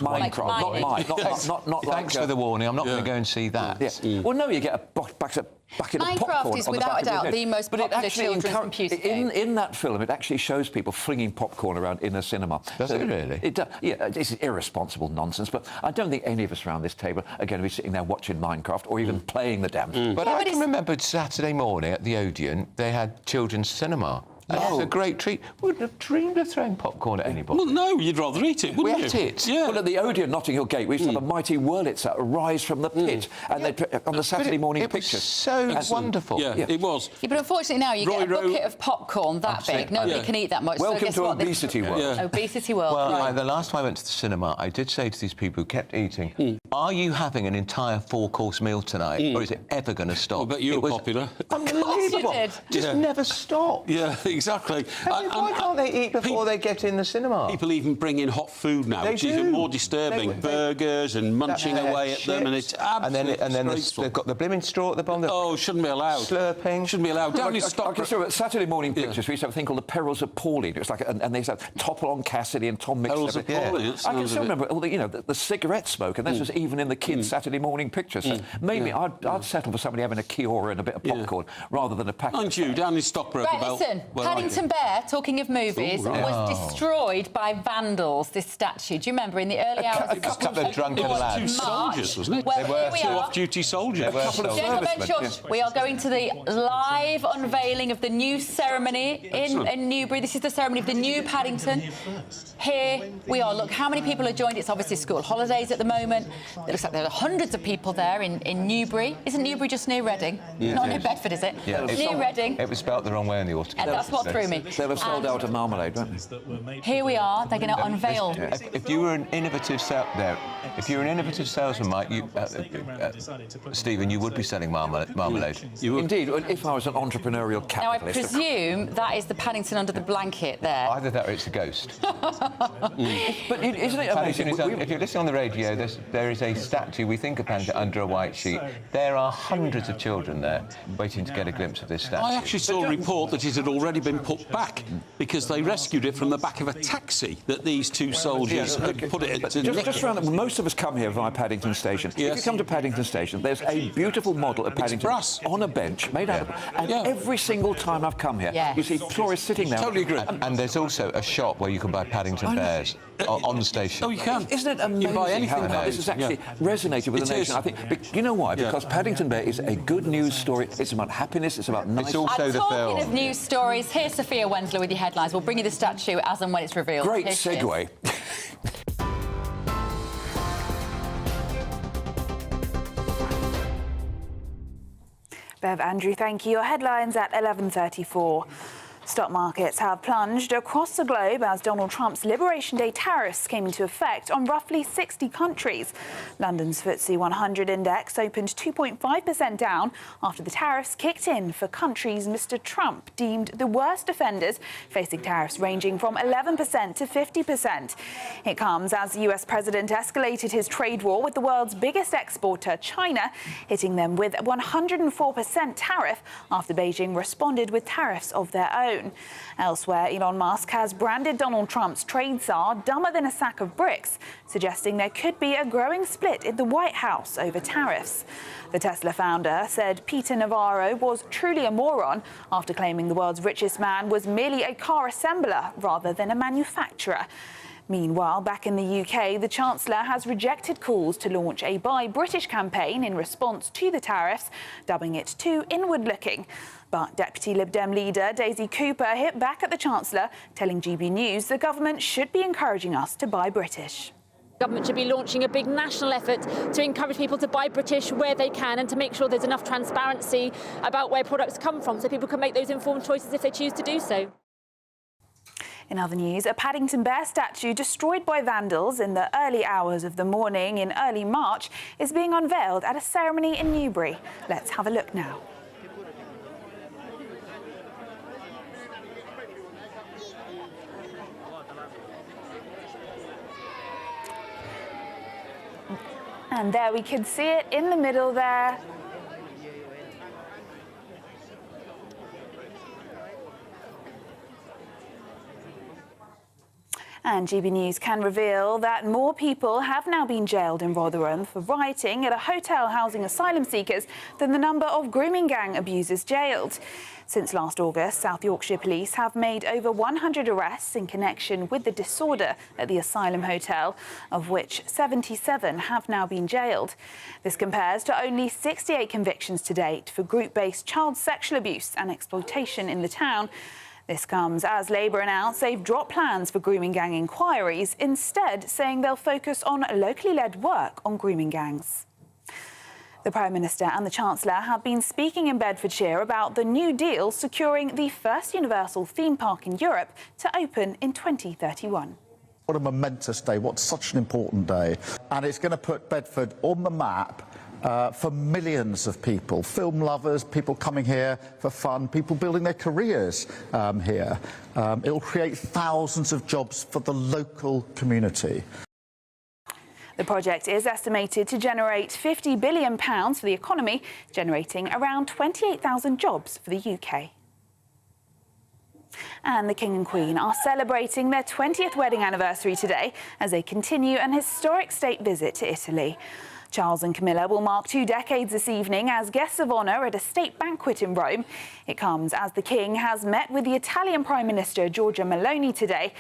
Minecraft. Not Thanks for the warning. I'm not going to go and see that. Well, no, you get a bucket of popcorn. Minecraft is without a doubt the most popular children's computer game. In that film, it actually shows people flinging popcorn around in a cinema. Does it really? It does. Yeah, it's irresponsible nonsense, but I don't think any of us around this table are going to be sitting there watching Minecraft or even playing the damn thing. But I can remember Saturday morning at the Odeon, they had children's cinema. It's a great treat. We wouldn't have dreamed of throwing popcorn at anybody. Well, no, you'd rather eat it, wouldn't you? We ate it. Yeah. Well, at the Odeon, Notting Hill Gate, we used to have a mighty Wurlitzer rise from the pit, and they'd put on the Saturday morning pictures. It was so wonderful. Yeah, it was. Yeah, but unfortunately now you get a bucket of popcorn that big. Nobody can eat that much. Welcome to Obesity World. Obesity World. Well, the last time I went to the cinema, I did say to these people who kept eating, are you having an entire 4-course meal tonight, or is it ever going to stop? I bet you were popular. Unbelievable. Just never stop. Yeah, exactly. Why can't they eat before they get in the cinema? People even bring in hot food now, which is even more disturbing. Burgers and munching away at them, and it's absolutely and then they've got the blimmin' straw at the bottom. Oh, shouldn't be allowed. Slurping. Shouldn't be allowed. Down in Stockbridge. Saturday morning pictures, we used to have a thing called the Perils of Pauline. It was like, and they used to have Topple on Cassidy and Tom Mix. Perils of Pauline. I can still remember all the cigarette smoke, and this was even in the kids' Saturday morning pictures. So maybe I'd settle for somebody having a Kiora and a bit of popcorn rather than a packet. Aren't you down in Stockbridge? Right, listen, Paddington Bear, talking of movies, was destroyed by vandals, this statue. Do you remember in the early hours a couple of drunken lads. 2 soldiers, wasn't it? Well, they were here we 2 are. off-duty soldiers. Gentlemen, we are going to the live unveiling of the new ceremony in Newbury. This is the ceremony of the new Paddington. Here we are. Look, how many people are joined? It's obviously school holidays at the moment. It looks like there are hundreds of people there in Newbury. Isn't Newbury just near Reading? Not near Bedford, is it? Yeah, near Reading. It was spelt the wrong way in the autograph. And that's what threw me. They'll have sold out of marmalade, won't they? Here we are. They're going to unveil. If you were an innovative salesman, Mike, Stephen, you would be selling marmalade. Indeed, if I was an entrepreneurial capitalist. Now, I presume that is the Paddington under the blanket there. Either that or it's a ghost. But isn't it amazing? If you're listening on the radio, there is a statue, we think of Paddington, under a white sheet. There are hundreds of children there waiting to get a glimpse of this statue. I actually saw a report that it had already been put back because they rescued it from the back of a taxi that these 2 soldiers had put it into. Just around, most of us come here via Paddington Station. If you come to Paddington Station, there's a beautiful model of Paddington on a bench made out of... And every single time I've come here, you see tourists sitting there. Totally agree. And there's also a shop where you can buy Paddington bears on the station. Oh, you can. Isn't it amazing how this has actually resonated with the nation? I think, you know why? Because Paddington Bear is a good news story. It's about happiness. It's about nice... It's also the film. Talking of news stories, here's Sophia Wensler with your headlines. We'll bring you the statue as and when it's revealed. Great segue. Bev, Andrew, thank you. Your headlines at 11:34. Stock markets have plunged across the globe as Donald Trump's Liberation Day tariffs came into effect on roughly 60 countries. London's FTSE 100 index opened 2.5% down after the tariffs kicked in for countries Mr. Trump deemed the worst offenders, facing tariffs ranging from 11% to 50%. It comes as the US president escalated his trade war with the world's biggest exporter, China, hitting them with a 104% tariff after Beijing responded with tariffs of their own. Elsewhere, Elon Musk has branded Donald Trump's trade czar dumber than a sack of bricks, suggesting there could be a growing split in the White House over tariffs. The Tesla founder said Peter Navarro was truly a moron after claiming the world's richest man was merely a car assembler rather than a manufacturer. Meanwhile, back in the UK, the Chancellor has rejected calls to launch a Buy British campaign in response to the tariffs, dubbing it too inward-looking. But Deputy Lib Dem leader Daisy Cooper hit back at the Chancellor, telling GB News the government should be encouraging us to buy British. Government should be launching a big national effort to encourage people to buy British where they can and to make sure there's enough transparency about where products come from so people can make those informed choices if they choose to do so. In other news, a Paddington Bear statue destroyed by vandals in the early hours of the morning in early March is being unveiled at a ceremony in Newbury. Let's have a look now. And there we can see it in the middle there. And GB News can reveal that more people have now been jailed in Rotherham for rioting at a hotel housing asylum seekers than the number of grooming gang abusers jailed. Since last August, South Yorkshire Police have made over 100 arrests in connection with the disorder at the asylum hotel, of which 77 have now been jailed. This compares to only 68 convictions to date for group-based child sexual abuse and exploitation in the town. This comes as Labour announced they've dropped plans for grooming gang inquiries, instead saying they'll focus on locally led work on grooming gangs. The Prime Minister and the Chancellor have been speaking in Bedfordshire about the new deal securing the first universal theme park in Europe to open in 2031. What a momentous day, what such an important day. And it's going to put Bedford on the map for millions of people, film lovers, people coming here for fun, people building their careers here. It'll create thousands of jobs for the local community. The project is estimated to generate £50 billion for the economy, generating around 28,000 jobs for the UK. And the King and Queen are celebrating their 20th wedding anniversary today as they continue an historic state visit to Italy. Charles and Camilla will mark 2 decades this evening as guests of honour at a state banquet in Rome. It comes as the King has met with the Italian Prime Minister Giorgia Meloni today.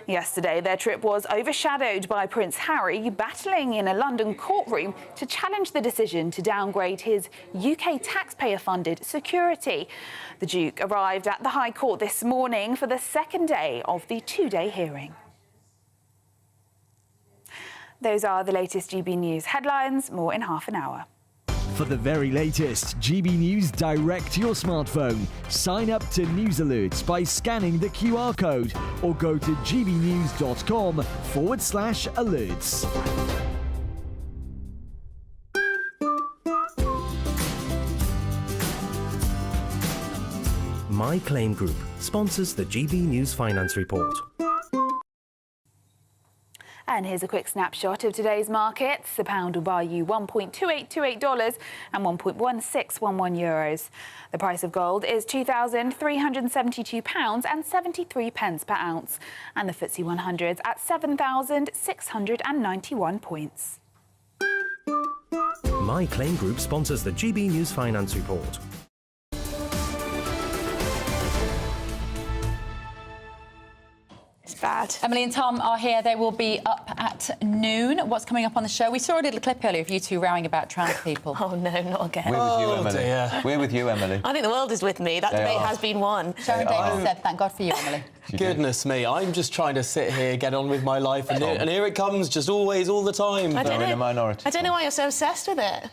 Yesterday, their trip was overshadowed by Prince Harry battling in a London courtroom to challenge the decision to downgrade his UK taxpayer-funded security. The Duke arrived at the High Court this morning for the second day of the 2-day hearing. Those are the latest GB News headlines. More in half an hour. For the very latest GB News direct to your smartphone, sign up to News Alerts by scanning the QR code or go to gbnews.com/alerts. My Claim Group sponsors the GB News Finance Report. And here's a quick snapshot of today's markets. The pound will buy you $1.2828 and €1.1611. The price of gold is £2,372 and 73 pence per ounce. And the FTSE 100's at 7,691 points. My Claim Group sponsors the GB News Finance Report. Bad. Emily and Tom are here. They will be up at noon. What's coming up on the show? We saw a little clip earlier of you two rowing about trans people. Oh, no, not again. We're with you, Emily. Dear. We're with you, Emily. I think the world is with me. That debate has been won. Sharon Davis said, thank God for you, Emily. Goodness me, I'm just trying to sit here, get on with my life, and here it comes, just always, all the time. I don't know. in a minority. I don't know why you're so obsessed with it.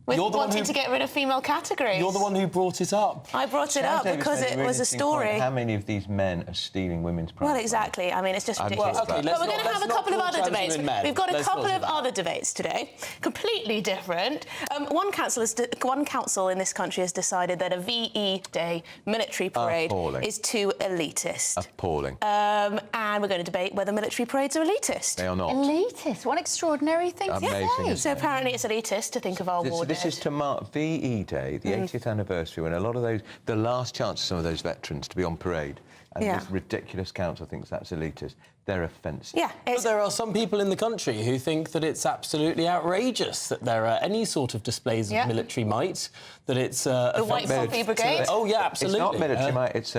with wanting to get rid of female categories. You're the one who brought it up. I brought it up because it was a story. How many of these men are stealing women's prize? Well, exactly. I mean, it's just ridiculous. Well, okay, but we're going to have a couple of other debates. We've got a couple of other debates today, completely different. One council in this country has decided that a VE Day military parade is too elitist. Appalling. And we're going to debate whether military parades are elitist. They are not. Elitist? What extraordinary thing to say. So apparently it's elitist to think of our war This dead. is to mark VE Day, the 80th anniversary, when a lot of those, the last chance of some of those veterans to be on parade. And this ridiculous council thinks that's elitist. They're offensive. Yeah. But there are some people in the country who think that it's absolutely outrageous that there are any sort of displays of military might, that it's... the White Poppy Brigade? Oh, yeah, absolutely. It's not military might, it's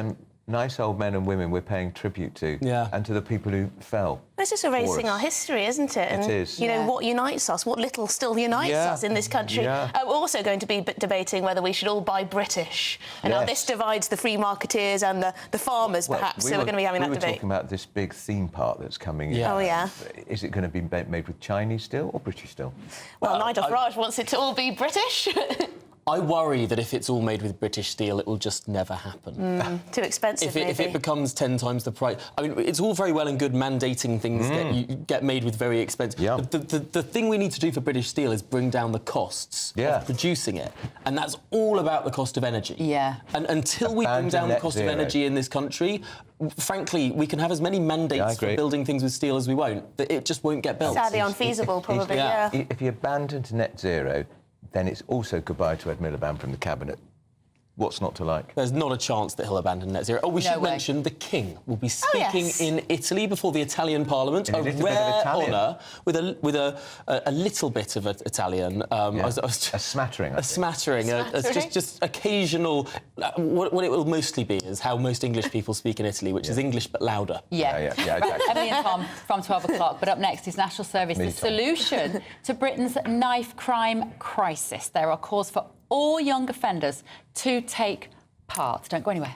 nice old men and women we're paying tribute to, and to the people who fell. It's just erasing our history, isn't it? And, it is. You know, what unites us, what little still unites us in this country. Yeah. We're also going to be debating whether we should all buy British. And how this divides the free marketeers and the farmers, perhaps. So we're going to be having that debate. We were talking about this big theme park that's coming in. Oh, yeah. Is it going to be made with Chinese steel or British steel? Well, Nigel Farage wants it to all be British. I worry that if it's all made with British steel, it will just never happen. Too expensive, if it becomes 10 times the price... I mean, it's all very well and good mandating things get made with very expensive... The thing we need to do for British steel is bring down the costs of producing it. And that's all about the cost of energy. Yeah. And until we bring down the cost of energy in this country, frankly, we can have as many mandates for building things with steel as we won't. It just won't get built. Sadly unfeasible, probably, If you abandon to net zero, then it's also goodbye to Ed Miliband from the Cabinet. What's not to like? There's not a chance that he'll abandon net zero. Oh, we should mention the King will be speaking in Italy before the Italian Parliament. A rare honour with a little bit of Italian. A smattering. A smattering. Just occasional. What it will mostly be is how most English people speak in Italy, which is English but louder. Yeah, exactly. Emily and Tom from 12 o'clock. But up next is National Service, the solution to Britain's knife crime crisis. There are calls for all young offenders to take part. Don't go anywhere.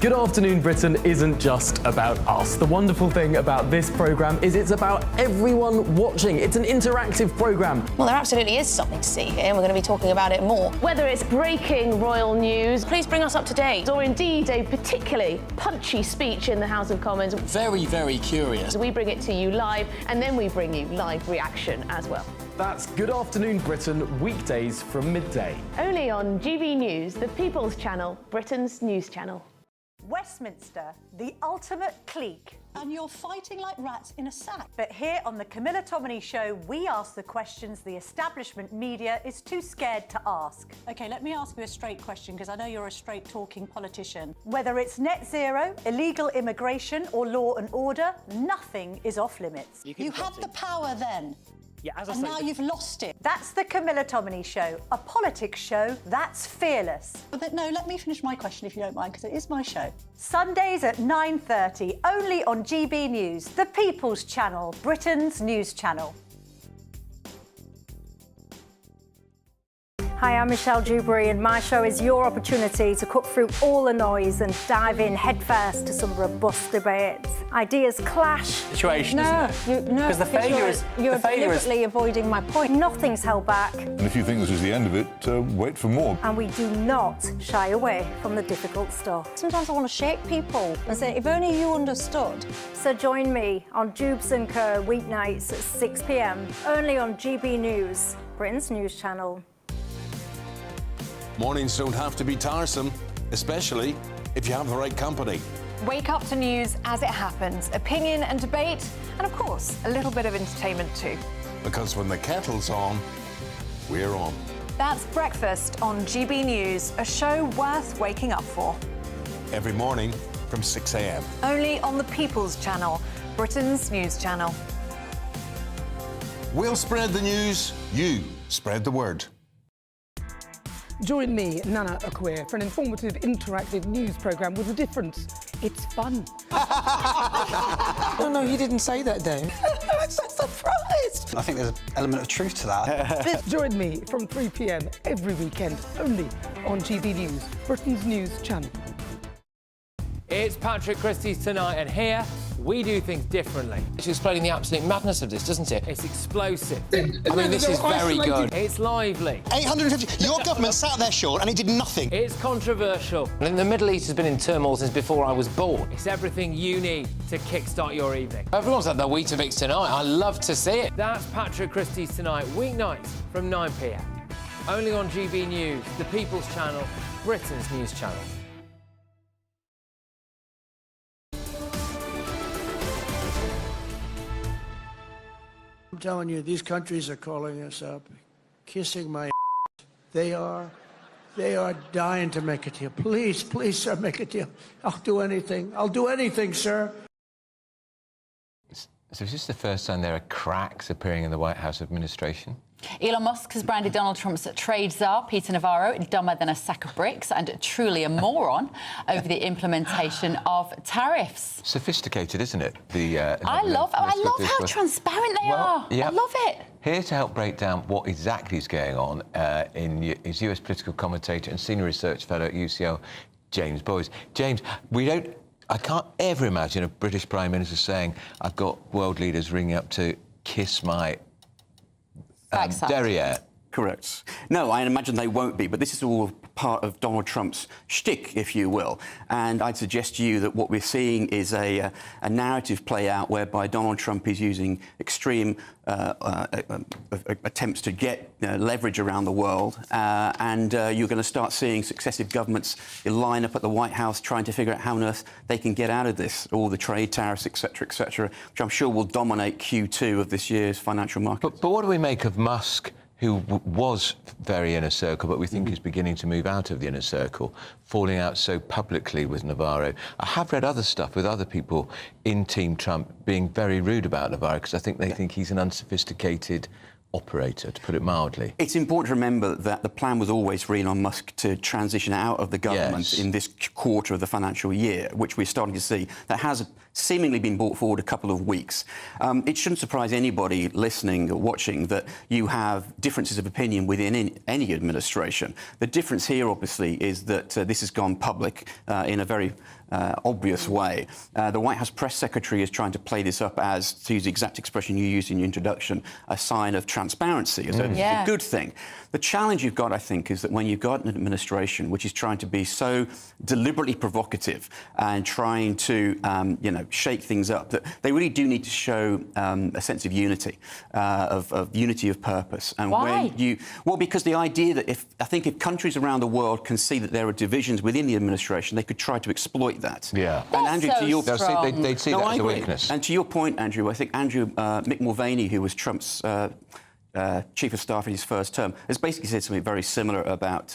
Good Afternoon Britain isn't just about us. The wonderful thing about this programme is it's about everyone watching. It's an interactive programme. Well, there absolutely is something to see here, and we're going to be talking about it more. Whether it's breaking royal news, please bring us up to date, or indeed a particularly punchy speech in the House of Commons. Very, very curious. We bring it to you live, and then we bring you live reaction as well. That's Good Afternoon Britain, weekdays from midday. Only on GB News, the People's Channel, Britain's news channel. Westminster, the ultimate clique. And you're fighting like rats in a sack. But here on the Camilla Tominey Show, we ask the questions the establishment media is too scared to ask. OK, let me ask you a straight question, because I know you're a straight-talking politician. Whether it's net zero, illegal immigration or law and order, nothing is off limits. You had the power then. Yeah, as and now you've lost it. That's the Camilla Tominey Show, a politics show that's fearless. But no, let me finish my question if you don't mind, because it is my show. Sundays at 9:30, only on GB News, the People's Channel, Britain's news channel. Hi, I'm Michelle Dewberry, and my show is your opportunity to cut through all the noise and dive in headfirst to some robust debates. Ideas clash. Situation, isn't it? Because the failure is... You're deliberately avoiding my point. Nothing's held back. And if you think this is the end of it, wait for more. And we do not shy away from the difficult stuff. Sometimes I want to shake people and say, if only you understood. So join me on Dubes & Co. weeknights at 6 p.m, only on GB News, Britain's news channel. Mornings don't have to be tiresome, especially if you have the right company. Wake up to news as it happens, opinion and debate, and of course, a little bit of entertainment too. Because when the kettle's on, we're on. That's Breakfast on GB News, a show worth waking up for. Every morning from 6 a.m. Only on the People's Channel, Britain's news channel. We'll spread the news, you spread the word. Join me, Nana Akwe, for an informative, interactive news programme with a difference. It's fun. No, he didn't say that, though. I'm so surprised. I think there's an element of truth to that. Join me from 3 p.m. every weekend, only on GB News, Britain's news channel. It's Patrick Christie's Tonight, and here We do things differently. It's explaining the absolute madness of this, doesn't it? It's explosive. I mean, this is very good. It's lively. 850. Your government sat there, Sean, and it did nothing. It's controversial. And the Middle East has been in turmoil since before I was born. It's everything you need to kickstart your evening. Everyone's at the Weetabix tonight. I love to see it. That's Patrick Christie's Tonight, weeknights from 9 p.m. Only on GB News, the People's Channel, Britain's news channel. I'm telling you, these countries are calling us up, kissing my ass. They are dying to make a deal. Please, please, sir, make a deal. I'll do anything. I'll do anything, sir. So is this the first time there are cracks appearing in the White House administration? Elon Musk has branded Donald Trump's trade czar, Peter Navarro, dumber than a sack of bricks and truly a moron over the implementation of tariffs. Sophisticated, isn't it? I love how transparent they are. Yeah. I love it. Here to help break down what exactly is going on is US political commentator and senior research fellow at UCL, James Boyes. James, I can't ever imagine a British Prime Minister saying, I've got world leaders ringing up to kiss my derriere. Correct. No, I imagine they won't be, but this is all part of Donald Trump's shtick, if you will. And I'd suggest to you that what we're seeing is a narrative play out whereby Donald Trump is using extreme attempts to get leverage around the world, and you're going to start seeing successive governments line up at the White House trying to figure out how on earth they can get out of this, all the trade tariffs, etc., which I'm sure will dominate Q2 of this year's financial market. But what do we make of Musk, who was very inner circle, but we think is beginning to move out of the inner circle, falling out so publicly with Navarro? I have read other stuff with other people in Team Trump being very rude about Navarro because I think they think he's an unsophisticated operator, to put it mildly. It's important to remember that the plan was always for Elon Musk to transition out of the government in this quarter of the financial year, which we're starting to see. That has seemingly been brought forward a couple of weeks. It shouldn't surprise anybody listening or watching that you have differences of opinion within any administration. The difference here, obviously, is that this has gone public in a very obvious way. The White House press secretary is trying to play this up as, to use the exact expression you used in your introduction, a sign of transparency, as a good thing. The challenge you've got, I think, is that when you've got an administration which is trying to be so deliberately provocative and trying to, shake things up, that they really do need to show a sense of unity, of unity of purpose. And why? Well, because the idea that if countries around the world can see that there are divisions within the administration, they could try to exploit that. Yeah. And Andrew, to your they'd see that as a weakness. And to your point, Andrew, I think Mick Mulvaney, who was Trump's chief of staff in his first term, has basically said something very similar about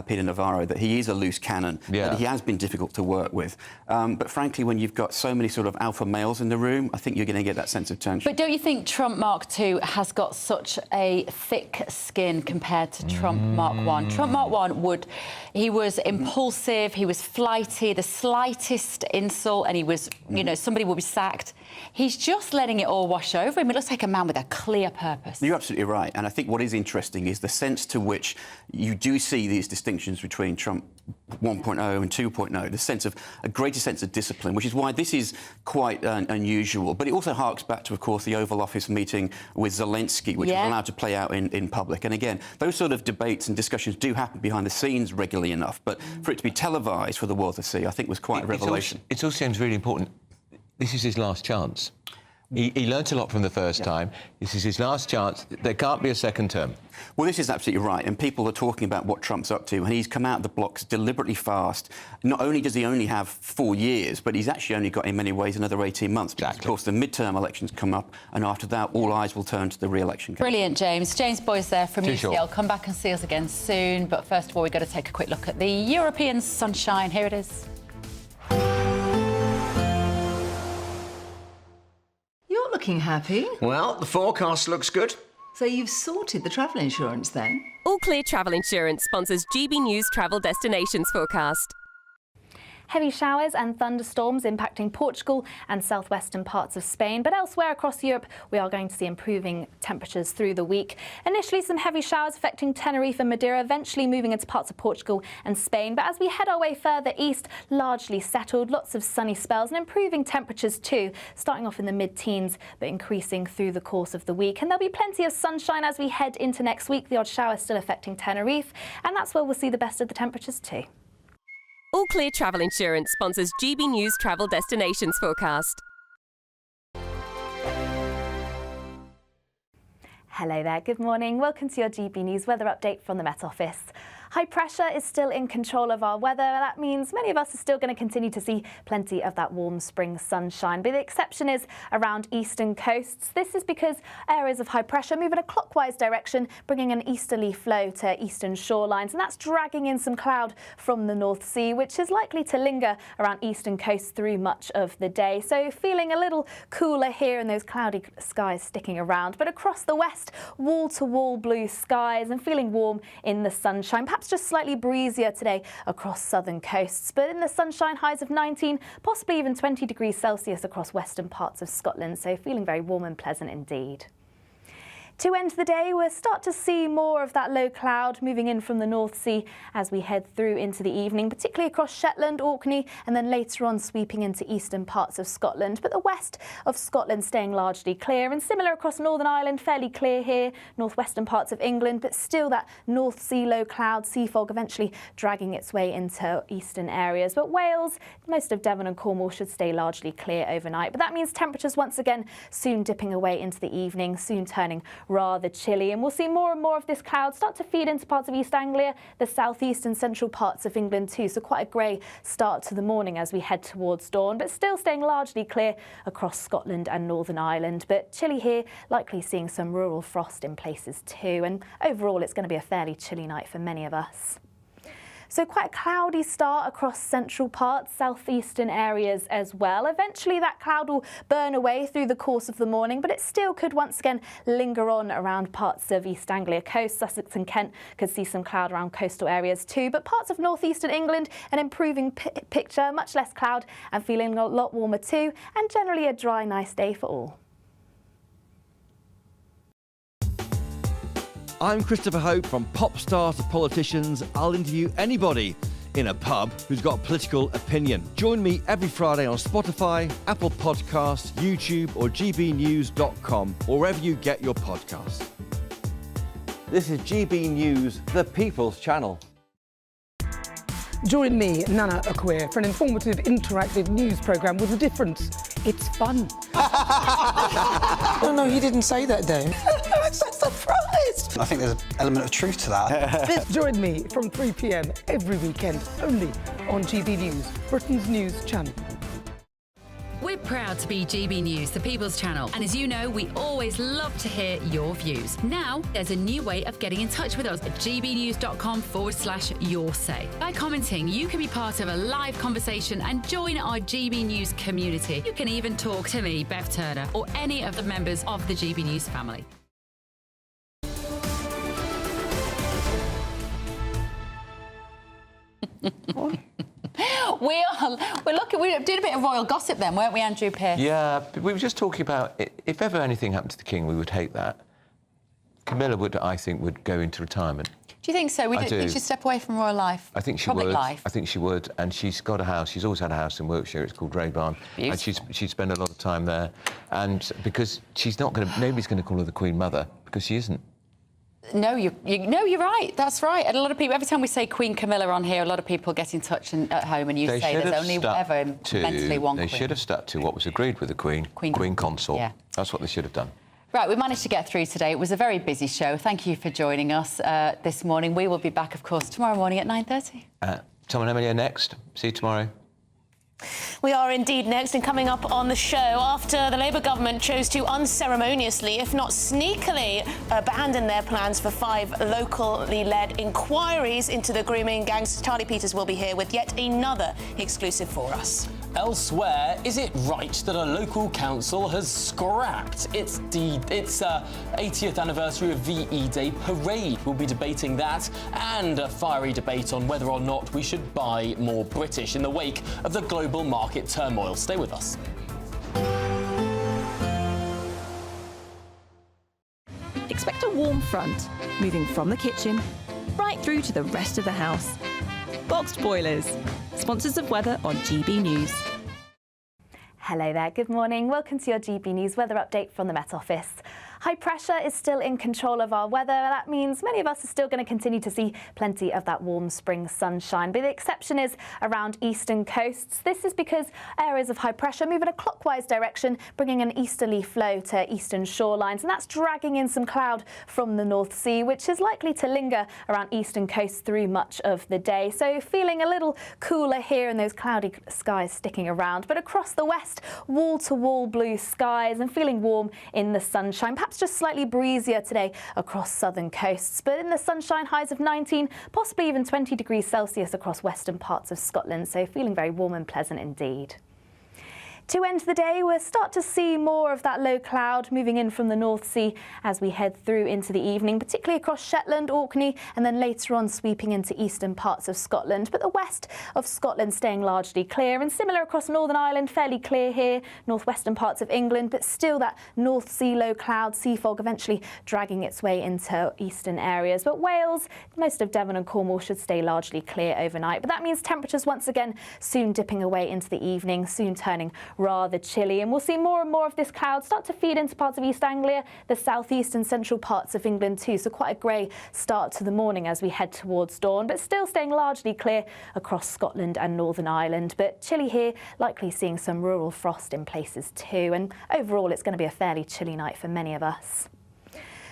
Peter Navarro, that he is a loose cannon, that he has been difficult to work with. But frankly, when you've got so many sort of alpha males in the room, I think you're going to get that sense of tension. But don't you think Trump Mark II has got such a thick skin compared to Trump Mark I? Trump Mark I he was impulsive, he was flighty, the slightest insult, and he was, somebody would be sacked. He's just letting it all wash over him. It looks like a man with a clear purpose. You're absolutely right. And I think what is interesting is the sense to which you do see these distinctions between Trump 1.0 and 2.0, the sense of a greater sense of discipline, which is why this is quite unusual. But it also harks back to, of course, the Oval Office meeting with Zelensky, which was allowed to play out in public. And again, those sort of debates and discussions do happen behind the scenes regularly enough. But for it to be televised for the world to see, I think was quite a revelation. It also seems really important. This is his last chance. He learnt a lot from the first time. This is his last chance. There can't be a second term. Well, this is absolutely right. And people are talking about what Trump's up to. And he's come out of the blocks deliberately fast. Not only does he only have 4 years, but he's actually only got, in many ways, another 18 months. Because, of course, the midterm elections come up. And after that, all eyes will turn to the re-election campaign. Brilliant, James. James Boyes there from UCL. Come back and see us again soon. But first of all, we've got to take a quick look at the European sunshine. Here it is. You're looking happy. Well, the forecast looks good. So you've sorted the travel insurance then? All Clear Travel Insurance sponsors GB News Travel Destinations Forecast. Heavy showers and thunderstorms impacting Portugal and southwestern parts of Spain. But elsewhere across Europe, we are going to see improving temperatures through the week. Initially, some heavy showers affecting Tenerife and Madeira, eventually moving into parts of Portugal and Spain. But as we head our way further east, largely settled, lots of sunny spells and improving temperatures too, starting off in the mid-teens, but increasing through the course of the week. And there'll be plenty of sunshine as we head into next week. The odd shower still affecting Tenerife, and that's where we'll see the best of the temperatures too. All Clear Travel Insurance sponsors GB News Travel Destinations Forecast. Hello there, good morning. Welcome to your GB News weather update from the Met Office. High pressure is still in control of our weather. That means many of us are still going to continue to see plenty of that warm spring sunshine. But the exception is around eastern coasts. This is because areas of high pressure move in a clockwise direction, bringing an easterly flow to eastern shorelines. And that's dragging in some cloud from the North Sea, which is likely to linger around eastern coasts through much of the day. So feeling a little cooler here and those cloudy skies sticking around. But across the west, wall-to-wall blue skies and feeling warm in the sunshine. Perhaps just slightly breezier today across southern coasts, but in the sunshine, highs of 19, possibly even 20 degrees Celsius across western parts of Scotland, so feeling very warm and pleasant indeed. To end the day, we'll start to see more of that low cloud moving in from the North Sea as we head through into the evening, particularly across Shetland, Orkney, and then later on sweeping into eastern parts of Scotland. But the west of Scotland staying largely clear, and similar across Northern Ireland, fairly clear here, northwestern parts of England, but still that North Sea low cloud, sea fog eventually dragging its way into eastern areas. But Wales, most of Devon and Cornwall should stay largely clear overnight. But that means temperatures once again soon dipping away into the evening, soon turning rather chilly, and we'll see more and more of this cloud start to feed into parts of East Anglia, the southeast and central parts of England too, so quite a grey start to the morning as we head towards dawn, but still staying largely clear across Scotland and Northern Ireland. But chilly here, likely seeing some rural frost in places too, and overall it's going to be a fairly chilly night for many of us. So quite a cloudy start across central parts, southeastern areas as well. Eventually that cloud will burn away through the course of the morning, but it still could once again linger on around parts of East Anglia coast. Sussex and Kent could see some cloud around coastal areas too, but parts of northeastern England, an improving picture, much less cloud and feeling a lot warmer too, and generally a dry, nice day for all. I'm Christopher Hope. From pop stars to politicians, I'll interview anybody in a pub who's got a political opinion. Join me every Friday on Spotify, Apple Podcasts, YouTube or gbnews.com, or wherever you get your podcasts. This is GB News, the People's Channel. Join me, Nana Akwe, for an informative, interactive news programme with a difference. It's fun. No, he didn't say that, Dave. I'm so surprised. I think there's an element of truth to that. Join me from 3 p.m. every weekend, only on GB News, Britain's news channel. We're proud to be GB News, the People's Channel. And as you know, we always love to hear your views. Now, there's a new way of getting in touch with us at gbnews.com/yoursay. By commenting, you can be part of a live conversation and join our GB News community. You can even talk to me, Bev Turner, or any of the members of the GB News family. We're doing a bit of royal gossip then, weren't we, Andrew Pearce? Yeah, we were just talking about if ever anything happened to the King, we would hate that. Camilla I think, would go into retirement. Do you think so? I do. Think she'd step away from royal life? I think she Public would. life. I think she would, and she's got a house. She's always had a house in Wiltshire. It's called Draybarn, and she'd spend a lot of time there. And because nobody's going to call her the Queen Mother because she isn't. No, you're right. That's right. And a lot of people, every time we say Queen Camilla on here, a lot of people get in touch at home and you say there's only ever mentally one Queen. They should have stuck to what was agreed with the Queen Consort. Yeah. That's what they should have done. Right, we managed to get through today. It was a very busy show. Thank you for joining us this morning. We will be back, of course, tomorrow morning at 9:30. Tom and Emily are next. See you tomorrow. We are indeed next, and coming up on the show, after the Labour government chose to unceremoniously, if not sneakily, abandon their plans for 5 locally led inquiries into the grooming gangs, Charlie Peters will be here with yet another exclusive for us. Elsewhere, is it right that a local council has scrapped its 80th anniversary of VE Day parade? We'll be debating that and a fiery debate on whether or not we should buy more British in the wake of the global market turmoil. Stay with us. Expect a warm front, moving from the kitchen right through to the rest of the house. Boxed Boilers, sponsors of weather on GB News. Hello there, good morning. Welcome to your GB News weather update from the Met Office. High pressure is still in control of our weather. That means many of us are still going to continue to see plenty of that warm spring sunshine. But the exception is around eastern coasts. This is because areas of high pressure move in a clockwise direction, bringing an easterly flow to eastern shorelines. And that's dragging in some cloud from the North Sea, which is likely to linger around eastern coasts through much of the day. So feeling a little cooler here and those cloudy skies sticking around. But across the west, wall-to-wall blue skies and feeling warm in the sunshine. Perhaps just slightly breezier today across southern coasts, but in the sunshine, highs of 19, possibly even 20 degrees Celsius across western parts of Scotland, so feeling very warm and pleasant indeed. To end the day, we'll start to see more of that low cloud moving in from the North Sea as we head through into the evening, particularly across Shetland, Orkney, and then later on sweeping into eastern parts of Scotland. But the west of Scotland staying largely clear, and similar across Northern Ireland, fairly clear here, northwestern parts of England, but still that North Sea low cloud, sea fog eventually dragging its way into eastern areas. But Wales, most of Devon and Cornwall should stay largely clear overnight. But that means temperatures once again soon dipping away into the evening, soon turning rather chilly, and we'll see more and more of this cloud start to feed into parts of East Anglia, the southeast and central parts of England too, so quite a grey start to the morning as we head towards dawn, but still staying largely clear across Scotland and Northern Ireland. But chilly here, likely seeing some rural frost in places too, and overall it's going to be a fairly chilly night for many of us.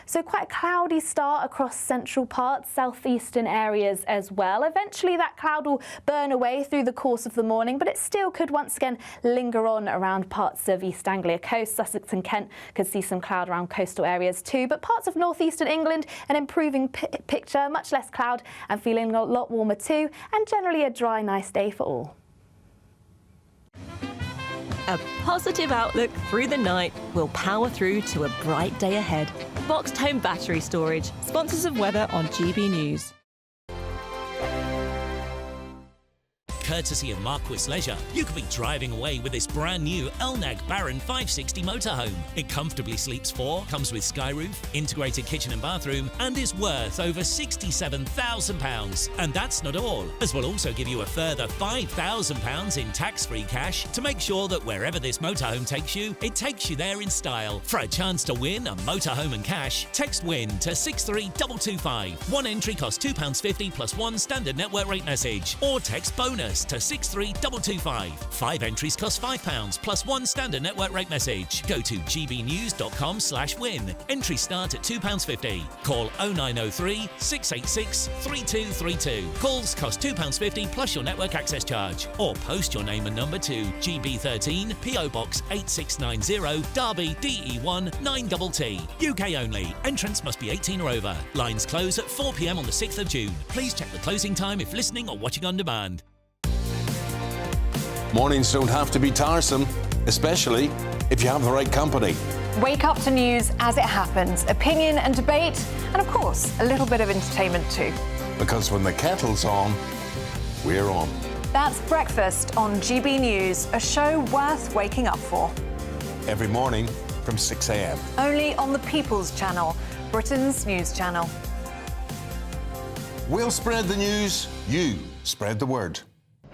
So quite a cloudy start across central parts, southeastern areas as well. Eventually that cloud will burn away through the course of the morning, but it still could once again linger on around parts of East Anglia coast. Sussex and Kent could see some cloud around coastal areas too, but parts of northeastern England, an improving picture, much less cloud and feeling a lot warmer too, and generally a dry, nice day for all. A positive outlook through the night will power through to a bright day ahead. Boxed Home Battery Storage, sponsors of weather on GB News. Courtesy of Marquis Leisure, you could be driving away with this brand new Elnag Baron 560 motorhome. It comfortably sleeps 4, comes with sky roof, integrated kitchen and bathroom, and is worth over £67,000. And that's not all, as we'll also give you a further £5,000 in tax-free cash to make sure that wherever this motorhome takes you, it takes you there in style. For a chance to win a motorhome and cash, text WIN to 63225. One entry costs £2.50 plus one standard network rate message, or text BONUS to 63225. 5 entries cost £5 plus one standard network rate message. Go to gbnews.com/win. Entries start at £2.50. Call 0903 686 3232. Calls cost £2.50 plus your network access charge. Or post your name and number to GB13 PO Box 8690 Derby DE1 9TT. UK only. Entrance must be 18 or over. Lines close at 4 p.m. on the 6th of June. Please check the closing time if listening or watching on demand. Mornings don't have to be tiresome, especially if you have the right company. Wake up to news as it happens, opinion and debate, and of course, a little bit of entertainment too. Because when the kettle's on, we're on. That's Breakfast on GB News, a show worth waking up for. Every morning from 6 a.m. Only on the People's Channel, Britain's news channel. We'll spread the news, you spread the word.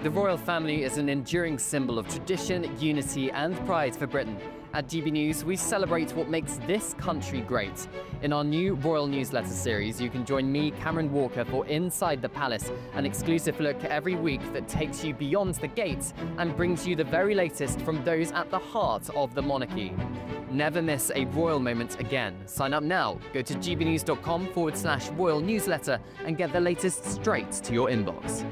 The royal family is an enduring symbol of tradition, unity and pride for Britain. At GB News, we celebrate what makes this country great. In our new royal newsletter series, you can join me, Cameron Walker, for Inside the Palace, an exclusive look every week that takes you beyond the gates and brings you the very latest from those at the heart of the monarchy. Never miss a royal moment again. Sign up now. Go to gbnews.com/royal newsletter and get the latest straight to your inbox.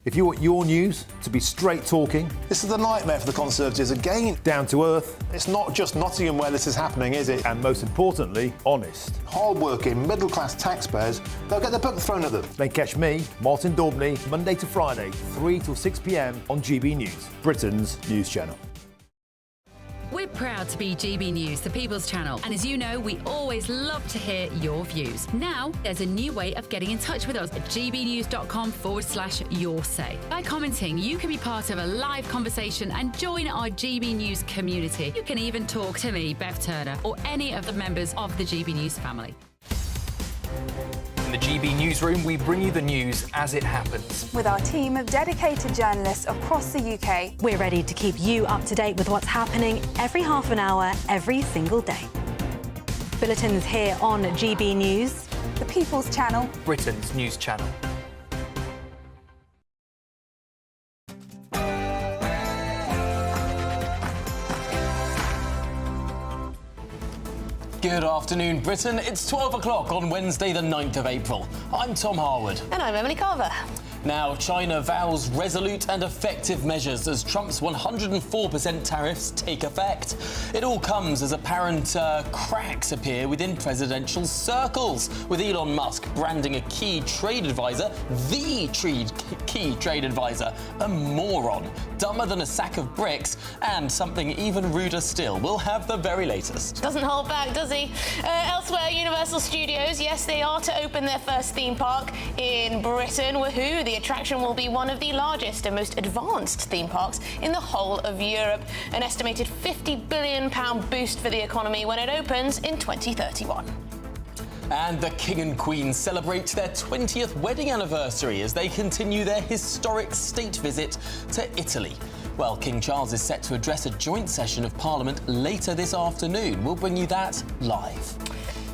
If you want your news to be straight talking... This is a nightmare for the Conservatives again. Down to earth. It's not just Nottingham where this is happening, is it? And most importantly, honest. Hard-working, middle-class taxpayers, they'll get their book thrown at them. Then catch me, Martin Daubney, Monday to Friday, 3 till 6 p.m. on GB News, Britain's news channel. We're proud to be GB News, the People's Channel. And as you know, we always love to hear your views. Now, there's a new way of getting in touch with us at gbnews.com/yoursay. By commenting, you can be part of a live conversation and join our GB News community. You can even talk to me, Bev Turner, or any of the members of the GB News family. In the GB Newsroom, we bring you the news as it happens. With our team of dedicated journalists across the UK, we're ready to keep you up to date with what's happening every half an hour, every single day. Bulletins here on GB News, the People's Channel, Britain's news channel. Good afternoon, Britain. It's 12 o'clock on Wednesday, the 9th of April. I'm Tom Harwood. And I'm Emily Carver. Now, China vows resolute and effective measures as Trump's 104% tariffs take effect. It all comes as apparent cracks appear within presidential circles, with Elon Musk branding a key trade advisor, key trade advisor, a moron, dumber than a sack of bricks, and something even ruder still. We'll have the very latest. Doesn't hold back, does he? Elsewhere, Universal Studios, yes, they are to open their first theme park in Britain. Woohoo! The attraction will be one of the largest and most advanced theme parks in the whole of Europe. An estimated £50 billion boost for the economy when it opens in 2031. And the King and Queen celebrate their 20th wedding anniversary as they continue their historic state visit to Italy. Well, King Charles is set to address a joint session of Parliament later this afternoon. We'll bring you that live.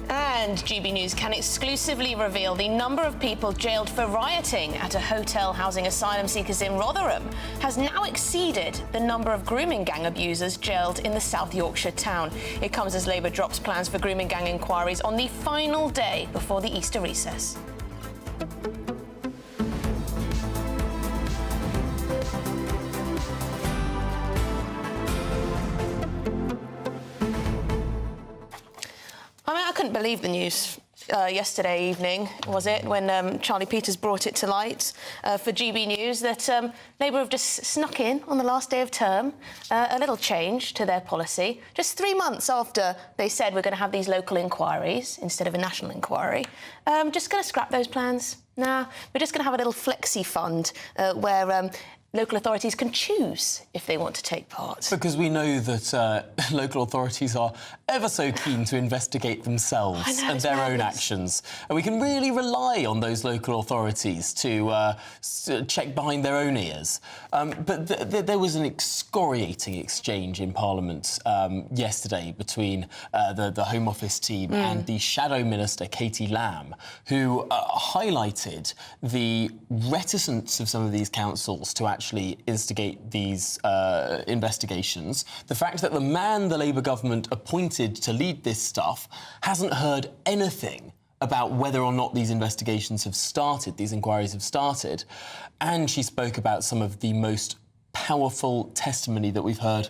And GB News can exclusively reveal the number of people jailed for rioting at a hotel housing asylum seekers in Rotherham has now exceeded the number of grooming gang abusers jailed in the South Yorkshire town. It comes as Labour drops plans for grooming gang inquiries on the final day before the Easter recess. I couldn't believe the news yesterday evening, was it, when Charlie Peters brought it to light for GB News that Labour have just snuck in on the last day of term a little change to their policy. Just 3 months after they said we're going to have these local inquiries instead of a national inquiry, just going to scrap those plans. Nah, we're just going to have a little flexi fund where local authorities can choose if they want to take part. Because we know that local authorities are ever so keen to investigate themselves and their own actions. And we can really rely on those local authorities to check behind their own ears. But there was an excoriating exchange in Parliament yesterday between the Home Office team and the Shadow Minister, Katie Lamb, who highlighted the reticence of some of these councils to actually instigate these investigations. The fact that the man the Labour government appointed to lead this stuff hasn't heard anything about whether or not these investigations have started, these inquiries have started. And she spoke about some of the most powerful testimony that we've heard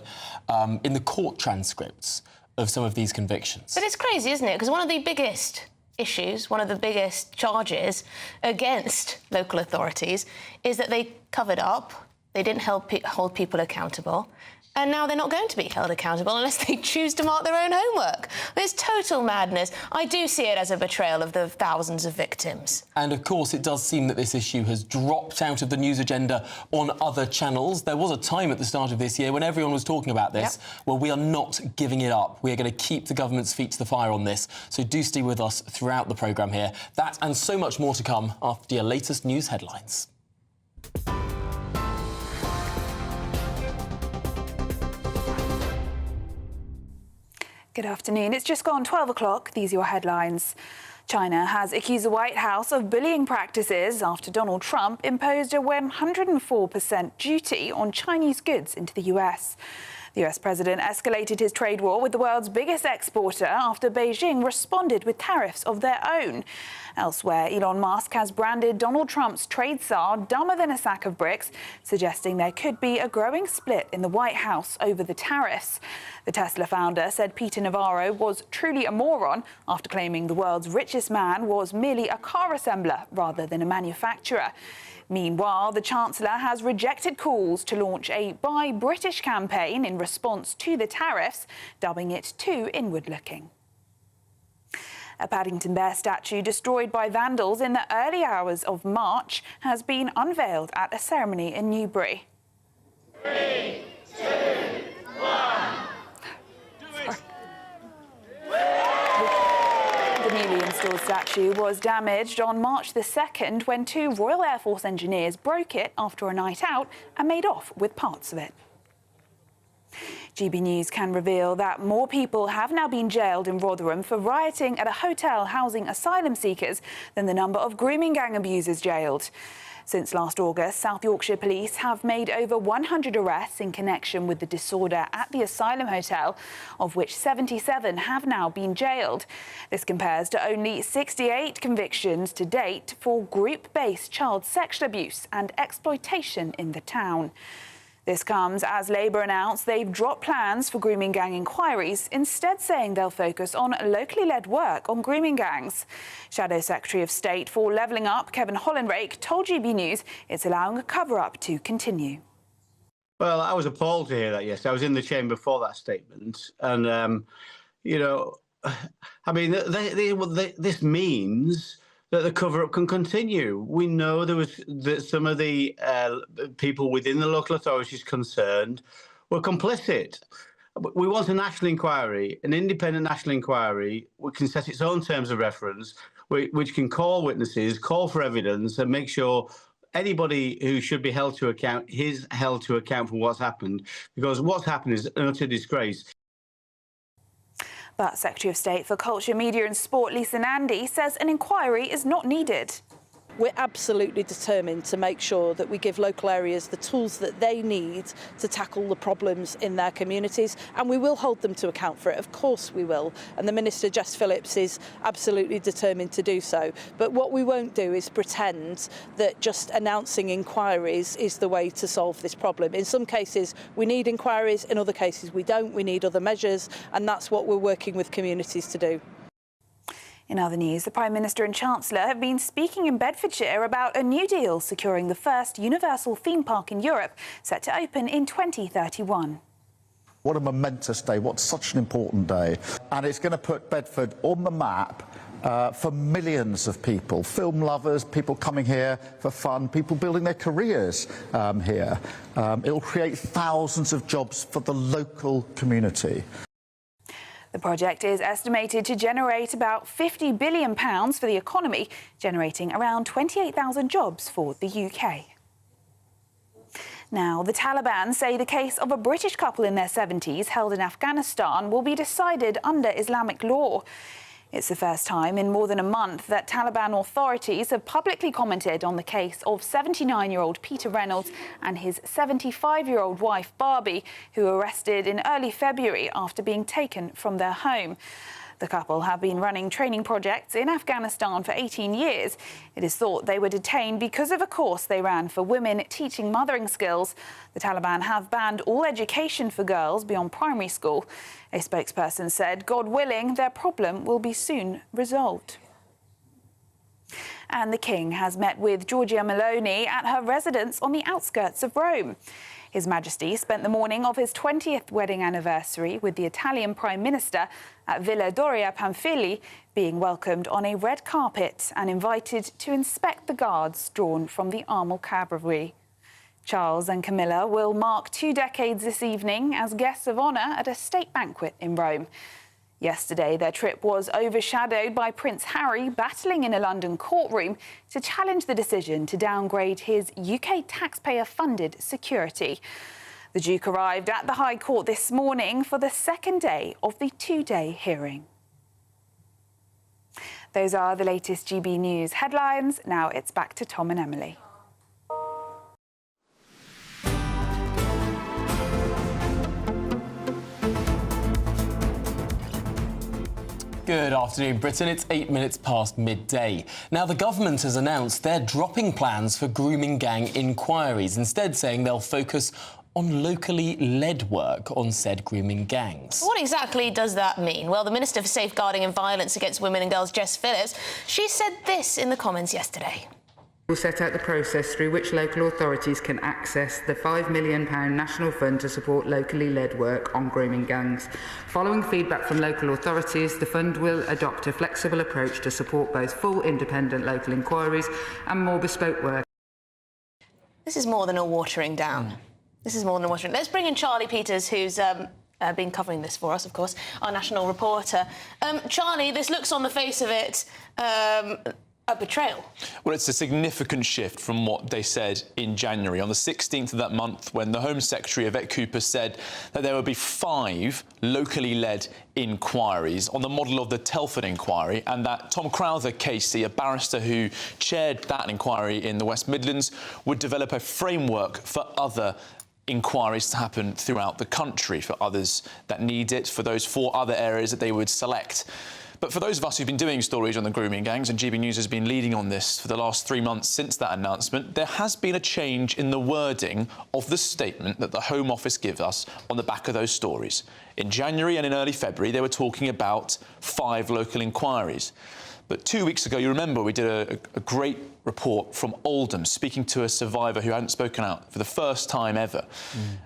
in the court transcripts of some of these convictions. But it's crazy, isn't it? Because one of the biggest issues, one of the biggest charges against local authorities is that they covered up, they didn't hold people accountable, and now they're not going to be held accountable unless they choose to mark their own homework. It's total madness. I do see it as a betrayal of the thousands of victims. And, of course, it does seem that this issue has dropped out of the news agenda on other channels. There was a time at the start of this year when everyone was talking about this. Yep. Well, we are not giving it up. We are going to keep the government's feet to the fire on this. So do stay with us throughout the programme here. That and so much more to come after your latest news headlines. Good afternoon. It's just gone 12 o'clock. These are your headlines. China has accused the White House of bullying practices after Donald Trump imposed a 104% duty on Chinese goods into the US. The US president escalated his trade war with the world's biggest exporter after Beijing responded with tariffs of their own. Elsewhere, Elon Musk has branded Donald Trump's trade czar dumber than a sack of bricks, suggesting there could be a growing split in the White House over the tariffs. The Tesla founder said Peter Navarro was truly a moron after claiming the world's richest man was merely a car assembler rather than a manufacturer. Meanwhile, the Chancellor has rejected calls to launch a Buy British campaign in response to the tariffs, dubbing it too inward-looking. A Paddington Bear statue destroyed by vandals in the early hours of March has been unveiled at a ceremony in Newbury. 3, 2, 1. The newly installed statue was damaged on March the 2nd when 2 Royal Air Force engineers broke it after a night out and made off with parts of it. GB News can reveal that more people have now been jailed in Rotherham for rioting at a hotel housing asylum seekers than the number of grooming gang abusers jailed. Since last August, South Yorkshire Police have made over 100 arrests in connection with the disorder at the asylum hotel, of which 77 have now been jailed. This compares to only 68 convictions to date for group-based child sexual abuse and exploitation in the town. This comes as Labour announced they've dropped plans for grooming gang inquiries, instead saying they'll focus on locally led work on grooming gangs. Shadow Secretary of State for Levelling Up, Kevin Hollenrake, told GB News it's allowing a cover-up to continue. Well, I was appalled to hear that yesterday. I was in the chamber for that statement. And, you know, I mean, this means that the cover-up can continue. We know that some of the people within the local authorities concerned were complicit. We want a national inquiry, an independent national inquiry, which can set its own terms of reference, which can call witnesses, call for evidence, and make sure anybody who should be held to account is held to account for what's happened, because what's happened is an utter disgrace. But Secretary of State for Culture, Media and Sport Lisa Nandy says an inquiry is not needed. We're absolutely determined to make sure that we give local areas the tools that they need to tackle the problems in their communities, and we will hold them to account for it. Of course we will, and the Minister, Jess Phillips, is absolutely determined to do so. But what we won't do is pretend that just announcing inquiries is the way to solve this problem. In some cases we need inquiries, in other cases we don't. We need other measures, and that's what we're working with communities to do. In other news, the Prime Minister and Chancellor have been speaking in Bedfordshire about a new deal securing the first universal theme park in Europe, set to open in 2031. What a momentous day, what such an important day. And it's going to put Bedford on the map for millions of people, film lovers, people coming here for fun, people building their careers here. It'll create thousands of jobs for the local community. The project is estimated to generate about £50 billion for the economy, generating around 28,000 jobs for the UK. Now, the Taliban say the case of a British couple in their 70s held in Afghanistan will be decided under Islamic law. It's the first time in more than a month that Taliban authorities have publicly commented on the case of 79-year-old Peter Reynolds and his 75-year-old wife Barbie, who were arrested in early February after being taken from their home. The couple have been running training projects in Afghanistan for 18 years. It is thought they were detained because of a course they ran for women teaching mothering skills. The Taliban have banned all education for girls beyond primary school. A spokesperson said, God willing, their problem will be soon resolved. And the King has met with Giorgia Meloni at her residence on the outskirts of Rome. His Majesty spent the morning of his 20th wedding anniversary with the Italian Prime Minister at Villa Doria Pamphili, being welcomed on a red carpet and invited to inspect the guards drawn from the armoured cavalry. Charles and Camilla will mark 2 decades this evening as guests of honour at a state banquet in Rome. Yesterday, their trip was overshadowed by Prince Harry battling in a London courtroom to challenge the decision to downgrade his UK taxpayer-funded security. The Duke arrived at the High Court this morning for the second day of the 2-day hearing. Those are the latest GB News headlines. Now it's back to Tom and Emily. Good afternoon, Britain. It's 8 minutes past midday. Now, the government has announced they're dropping plans for grooming gang inquiries, instead saying they'll focus on locally led work on said grooming gangs. What exactly does that mean? Well, the Minister for Safeguarding and Violence Against Women and Girls, Jess Phillips, she said this in the Commons yesterday. We'll set out the process through which local authorities can access the £5 million national fund to support locally led work on grooming gangs. Following feedback from local authorities, the fund will adopt a flexible approach to support both full independent local inquiries and more bespoke work. This is more than a watering down. This is more than a watering. Let's bring in Charlie Peters, who's been covering this for us, of course, our national reporter. Charlie, this looks on the face of it a betrayal. Well, it's a significant shift from what they said in January. On the 16th of that month, when the Home Secretary, Yvette Cooper, said that there would be 5 locally led inquiries on the model of the Telford inquiry, and that Tom Crowther Casey, a barrister who chaired that inquiry in the West Midlands, would develop a framework for other inquiries to happen throughout the country, for others that need it, for those 4 other areas that they would select. But for those of us who've been doing stories on the grooming gangs, and GB News has been leading on this for the last 3 months since that announcement, there has been a change in the wording of the statement that the Home Office gives us on the back of those stories. In January and in early February, they were talking about 5 local inquiries. But 2 weeks ago, you remember, we did a great report from Oldham, speaking to a survivor who hadn't spoken out for the first time ever.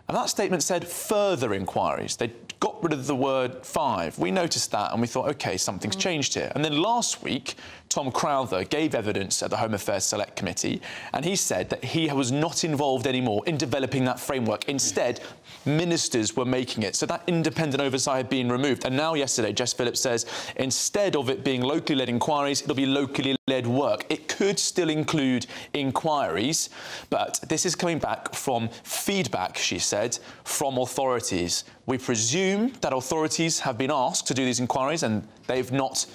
And that statement said further inquiries. They got rid of the word 5. We noticed that and we thought, OK, something's changed here. And then last week, Tom Crowther gave evidence at the Home Affairs Select Committee, and he said that he was not involved anymore in developing that framework. Instead, ministers were making it. So that independent oversight had been removed. And now yesterday, Jess Phillips says, instead of it being locally led inquiries, it'll be locally led work. It could still include inquiries, but this is coming back from feedback, she said, from authorities. We presume that authorities have been asked to do these inquiries and they've not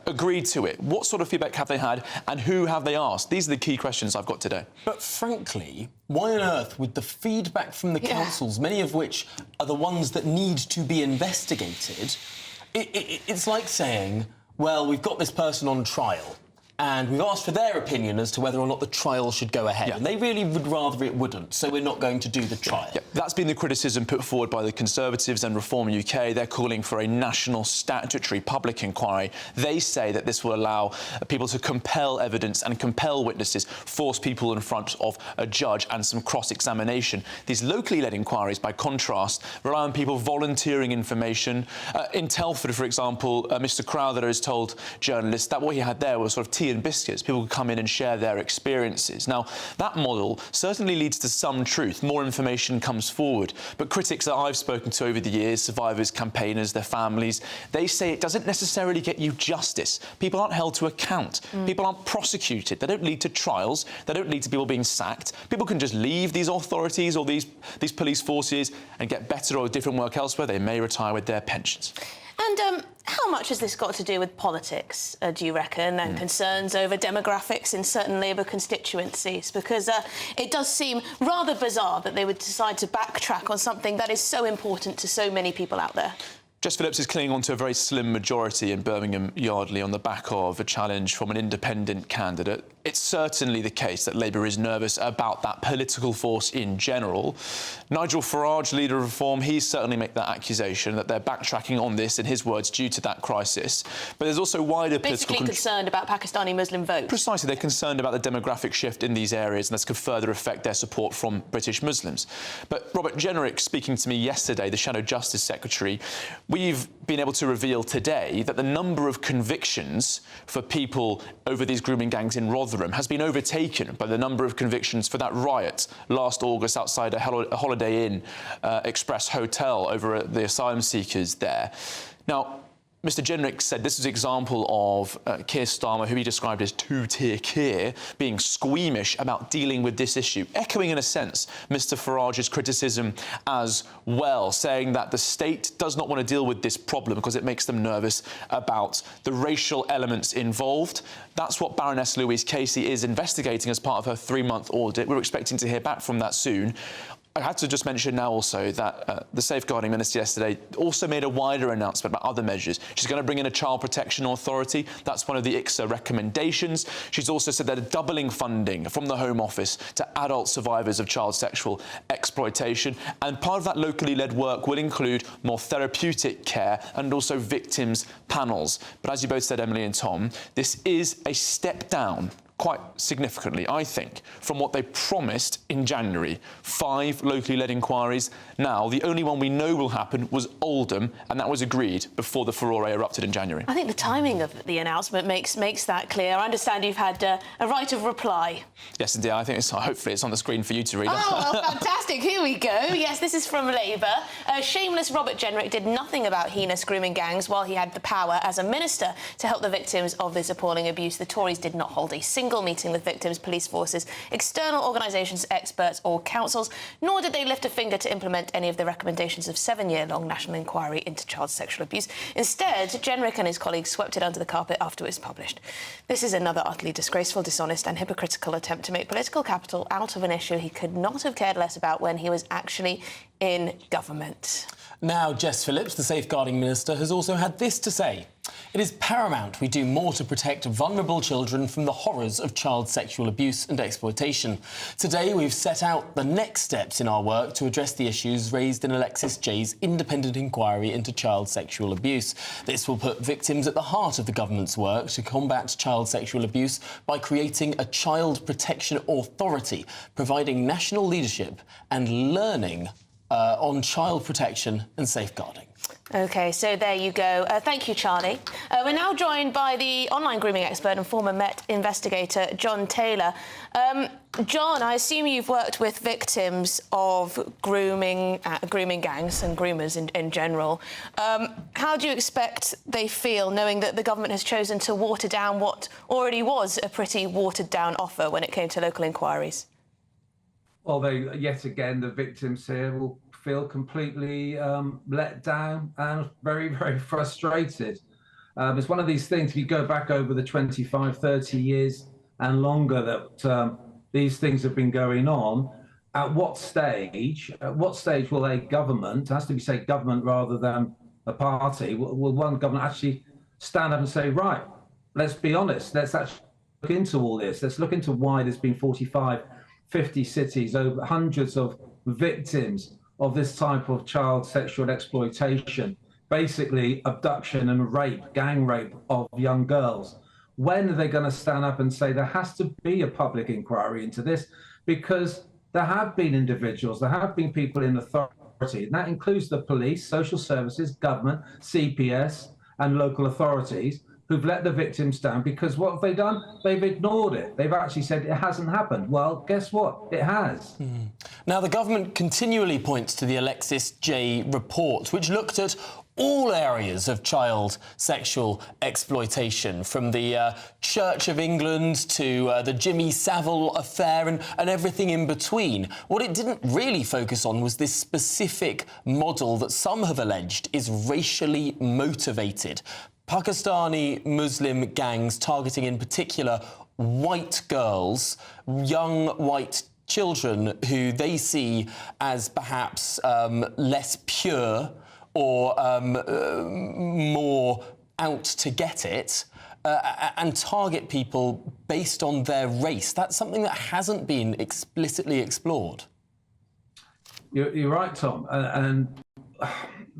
agreed to it. What sort of feedback have they had and who have they asked? These are the key questions I've got today. But frankly, why on earth would the feedback from the councils, many of which are the ones that need to be investigated, it's like saying, well, we've got this person on trial and we've asked for their opinion as to whether or not the trial should go ahead. And they really would rather it wouldn't, so we're not going to do the trial. That's been the criticism put forward by the Conservatives and Reform UK. They're calling for a national statutory public inquiry. They say that this will allow people to compel evidence and compel witnesses, force people in front of a judge and some cross-examination. These locally led inquiries, by contrast, rely on people volunteering information. In Telford, for example, Mr Crowther has told journalists that what he had there was sort of tea and biscuits. People could come in and share their experiences. Now, that model certainly leads to some truth. More information comes forward. But critics that I've spoken to over the years, survivors, campaigners, their families, they say it doesn't necessarily get you justice. People aren't held to account. People aren't prosecuted. They don't lead to trials. They don't lead to people being sacked. People can just leave these authorities or these police forces and get better or different work elsewhere. They may retire with their pensions. And how much has this got to do with politics, do you reckon, and concerns over demographics in certain Labour constituencies? Because it does seem rather bizarre that they would decide to backtrack on something that is so important to so many people out there. Jess Phillips is clinging on to a very slim majority in Birmingham Yardley on the back of a challenge from an independent candidate. It's certainly the case that Labour is nervous about that political force in general. Nigel Farage, leader of Reform, he's certainly made that accusation that they're backtracking on this, in his words, due to that crisis. But there's also wider political... Basically concerned about Pakistani Muslim votes. Precisely. They're concerned about the demographic shift in these areas, and this could further affect their support from British Muslims. But Robert Jenrick, speaking to me yesterday, the Shadow Justice Secretary, we've been able to reveal today that the number of convictions for people over these grooming gangs in Rotherham has been overtaken by the number of convictions for that riot last August outside a Holiday Inn Express hotel over the asylum seekers there. Now, Mr Jenrick said this is an example of Keir Starmer, who he described as two-tier Keir, being squeamish about dealing with this issue, echoing, in a sense, Mr Farage's criticism as well, saying that the state does not want to deal with this problem because it makes them nervous about the racial elements involved. That's what Baroness Louise Casey is investigating as part of her 3-month audit. We're expecting to hear back from that soon. I had to just mention now also that the Safeguarding Minister yesterday also made a wider announcement about other measures. She's going to bring in a Child Protection Authority. That's one of the ICSA recommendations. She's also said they're doubling funding from the Home Office to adult survivors of child sexual exploitation. And part of that locally led work will include more therapeutic care and also victims panels. But as you both said, Emily and Tom, this is a step down, quite significantly, I think, from what they promised in January. 5 locally led inquiries. Now, the only one we know will happen was Oldham, and that was agreed before the furore erupted in January. I think the timing of the announcement makes that clear. I understand you've had a right of reply. Yes, indeed. I think hopefully it's on the screen for you to read. Oh, well, fantastic. Here we go. Yes, this is from Labour. Shameless Robert Jenrick did nothing about heinous grooming gangs while he had the power as a minister to help the victims of this appalling abuse. The Tories did not hold a single meeting with victims, police forces, external organisations, experts or councils, nor did they lift a finger to implement any of the recommendations of 7-year-long national inquiry into child sexual abuse. Instead, Jenrick and his colleagues swept it under the carpet after it was published. This is another utterly disgraceful, dishonest and hypocritical attempt to make political capital out of an issue he could not have cared less about when he was actually in government. Now, Jess Phillips, the Safeguarding Minister, has also had this to say. It is paramount we do more to protect vulnerable children from the horrors of child sexual abuse and exploitation. Today, we've set out the next steps in our work to address the issues raised in Alexis Jay's independent inquiry into child sexual abuse. This will put victims at the heart of the government's work to combat child sexual abuse by creating a Child Protection Authority, providing national leadership and learning on child protection and safeguarding. OK, so there you go. Thank you, Charlie. We're now joined by the online grooming expert and former Met investigator, John Taylor. John, I assume you've worked with victims of grooming gangs and groomers in general. How do you expect they feel knowing that the government has chosen to water down what already was a pretty watered-down offer when it came to local inquiries? Although, yet again, the victims here will feel completely let down and very, very frustrated. It's one of these things, if you go back over the 25, 30 years and longer that these things have been going on, at what stage will a government, it has to be, say, government rather than a party, will one government actually stand up and say, right, let's be honest, let's actually look into all this. Let's look into why there's been 45, 50 cities, over hundreds of victims of this type of child sexual exploitation, basically abduction and rape, gang rape of young girls. When are they going to stand up and say there has to be a public inquiry into this? Because there have been individuals, there have been people in authority, and that includes the police, social services, government, CPS, and local authorities, who've let the victims down because what have they done? They've ignored it. They've actually said it hasn't happened. Well, guess what? It has. Now, the government continually points to the Alexis Jay report, which looked at all areas of child sexual exploitation, from the Church of England to the Jimmy Savile affair and everything in between. What it didn't really focus on was this specific model that some have alleged is racially motivated. Pakistani Muslim gangs targeting in particular white girls, young white children who they see as perhaps less pure or more out to get it, and target people based on their race. That's something that hasn't been explicitly explored. You're right, Tom. And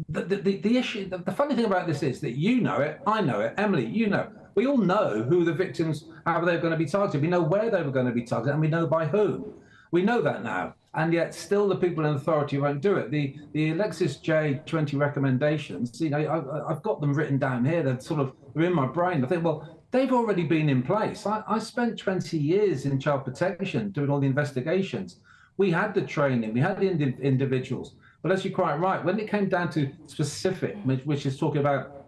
the issue, the funny thing about this is that you know it, I know it, Emily, you know. We all know who the victims, how they're going to be targeted. We know where they were going to be targeted, and we know by whom. We know that now. And yet still the people in authority won't do it. The Alexis Jay 20 recommendations, you know, I've got them written down here. They're in my brain. I think, well, they've already been in place. I spent 20 years in child protection doing all the investigations. We had the training, we had the individuals. But as you're quite right, when it came down to specific, which is talking about,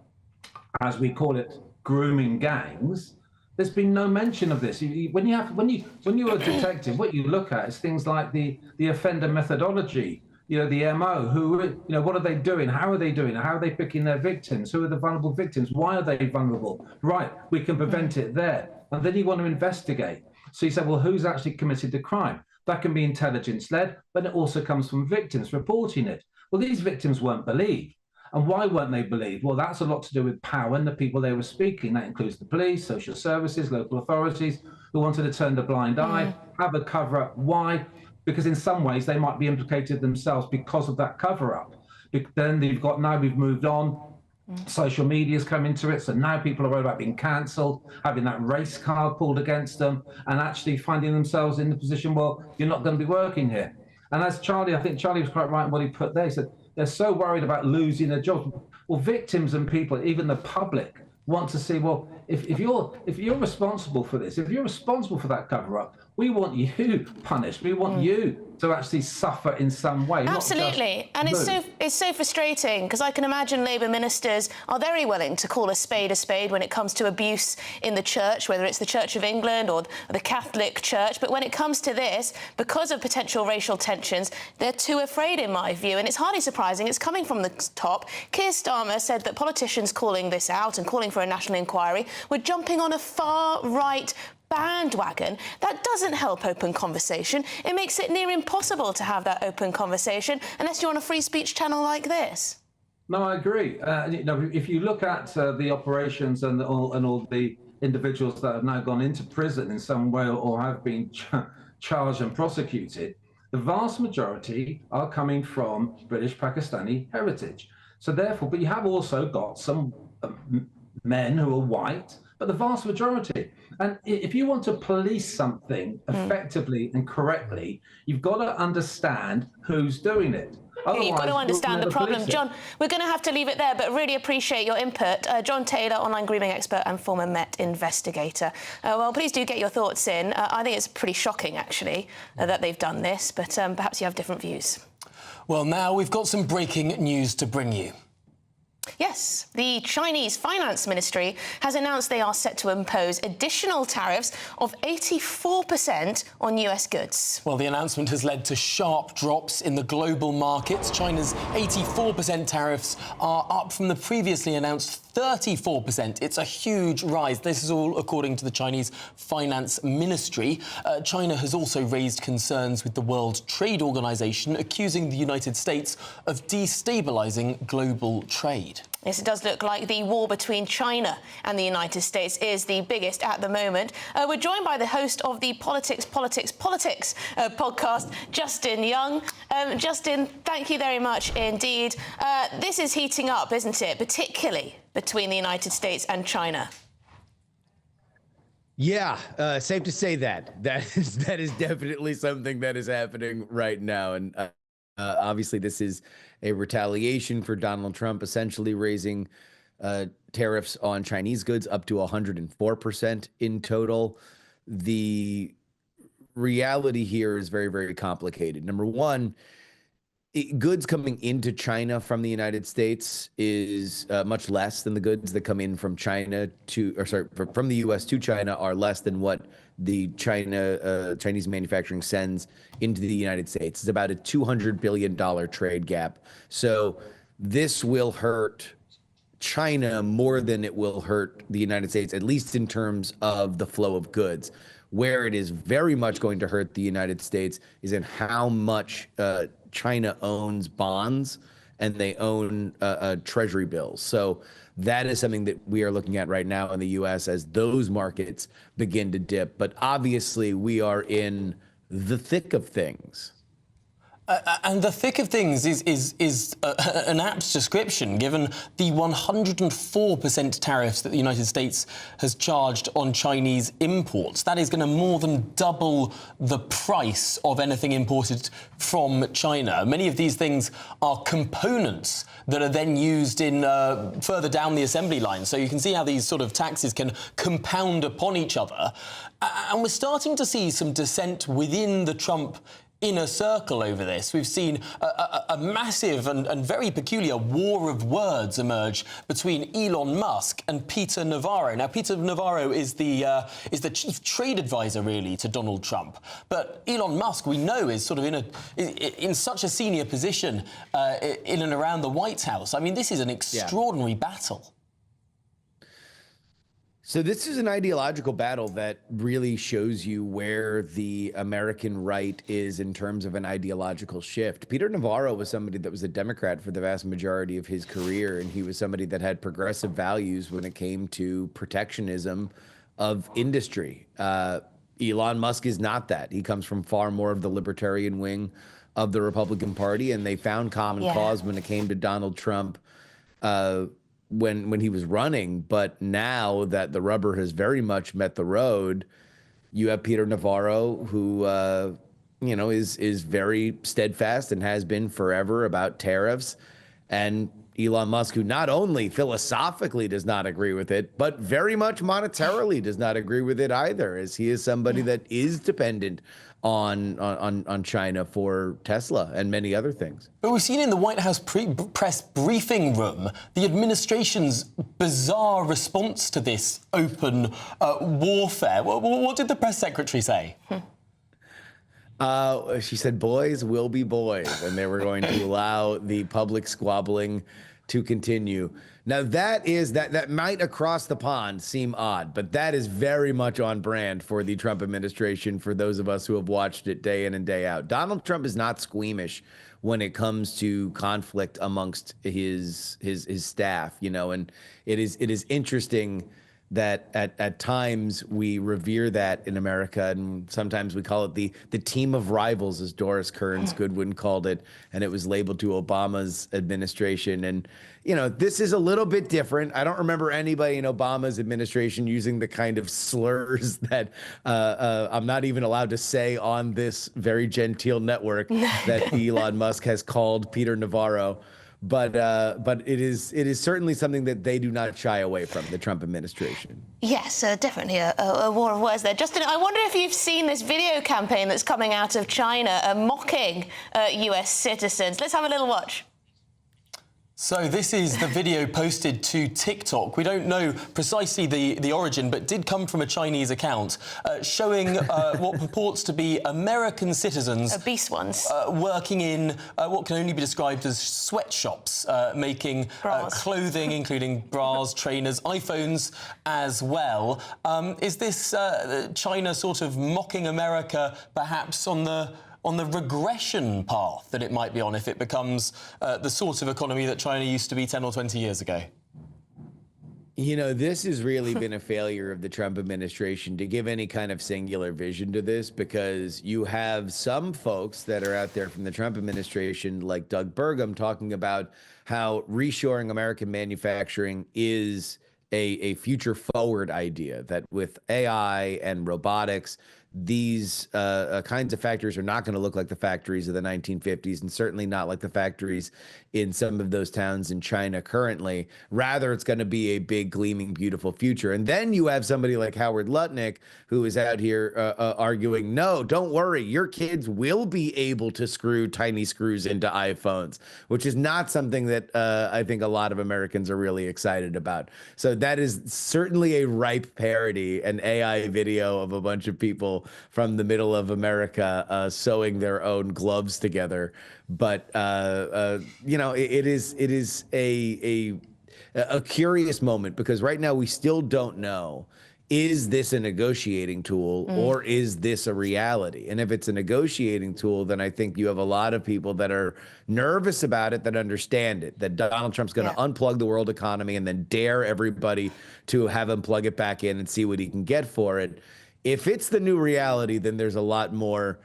as we call it, grooming gangs, there's been no mention of this. When you're a detective, what you look at is things like the offender methodology, you know, the MO, what are they doing? How are they doing it? How are they picking their victims? Who are the vulnerable victims? Why are they vulnerable? Right, we can prevent it there. And then you want to investigate. So you say, well, who's actually committed the crime? That can be intelligence-led, but it also comes from victims reporting it. Well, these victims weren't believed. And why weren't they believed? Well, that's a lot to do with power and the people they were speaking. That includes the police, social services, local authorities, who wanted to turn the blind eye, have a cover-up. Why? Because in some ways they might be implicated themselves because of that cover-up. Then we've moved on. Social media's come into it, so now people are worried about being cancelled, having that race card pulled against them, and actually finding themselves in the position, well, you're not going to be working here. And as Charlie, I think Charlie was quite right in what he put there. He said they're so worried about losing their jobs. Well, victims and people, even the public, want to see, well, if you're responsible for this, if you're responsible for that cover-up, we want you punished. We want you to actually suffer in some way. Absolutely. And it's so frustrating, because I can imagine Labour ministers are very willing to call a spade when it comes to abuse in the church, whether it's the Church of England or the Catholic Church. But when it comes to this, because of potential racial tensions, they're too afraid, in my view. And it's hardly surprising. It's coming from the top. Keir Starmer said that politicians calling this out and calling for a national inquiry were jumping on a far-right bandwagon. That doesn't help open conversation. It makes it near impossible to have that open conversation unless you're on a free speech channel like this. No, I agree. If you look at the operations and all the individuals that have now gone into prison in some way or have been charged and prosecuted, the vast majority are coming from British Pakistani heritage. So therefore, but you have also got some men who are white, but the vast majority. And if you want to police something effectively and correctly, you've got to understand who's doing it. Otherwise, you've got to understand the problem. John, we're going to have to leave it there, but really appreciate your input. John Taylor, online grooming expert and former Met investigator. Well, please do get your thoughts in. I think it's pretty shocking, actually, that they've done this, but perhaps you have different views. Well, now we've got some breaking news to bring you. Yes, the Chinese Finance Ministry has announced they are set to impose additional tariffs of 84% on US goods. Well, the announcement has led to sharp drops in the global markets. China's 84% tariffs are up from the previously announced 34%. It's a huge rise. This is all according to the Chinese Finance Ministry. China has also raised concerns with the World Trade Organization, accusing the United States of destabilizing global trade. Yes, it does look like the war between China and the United States is the biggest at the moment. We're joined by the host of the Politics podcast, Justin Young. Justin, thank you very much indeed. This is heating up, isn't it, particularly between the United States and China? Yeah, safe to say that. That is definitely something that is happening right now. And obviously, this is a retaliation for Donald Trump essentially raising tariffs on Chinese goods up to 104% in total. The reality here is very, very complicated. Number one, goods coming into China from the United States is much less than the goods that come in from China from the U.S. to China are less than what the Chinese manufacturing sends into the United States. It's about a $200 billion trade gap. So this will hurt China more than it will hurt the United States, at least in terms of the flow of goods. Where it is very much going to hurt the United States is in how much China owns bonds and they own treasury bills. So that is something that we are looking at right now in the U.S. as those markets begin to dip. But obviously, we are in the thick of things. And the thick of things is an apt description, given the 104% tariffs that the United States has charged on Chinese imports. That is going to more than double the price of anything imported from China. Many of these things are components that are then used in further down the assembly line. So you can see how these sort of taxes can compound upon each other. And we're starting to see some dissent within the Trump inner circle over this. We've seen a massive and very peculiar war of words emerge between Elon Musk and Peter Navarro. Now, Peter Navarro is the chief trade advisor, really, to Donald Trump. But Elon Musk, we know, is sort of in such a senior position in and around the White House. I mean, this is an extraordinary battle. So this is an ideological battle that really shows you where the American right is in terms of an ideological shift. Peter Navarro was somebody that was a Democrat for the vast majority of his career, and he was somebody that had progressive values when it came to protectionism of industry. Elon Musk is not that. He comes from far more of the libertarian wing of the Republican Party, and they found common cause when it came to Donald Trump when he was running. But now that the rubber has very much met the road, you have Peter Navarro, who is very steadfast and has been forever about tariffs, and Elon Musk, who not only philosophically does not agree with it, but very much monetarily does not agree with it either, as he is somebody that is dependent on China for Tesla and many other things. But we've seen in the White House press briefing room the administration's bizarre response to this open warfare. What did the press secretary say? She said, boys will be boys, and they were going to allow the public squabbling to continue. Now, that might across the pond seem odd, but that is very much on brand for the Trump administration, for those of us who have watched it day in and day out. Donald Trump is not squeamish when it comes to conflict amongst his staff, and it is interesting that at times we revere that in America, and sometimes we call it the team of rivals, as Doris Kearns Goodwin called it, and it was labeled to Obama's administration. And this is a little bit different. I don't remember anybody in Obama's administration using the kind of slurs that I'm not even allowed to say on this very genteel network that Elon Musk has called Peter Navarro. But it is certainly something that they do not shy away from, the Trump administration. Yes, definitely a war of words there. Justin, I wonder if you've seen this video campaign that's coming out of China mocking US citizens. Let's have a little watch. So this is the video posted to TikTok. We don't know precisely the origin, but did come from a Chinese account, showing what purports to be American citizens, obese ones, working in what can only be described as sweatshops, making clothing, including bras, trainers, iPhones as well. Is this China sort of mocking America, perhaps on the regression path that it might be on if it becomes the sort of economy that China used to be 10 or 20 years ago? This has really been a failure of the Trump administration to give any kind of singular vision to this, because you have some folks that are out there from the Trump administration, like Doug Burgum, talking about how reshoring American manufacturing is a future forward idea, that with AI and robotics, these kinds of factories are not going to look like the factories of the 1950s, and certainly not like the factories in some of those towns in China currently. Rather, it's going to be a big, gleaming, beautiful future. And then you have somebody like Howard Lutnick, who is out here arguing, no, don't worry, your kids will be able to screw tiny screws into iPhones, which is not something that I think a lot of Americans are really excited about. So that is certainly a ripe parody, an AI video of a bunch of people from the middle of America sewing their own gloves together. But it is a curious moment, because right now we still don't know, is this a negotiating tool or is this a reality? And if it's a negotiating tool, then I think you have a lot of people that are nervous about it, that understand it, that Donald Trump's going to unplug the world economy and then dare everybody to have him plug it back in and see what he can get for it. If it's the new reality, then there's a lot more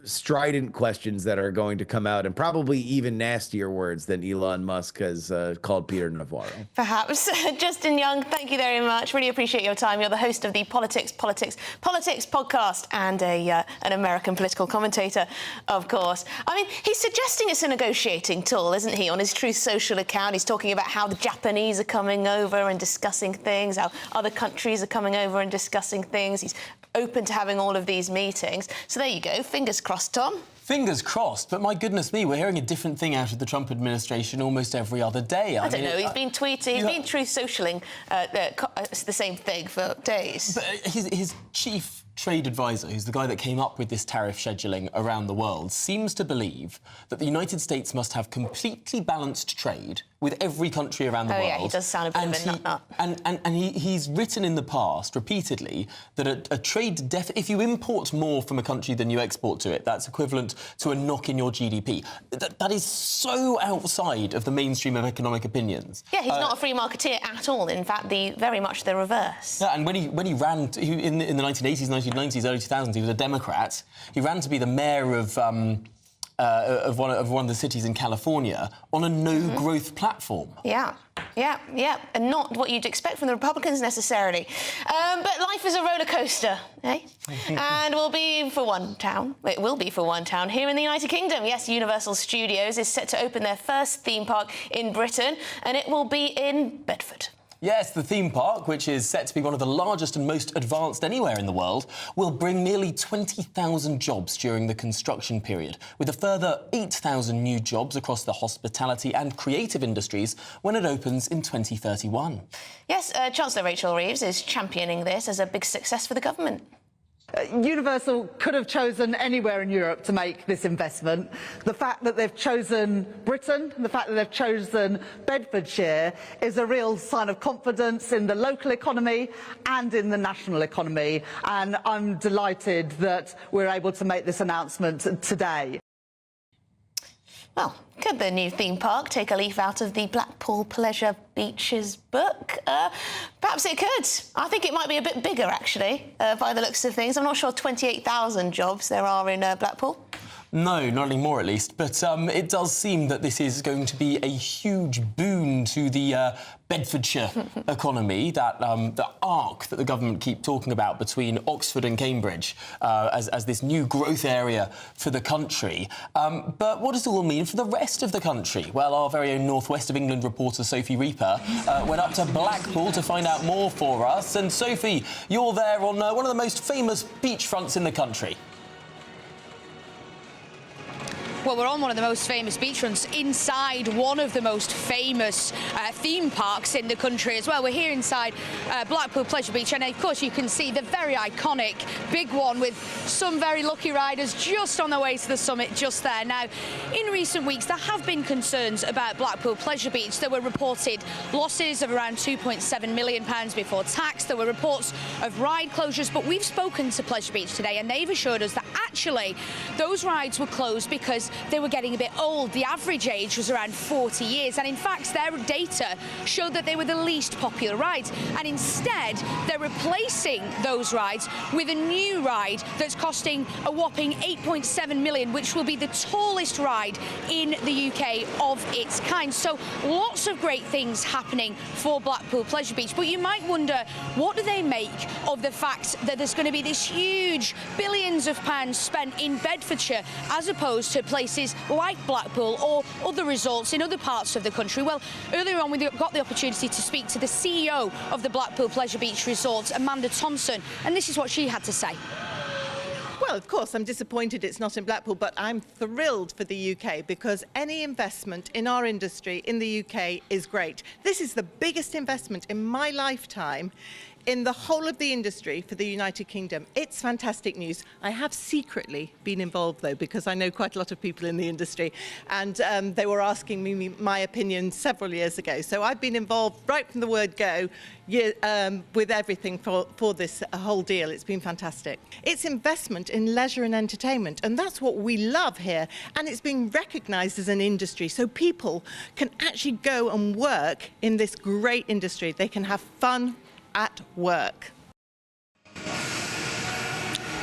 strident questions that are going to come out, and probably even nastier words than Elon Musk has called Peter Navarro. Perhaps. Justin Young, thank you very much. Really appreciate your time. You're the host of the Politics podcast and an American political commentator, of course. I mean, he's suggesting it's a negotiating tool, isn't he? On his Truth Social account, he's talking about how the Japanese are coming over and discussing things, how other countries are coming over and discussing things. He's open to having all of these meetings. So there you go. Fingers crossed, Tom. Fingers crossed, but my goodness me, we're hearing a different thing out of the Trump administration almost every other day. I don't know, he's been tweeting, he's been truth socialing the same thing for days. But his chief trade advisor, who's the guy that came up with this tariff scheduling around the world, seems to believe that the United States must have completely balanced trade with every country around the world. Oh, yeah, he does sound a bit of a nut-nut. And he's written in the past, repeatedly, that a trade deficit, if you import more from a country than you export to it, that's equivalent to a knock in your GDP. That is so outside of the mainstream of economic opinions. Yeah, he's not a free marketeer at all. In fact, very much the reverse. Yeah, and when he ran in the 1980s, 1990s, early 2000s, he was a Democrat. He ran to be the mayor of one of the cities in California on a no-growth platform. Yeah, and not what you'd expect from the Republicans necessarily. But life is a roller coaster, eh? And it will be for one town here in the United Kingdom. Yes, Universal Studios is set to open their first theme park in Britain, and it will be in Bedford. Yes, the theme park, which is set to be one of the largest and most advanced anywhere in the world, will bring nearly 20,000 jobs during the construction period, with a further 8,000 new jobs across the hospitality and creative industries when it opens in 2031. Yes, Chancellor Rachel Reeves is championing this as a big success for the government. Universal could have chosen anywhere in Europe to make this investment. The fact that they've chosen Britain, the fact that they've chosen Bedfordshire is a real sign of confidence in the local economy and in the national economy. And I'm delighted that we're able to make this announcement today. Well, could the new theme park take a leaf out of the Blackpool Pleasure Beaches book? Perhaps it could. I think it might be a bit bigger, actually, by the looks of things. I'm not sure 28,000 jobs there are in Blackpool. No, not anymore at least, but it does seem that this is going to be a huge boon to the Bedfordshire economy, that the arc that the government keep talking about between Oxford and Cambridge as this new growth area for the country. But what does it all mean for the rest of the country? Well, our very own North West of England reporter Sophie Reaper went up to Blackpool to find out more for us. And Sophie, you're there on one of the most famous beachfronts in the country. Well, we're on one of the most famous beachfronts inside one of the most famous theme parks in the country as well. We're here inside Blackpool Pleasure Beach, and of course you can see the very iconic big one with some very lucky riders just on their way to the summit just there. Now, in recent weeks there have been concerns about Blackpool Pleasure Beach. There were reported losses of around £2.7 million before tax. There were reports of ride closures, but we've spoken to Pleasure Beach today and they've assured us that actually those rides were closed because they were getting a bit old. The average age was around 40 years, and in fact their data showed that they were the least popular rides, and instead they're replacing those rides with a new ride that's costing a whopping £8.7 million, which will be the tallest ride in the UK of its kind. So lots of great things happening for Blackpool Pleasure Beach, but you might wonder, what do they make of the fact that there's going to be this huge billions of pounds spent in Bedfordshire as opposed to places like Blackpool or other resorts in other parts of the country? Well, earlier on we got the opportunity to speak to the CEO of the Blackpool Pleasure Beach Resort, Amanda Thompson, and this is what she had to say. Well, of course, I'm disappointed it's not in Blackpool, but I'm thrilled for the UK because any investment in our industry in the UK is great. This is the biggest investment in my lifetime in the whole of the industry for the United Kingdom. It's fantastic news. I have secretly been involved, though, because I know quite a lot of people in the industry, and they were asking me my opinion several years ago. So I've been involved right from the word go with everything for this whole deal. It's been fantastic. It's investment in leisure and entertainment, and that's what we love here, and it's being recognised as an industry, so people can actually go and work in this great industry. They can have fun at work.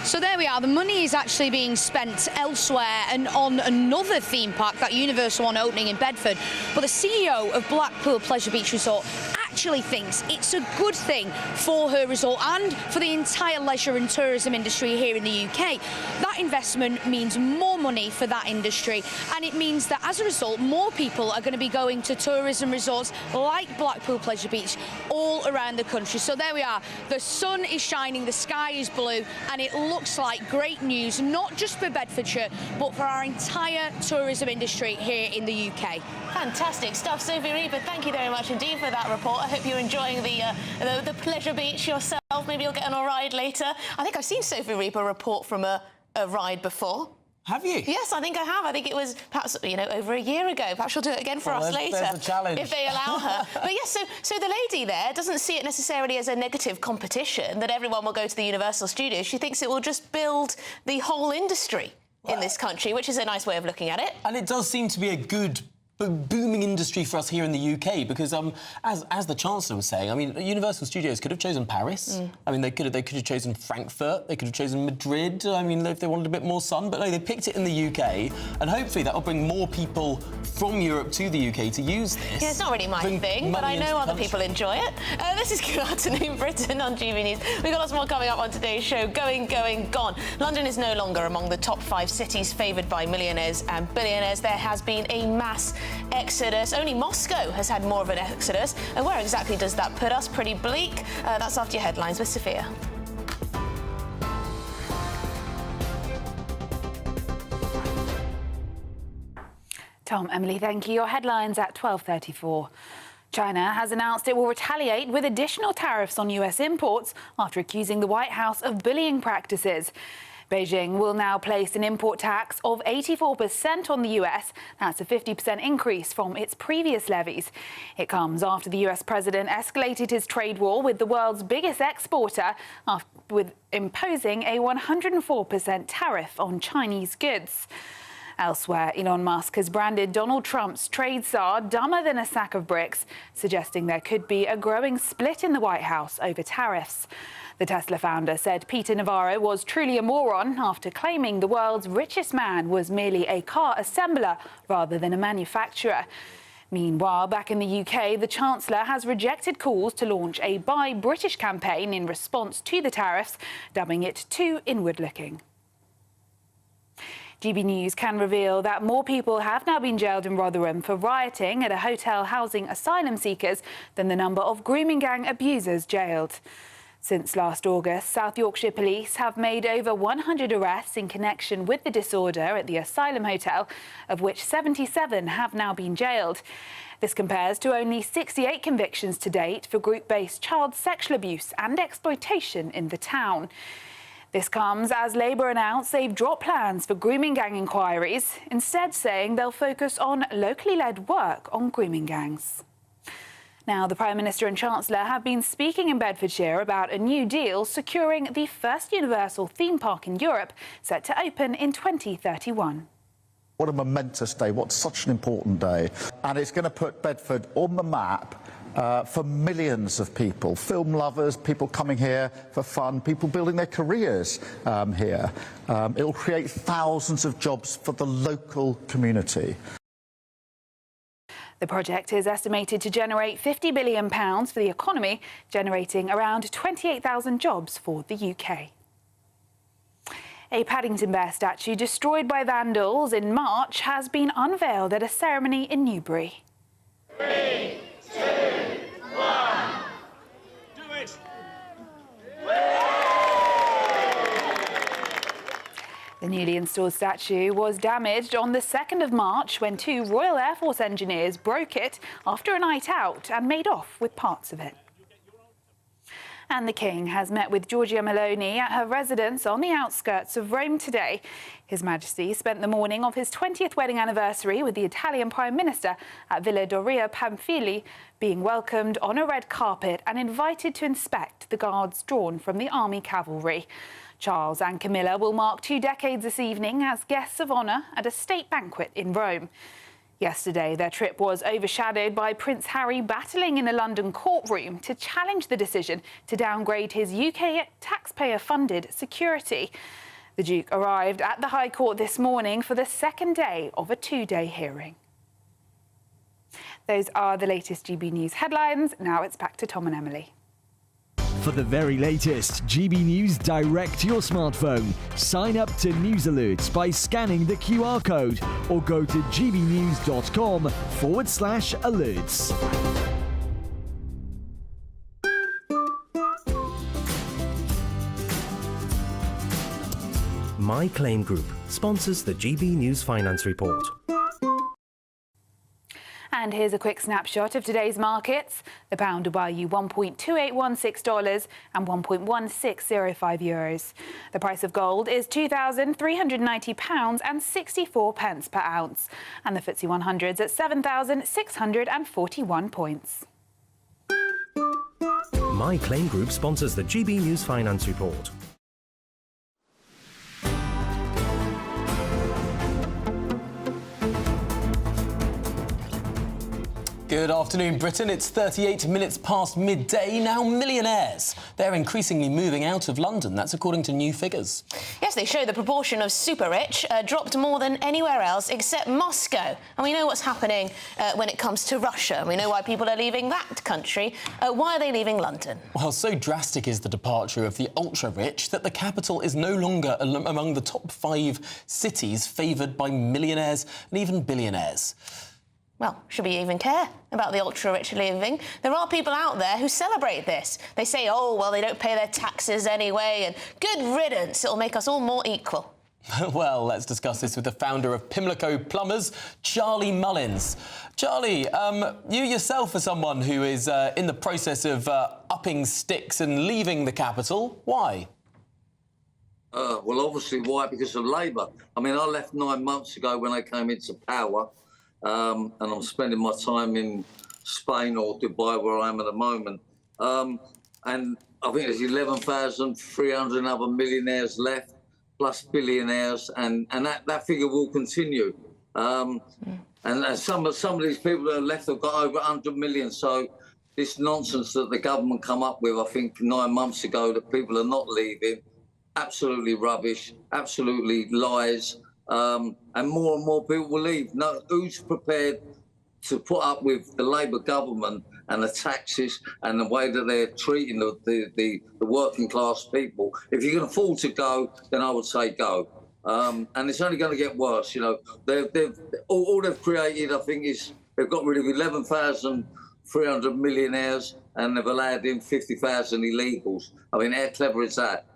So there we are, the money is actually being spent elsewhere and on another theme park, that Universal one opening in Bedford. But the CEO of Blackpool Pleasure Beach Resort actually thinks it's a good thing for her resort and for the entire leisure and tourism industry here in the UK. That investment means more money for that industry, and it means that as a result more people are going to be going to tourism resorts like Blackpool Pleasure Beach all around the country. So there we are, the sun is shining, the sky is blue, and it looks like great news, not just for Bedfordshire but for our entire tourism industry here in the UK. Fantastic stuff, Sophie Reaper. Thank you very much indeed for that report. I hope you're enjoying the Pleasure Beach yourself. Maybe you'll get on a ride later. I think I've seen Sophie Reaper report from a ride before. Have you? Yes, I think I have. I think it was perhaps, over a year ago. Perhaps she'll do it again for us later. There's a challenge. If they allow her. But yes, so the lady there doesn't see it necessarily as a negative competition, that everyone will go to the Universal Studios. She thinks it will just build the whole industry in this country, which is a nice way of looking at it. And it does seem to be a good booming industry for us here in the UK because, as the Chancellor was saying, I mean, Universal Studios could have chosen Paris. I mean, they could have chosen Frankfurt. They could have chosen Madrid. I mean, if they wanted a bit more sun, but no, they picked it in the UK, and hopefully that will bring more people from Europe to the UK to use this. Yeah, it's not really my thing, but I know other people enjoy it. This is Good Afternoon Britain on GB News. We've got lots more coming up on today's show. Going, gone. London is no longer among the top 5 cities favoured by millionaires and billionaires. There has been a mass exodus. Only Moscow has had more of an exodus. And where exactly does that put us? Pretty bleak. That's after your headlines with Sophia. Tom, Emily, thank you. Your headlines at 12:34. China has announced it will retaliate with additional tariffs on US imports after accusing the White House of bullying practices. Beijing will now place an import tax of 84% on the US. That's a 50% increase from its previous levies. It comes after the US president escalated his trade war with the world's biggest exporter, with imposing a 104% tariff on Chinese goods. Elsewhere, Elon Musk has branded Donald Trump's trade czar dumber than a sack of bricks, suggesting there could be a growing split in the White House over tariffs. The Tesla founder said Peter Navarro was truly a moron after claiming the world's richest man was merely a car assembler rather than a manufacturer. Meanwhile, back in the UK, the Chancellor has rejected calls to launch a Buy British campaign in response to the tariffs, dubbing it too inward-looking. GB News can reveal that more people have now been jailed in Rotherham for rioting at a hotel housing asylum seekers than the number of grooming gang abusers jailed. Since last August, South Yorkshire Police have made over 100 arrests in connection with the disorder at the asylum hotel, of which 77 have now been jailed. This compares to only 68 convictions to date for group-based child sexual abuse and exploitation in the town. This comes as Labour announced they've dropped plans for grooming gang inquiries, instead saying they'll focus on locally led work on grooming gangs. Now, the Prime Minister and Chancellor have been speaking in Bedfordshire about a new deal securing the first universal theme park in Europe, set to open in 2031. What a momentous day, what such an important day. And it's going to put Bedford on the map for millions of people, film lovers, people coming here for fun, people building their careers here. It'll create thousands of jobs for the local community. The project is estimated to generate £50 billion for the economy, generating around 28,000 jobs for the UK. A Paddington Bear statue destroyed by vandals in March has been unveiled at a ceremony in Newbury. 3, 2, 1. Do it! The newly installed statue was damaged on the 2nd of March when 2 Royal Air Force engineers broke it after a night out and made off with parts of it. And the King has met with Giorgia Meloni at her residence on the outskirts of Rome today. His Majesty spent the morning of his 20th wedding anniversary with the Italian Prime Minister at Villa Doria Pamphili, being welcomed on a red carpet and invited to inspect the guards drawn from the army cavalry. Charles and Camilla will mark 2 decades this evening as guests of honour at a state banquet in Rome. Yesterday, their trip was overshadowed by Prince Harry battling in a London courtroom to challenge the decision to downgrade his UK taxpayer-funded security. The Duke arrived at the High Court this morning for the 2nd day of a 2-day hearing. Those are the latest GB News headlines. Now it's back to Tom and Emily. For the very latest GB News direct to your smartphone, sign up to News Alerts by scanning the QR code or go to gbnews.com/alerts. My Claim Group sponsors the GB News Finance Report. And here's a quick snapshot of today's markets. The pound will buy you $1.2816 and €1.1605. The price of gold is £2,390 and 64 pence per ounce. And the FTSE 100's at 7,641 points. My Claim Group sponsors the GB News Finance Report. Good afternoon, Britain. It's 38 minutes past midday. Now, millionaires, they're increasingly moving out of London. That's according to new figures. Yes, they show the proportion of super rich dropped more than anywhere else except Moscow. And we know what's happening when it comes to Russia. We know why people are leaving that country. Why are they leaving London? Well, so drastic is the departure of the ultra-rich that the capital is no longer among the top 5 cities favoured by millionaires and even billionaires. Well, should we even care about the ultra-rich leaving? There are people out there who celebrate this. They say, oh, well, they don't pay their taxes anyway, and good riddance, it'll make us all more equal. Well, let's discuss this with the founder of Pimlico Plumbers, Charlie Mullins. Charlie, you yourself are someone who is in the process of upping sticks and leaving the capital. Why? Well, obviously, why? Because of Labour. I mean, I left 9 months ago when they came into power. And I'm spending my time in Spain or Dubai, where I am at the moment. And I think there's 11,300 other millionaires left, plus billionaires, and that figure will continue. And some of these people that are left have got over 100 million. So this nonsense that the government come up with, I think 9 months ago, that people are not leaving, absolutely rubbish, absolutely lies. And more people will leave. No, who's prepared to put up with the Labour government and the taxes and the way that they're treating the working class people? If you can afford to go, then I would say go. And it's only going to get worse. You know, all they've created, I think, is they've got rid of 11,300 millionaires and they've allowed in 50,000 illegals. I mean, how clever is that?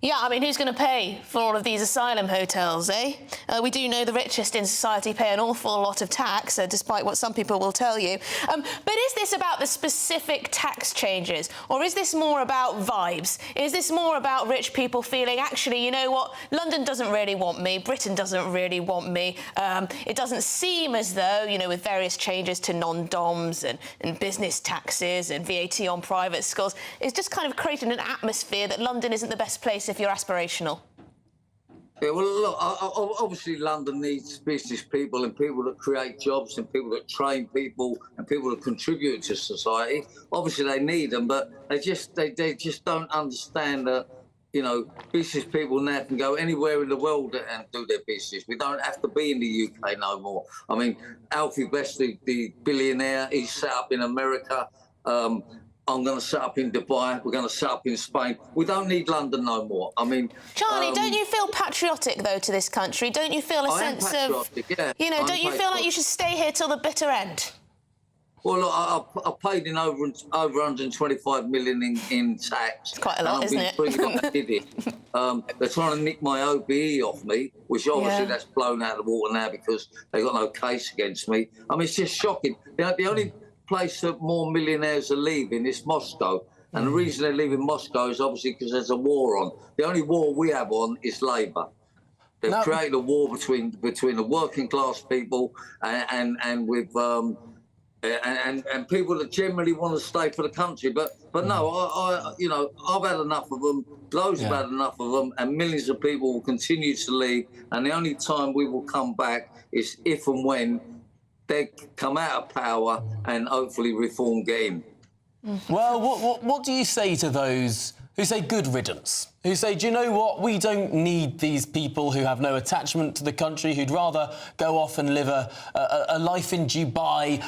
Yeah, I mean, who's going to pay for all of these asylum hotels, eh? We do know the richest in society pay an awful lot of tax, despite what some people will tell you. But is this about the specific tax changes, or is this more about vibes? Is this more about rich people feeling, actually, you know what, London doesn't really want me, Britain doesn't really want me. It doesn't seem as though, you know, with various changes to non-doms and business taxes and VAT on private schools, it's just kind of creating an atmosphere that London isn't the best place if you're aspirational. Yeah, well, look, obviously London needs business people and people that create jobs and people that train people and people that contribute to society. Obviously they need them, but they just don't understand that, you know, business people now can go anywhere in the world and do their business. We don't have to be in the UK no more. I mean, Alfie Best, the billionaire, he's set up in America. I'm going to set up in Dubai. We're going to set up in Spain. We don't need London no more. I mean, Charlie, don't you feel patriotic though to this country? Don't you feel a sense of, yeah, you know, don't you feel like you should stay here till the bitter end? Well, look, I paid in over 125 million in tax. It's quite a lot, isn't it? I did it. They're trying to nick my OBE off me, which obviously that's blown out of the water now because they got no case against me. I mean, it's just shocking. The only place that more millionaires are leaving is Moscow. And the reason they're leaving Moscow is obviously because there's a war on. The only war we have on is Labour. They've created a war between the working class people and people that generally want to stay for the country. But no, I you know, I've had enough of them. Loads have had enough of them, and millions of people will continue to leave. And the only time we will come back is if and when they come out of power and hopefully reform get in. Well, what do you say to those who say good riddance? Who say, do you know what, we don't need these people who have no attachment to the country, who'd rather go off and live a life in Dubai